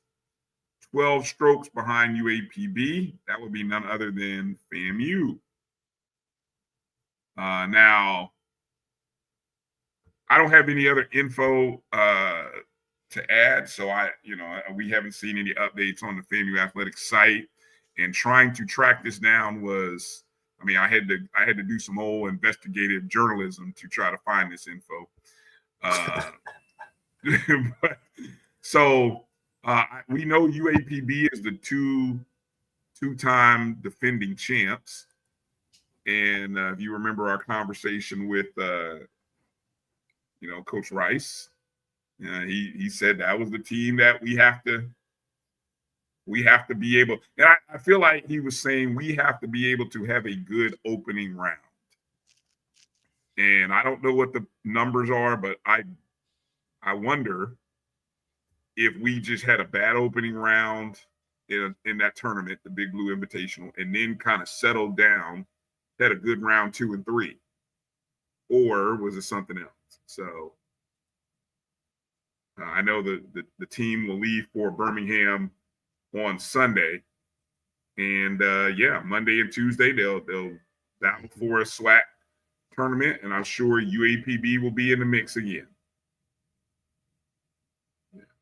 12 strokes behind UAPB. That would be none other than FAMU. Now, I don't have any other info to add, so we haven't seen any updates on the FAMU athletics site. And trying to track this down was, I had to do some old investigative journalism to try to find this info. We know UAPB is the two-time defending champs. And if you remember our conversation with, Coach Rice, he said that was the team that we have to be able. And I feel like he was saying we have to be able to have a good opening round. And I don't know what the numbers are, but I wonder if we just had a bad opening round in that tournament, the Big Blue Invitational, and then kind of settled down, had a good round 2 and 3, or was it something else? So I know the team will leave for Birmingham on Sunday, and Monday and Tuesday they'll battle for a SWAC tournament, and I'm sure UAPB will be in the mix again.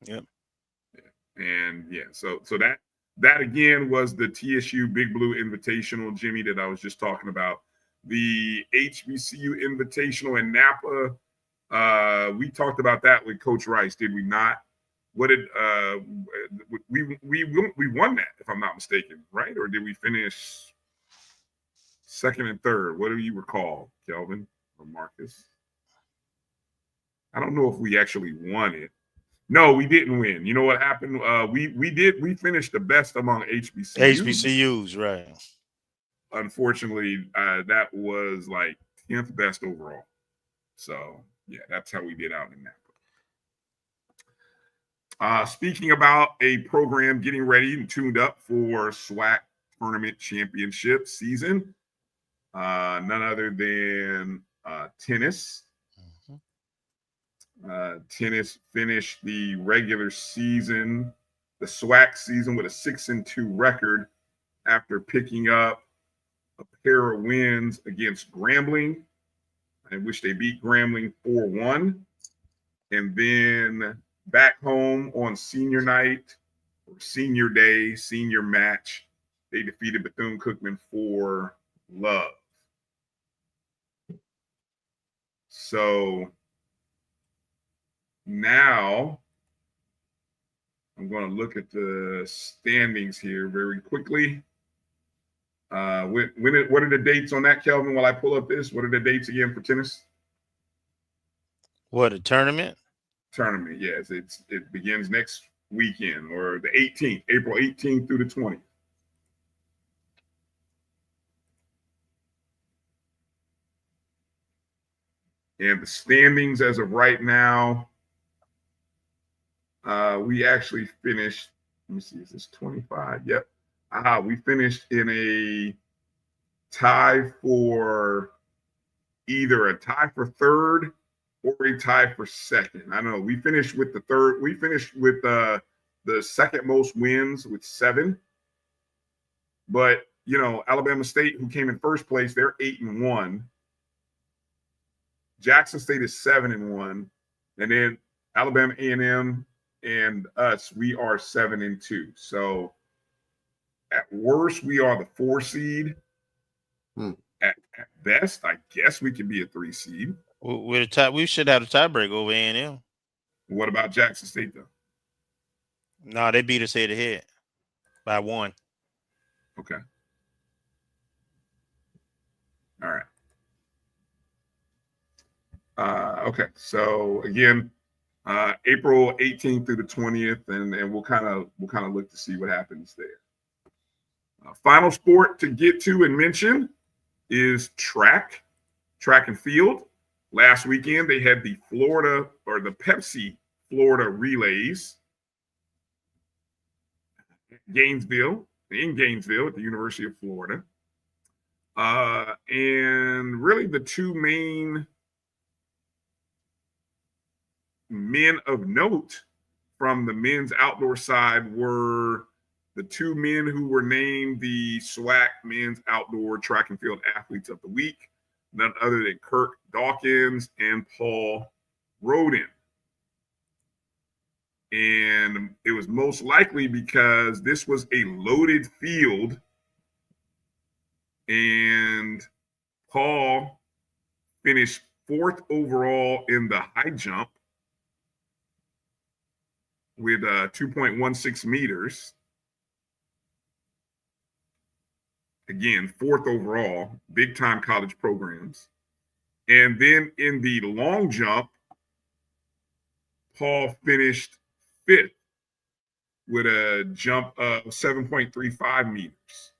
Yep. And so that again was the TSU Big Blue Invitational, Jimmy, that I was just talking about. The HBCU Invitational in Napa, we talked about that with Coach Rice, did we not? What did we won that, if I'm not mistaken, right? Or did we finish 2nd and 3rd? What do you recall, Kelvin or Marcus? I don't know if we actually won it. No, we didn't win. You know what happened? We finished the best among HBCUs. HBCUs, right. Unfortunately, that was like 10th best overall. So, that's how we did out in Napa. Speaking about a program getting ready and tuned up for SWAC tournament championship season, none other than tennis. Tennis finished the regular season, the SWAC season, with a 6-2 record after picking up a pair of wins against Grambling, in which they beat Grambling 4-1. And then back home on senior night, or senior day, senior match, they defeated Bethune-Cookman for love. So now I'm going to look at the standings here very quickly. What are the dates on that, Kelvin, while I pull up this? What are the dates again for tennis? What, a tournament? Tournament, yes. It begins next weekend, or the 18th, April 18th through the 20th. And the standings as of right now, we actually finished, let me see, is this 25? Yep. We finished in a tie for either a tie for 3rd or a tie for 2nd. I don't know. We finished with the 3rd. We finished with the 2nd most wins with 7. But, Alabama State, who came in 1st place, they're 8-1. Jackson State is 7-1. And then Alabama A&M and us, we are 7-2. So at worst, we are the 4 seed. At best, I guess we could be a 3 seed. We should have a tiebreak over A&M. What about Jackson State, though? No, they beat us head to head by 1. Okay. All right. Okay. So again, April 18th through the 20th, and we'll kind of look to see what happens there. Final sport to get to and mention is track and field. Last weekend, they had the Pepsi Florida relays. in Gainesville at the University of Florida. And really the two main men of note from the men's outdoor side were the two men who were named the SWAC Men's Outdoor Track and Field Athletes of the Week, none other than Kirk Dawkins and Paul Roden. And it was most likely because this was a loaded field, and Paul finished 4th overall in the high jump with 2.16 meters. Again, 4th overall, big time college programs. And then in the long jump, Paul finished 5th with a jump of 7.35 meters.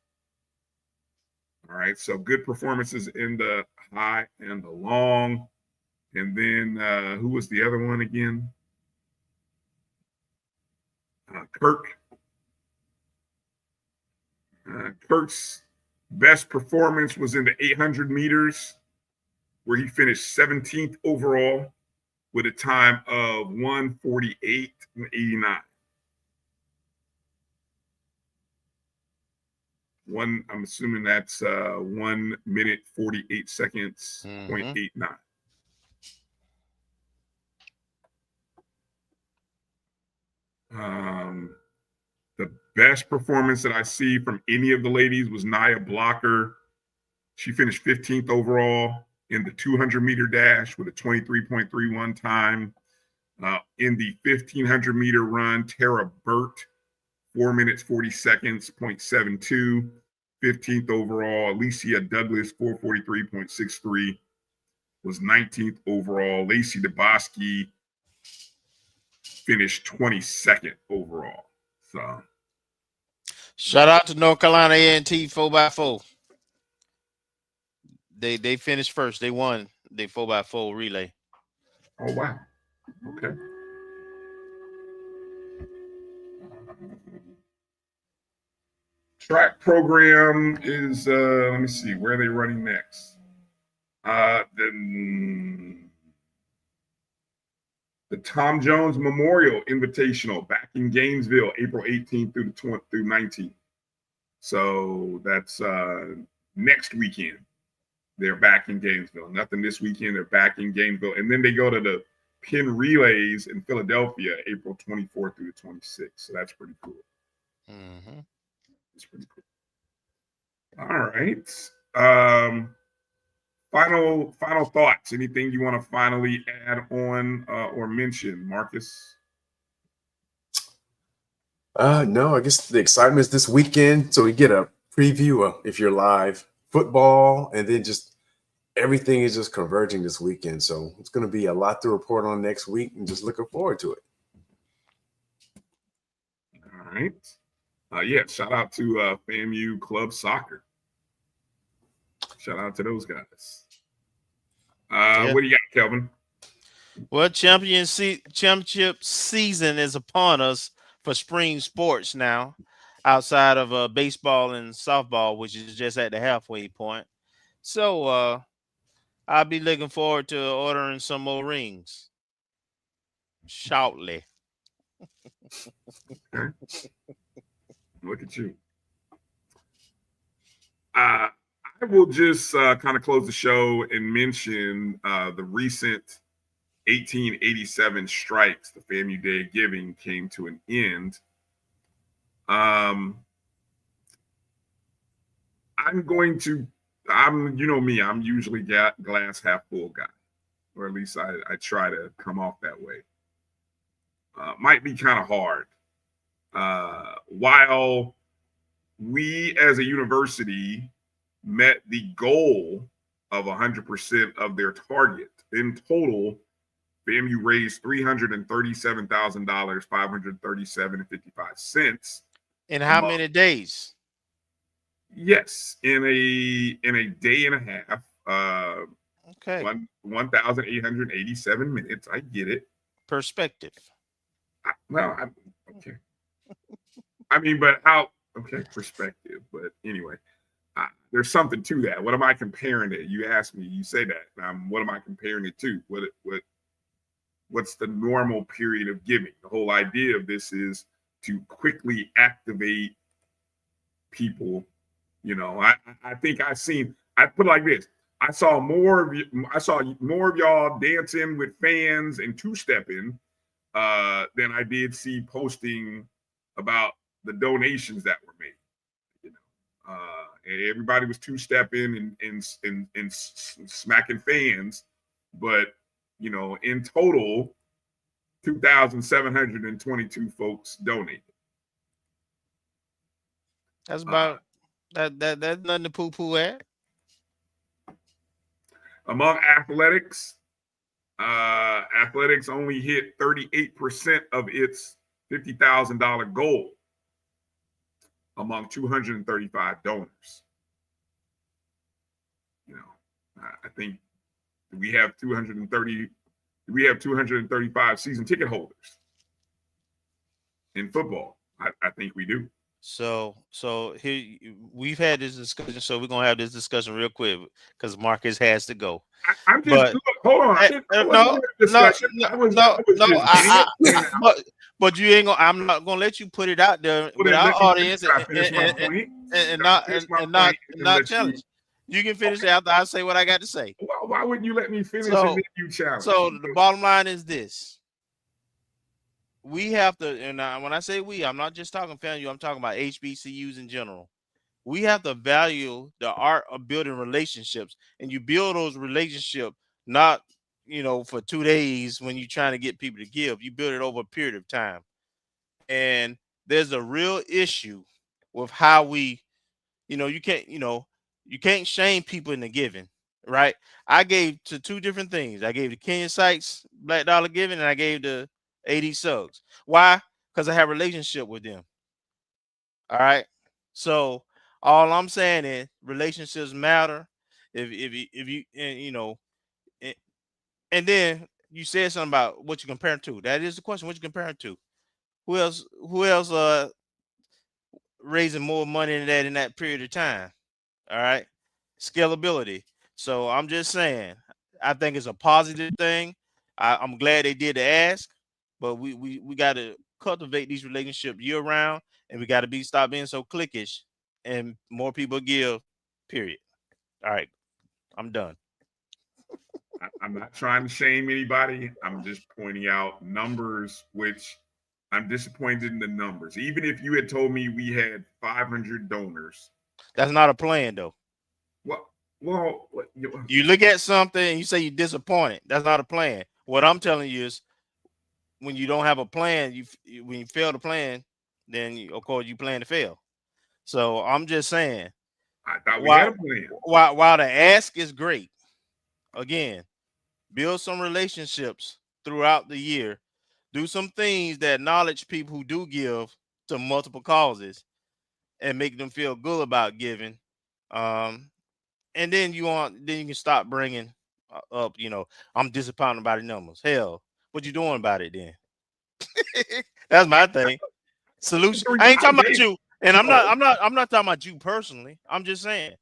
All right, so good performances in the high and the long. And then who was the other one again? Kirk. Kirk's best performance was in the 800 meters, where he finished 17th overall with a time of 1:48.89. I'm assuming that's 1 minute 48 seconds, 0.89. The best performance that I see from any of the ladies was Nia Blocker. She finished 15th overall in the 200-meter dash with a 23.31 time. In the 1,500-meter run, Tara Burt, 4 minutes 40 seconds, 0.72. 15th overall. Alicia Douglas, 4:43.63, was 19th overall. Lacey DeBoski finished 22nd overall. So, shout out to North Carolina A&T 4x4. They finished first. They won the 4x4 relay. Oh wow. Okay. Track program is let me see, where are they running next? The Tom Jones Memorial Invitational back in Gainesville, April 18th through 19th. So that's next weekend. They're back in Gainesville. Nothing this weekend. They're back in Gainesville. And then they go to the Penn Relays in Philadelphia, April 24th through the 26th. So that's pretty cool. Mm-hmm. That's pretty cool. All right. Final thoughts. Anything you want to finally add on or mention, Marcus? No, I guess the excitement is this weekend. So we get a preview of, if you're live, football, and then just everything is just converging this weekend. So it's going to be a lot to report on next week, and just looking forward to it. All right. Yeah, shout out to FAMU Club Soccer. Shout out to those guys. What do you got, Kelvin? Well, championship season is upon us for spring sports now, outside of baseball and softball, which is just at the halfway point. So I'll be looking forward to ordering some more rings shortly. Okay. Look at you. I will just kind of close the show and mention the recent 1887 strikes. The FAMU Day of Giving came to an end. You know me, I'm usually glass half full guy, or at least I try to come off that way. Might be kind of hard. While we as a university met the goal of 100% of their target, in total, FAMU raised $337,000, $537.55. In how many days? Yes, in a day and a half. Okay. 1,887 minutes. I get it. Perspective. Okay. I mean, but how? Okay, perspective. But anyway, there's something to that. What am I comparing it? You asked me. You say that. What am I comparing it to? What's the normal period of giving? The whole idea of this is to quickly activate people. You know, I think I put it like this. I saw more of y'all dancing with fans and two-stepping than I did see posting about the donations that were made. You know, everybody was two-stepping and smacking fans, but you know, in total, 2,722 folks donated. That's about that's nothing to poo-poo at. Among athletics, athletics only hit 38% of its $50,000 goal among 235 donors. You know, I think we have 235 season ticket holders in football. I think we do. So here we've had this discussion. So we're gonna have this discussion real quick because Marcus has to go. I'm just hold on. But you ain't gonna. I'm not gonna let you put it out there with our audience and not challenge. You can finish after I say what I got to say. Why wouldn't you let me finish and then you challenge? So the bottom line is this. We have to, and when I say we, I'm not just talking FAMU, I'm talking about HBCUs in general. We have to value the art of building relationships, and you build those relationships not, you know, for 2 days when you're trying to get people to give. You build it over a period of time. And there's a real issue with how we, you know, you can't shame people into giving, right? I gave to two different things. I gave the Kenyon Sykes Black Dollar Giving, and I gave the AD Suggs. Why? Because I have a relationship with them. All right. So all I'm saying is relationships matter. If you and you know, and then you said something about what you compare to. That is the question. What you comparing to? Who else raising more money than that in that period of time? All right. Scalability. So I'm just saying, I think it's a positive thing. I'm glad they did the ask, but we got to cultivate these relationships year round, and we got to stop being so cliquish, and more people give. Period. All right, I'm done. I'm not trying to shame anybody. I'm just pointing out numbers, which I'm disappointed in the numbers. Even if you had told me we had 500 donors, that's not a plan, though. Well, you look at something and you say you're disappointed. That's not a plan. What I'm telling you is, when you don't have a plan, when you fail to plan, then of course you plan to fail. So I'm just saying, I thought we had a plan. While the ask is great, again, build some relationships throughout the year. Do some things that acknowledge people who do give to multiple causes and make them feel good about giving. And then you can stop bringing up, you know, I'm disappointed by the numbers. Hell, what you doing about it then? That's my thing. Solution. I ain't talking about you, and I'm not talking about you personally. I'm just saying,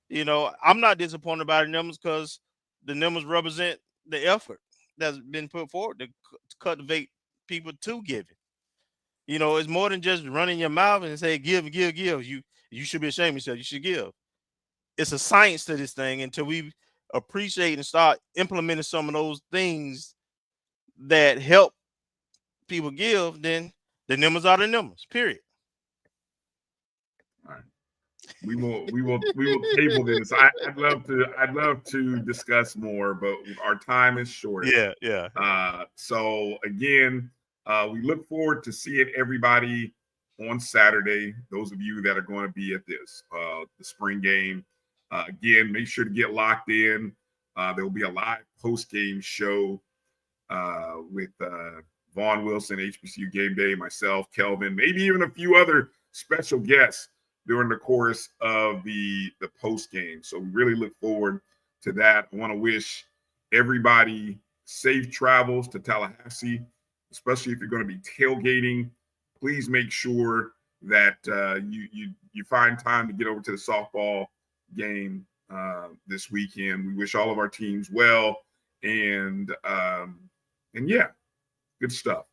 you know, I'm not disappointed by the numbers because the numbers represent the effort that's been put forward to cultivate people to giving. You know, it's more than just running your mouth and say give. You should be ashamed of yourself. You should give. It's a science to this thing until we appreciate and start implementing some of those things that help people give. Then the numbers are the numbers. Period. All right. We will table this. I'd love to discuss more, but our time is short. Yeah. So again, we look forward to seeing everybody on Saturday. Those of you that are going to be at this the spring game. Again, make sure to get locked in. There will be a live post-game show with Vaughn Wilson, HBCU Game Day, myself, Kelvin, maybe even a few other special guests during the course of the post game. So we really look forward to that. I want to wish everybody safe travels to Tallahassee, especially if you're going to be tailgating. Please make sure that you find time to get over to the softball game this weekend. We wish all of our teams well, and yeah, good stuff.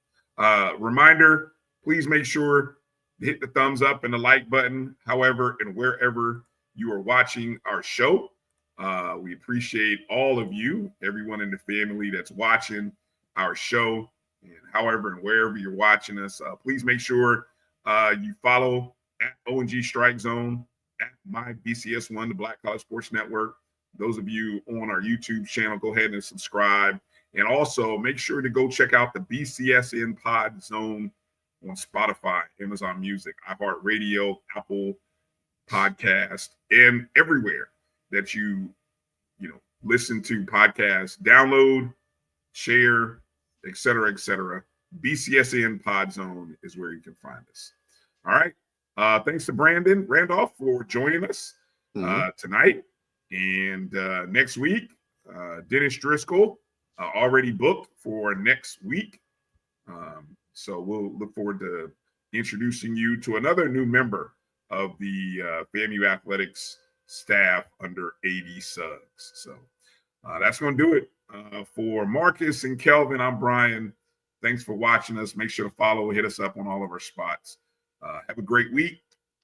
Reminder, please make sure to hit the thumbs up and the like button, however and wherever you are watching our show. We appreciate all of you, everyone in the family that's watching our show, and however and wherever you're watching us. Please make sure you follow at O&G StrikeZone, at my BCS1, the Black College Sports Network. Those of you on our YouTube channel, go ahead and subscribe. And also make sure to go check out the BCSN Pod Zone on Spotify, Amazon Music, iHeartRadio, Apple Podcast, and everywhere that you listen to podcasts. Download, share, etc., etc. BCSN Pod Zone is where you can find us. All right. Thanks to Brandon Randolph for joining us tonight. And next week, Dennis Driscoll already booked for next week. So we'll look forward to introducing you to another new member of the FAMU Athletics staff under AD Suggs. So that's going to do it. For Marcus and Kelvin, I'm Bryan. Thanks for watching us. Make sure to follow, hit us up on all of our spots. Have a great week.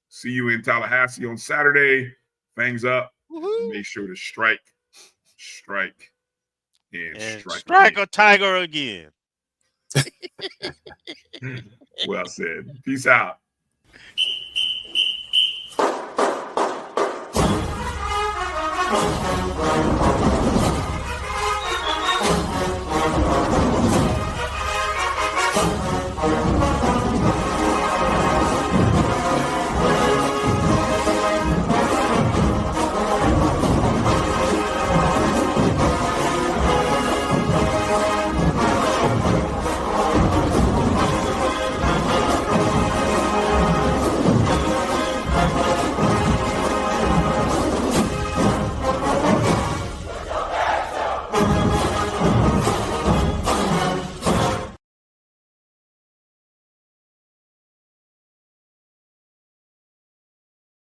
See you in Tallahassee on Saturday. Fangs up. Make sure to strike, and strike a tiger again. Well said. Peace out.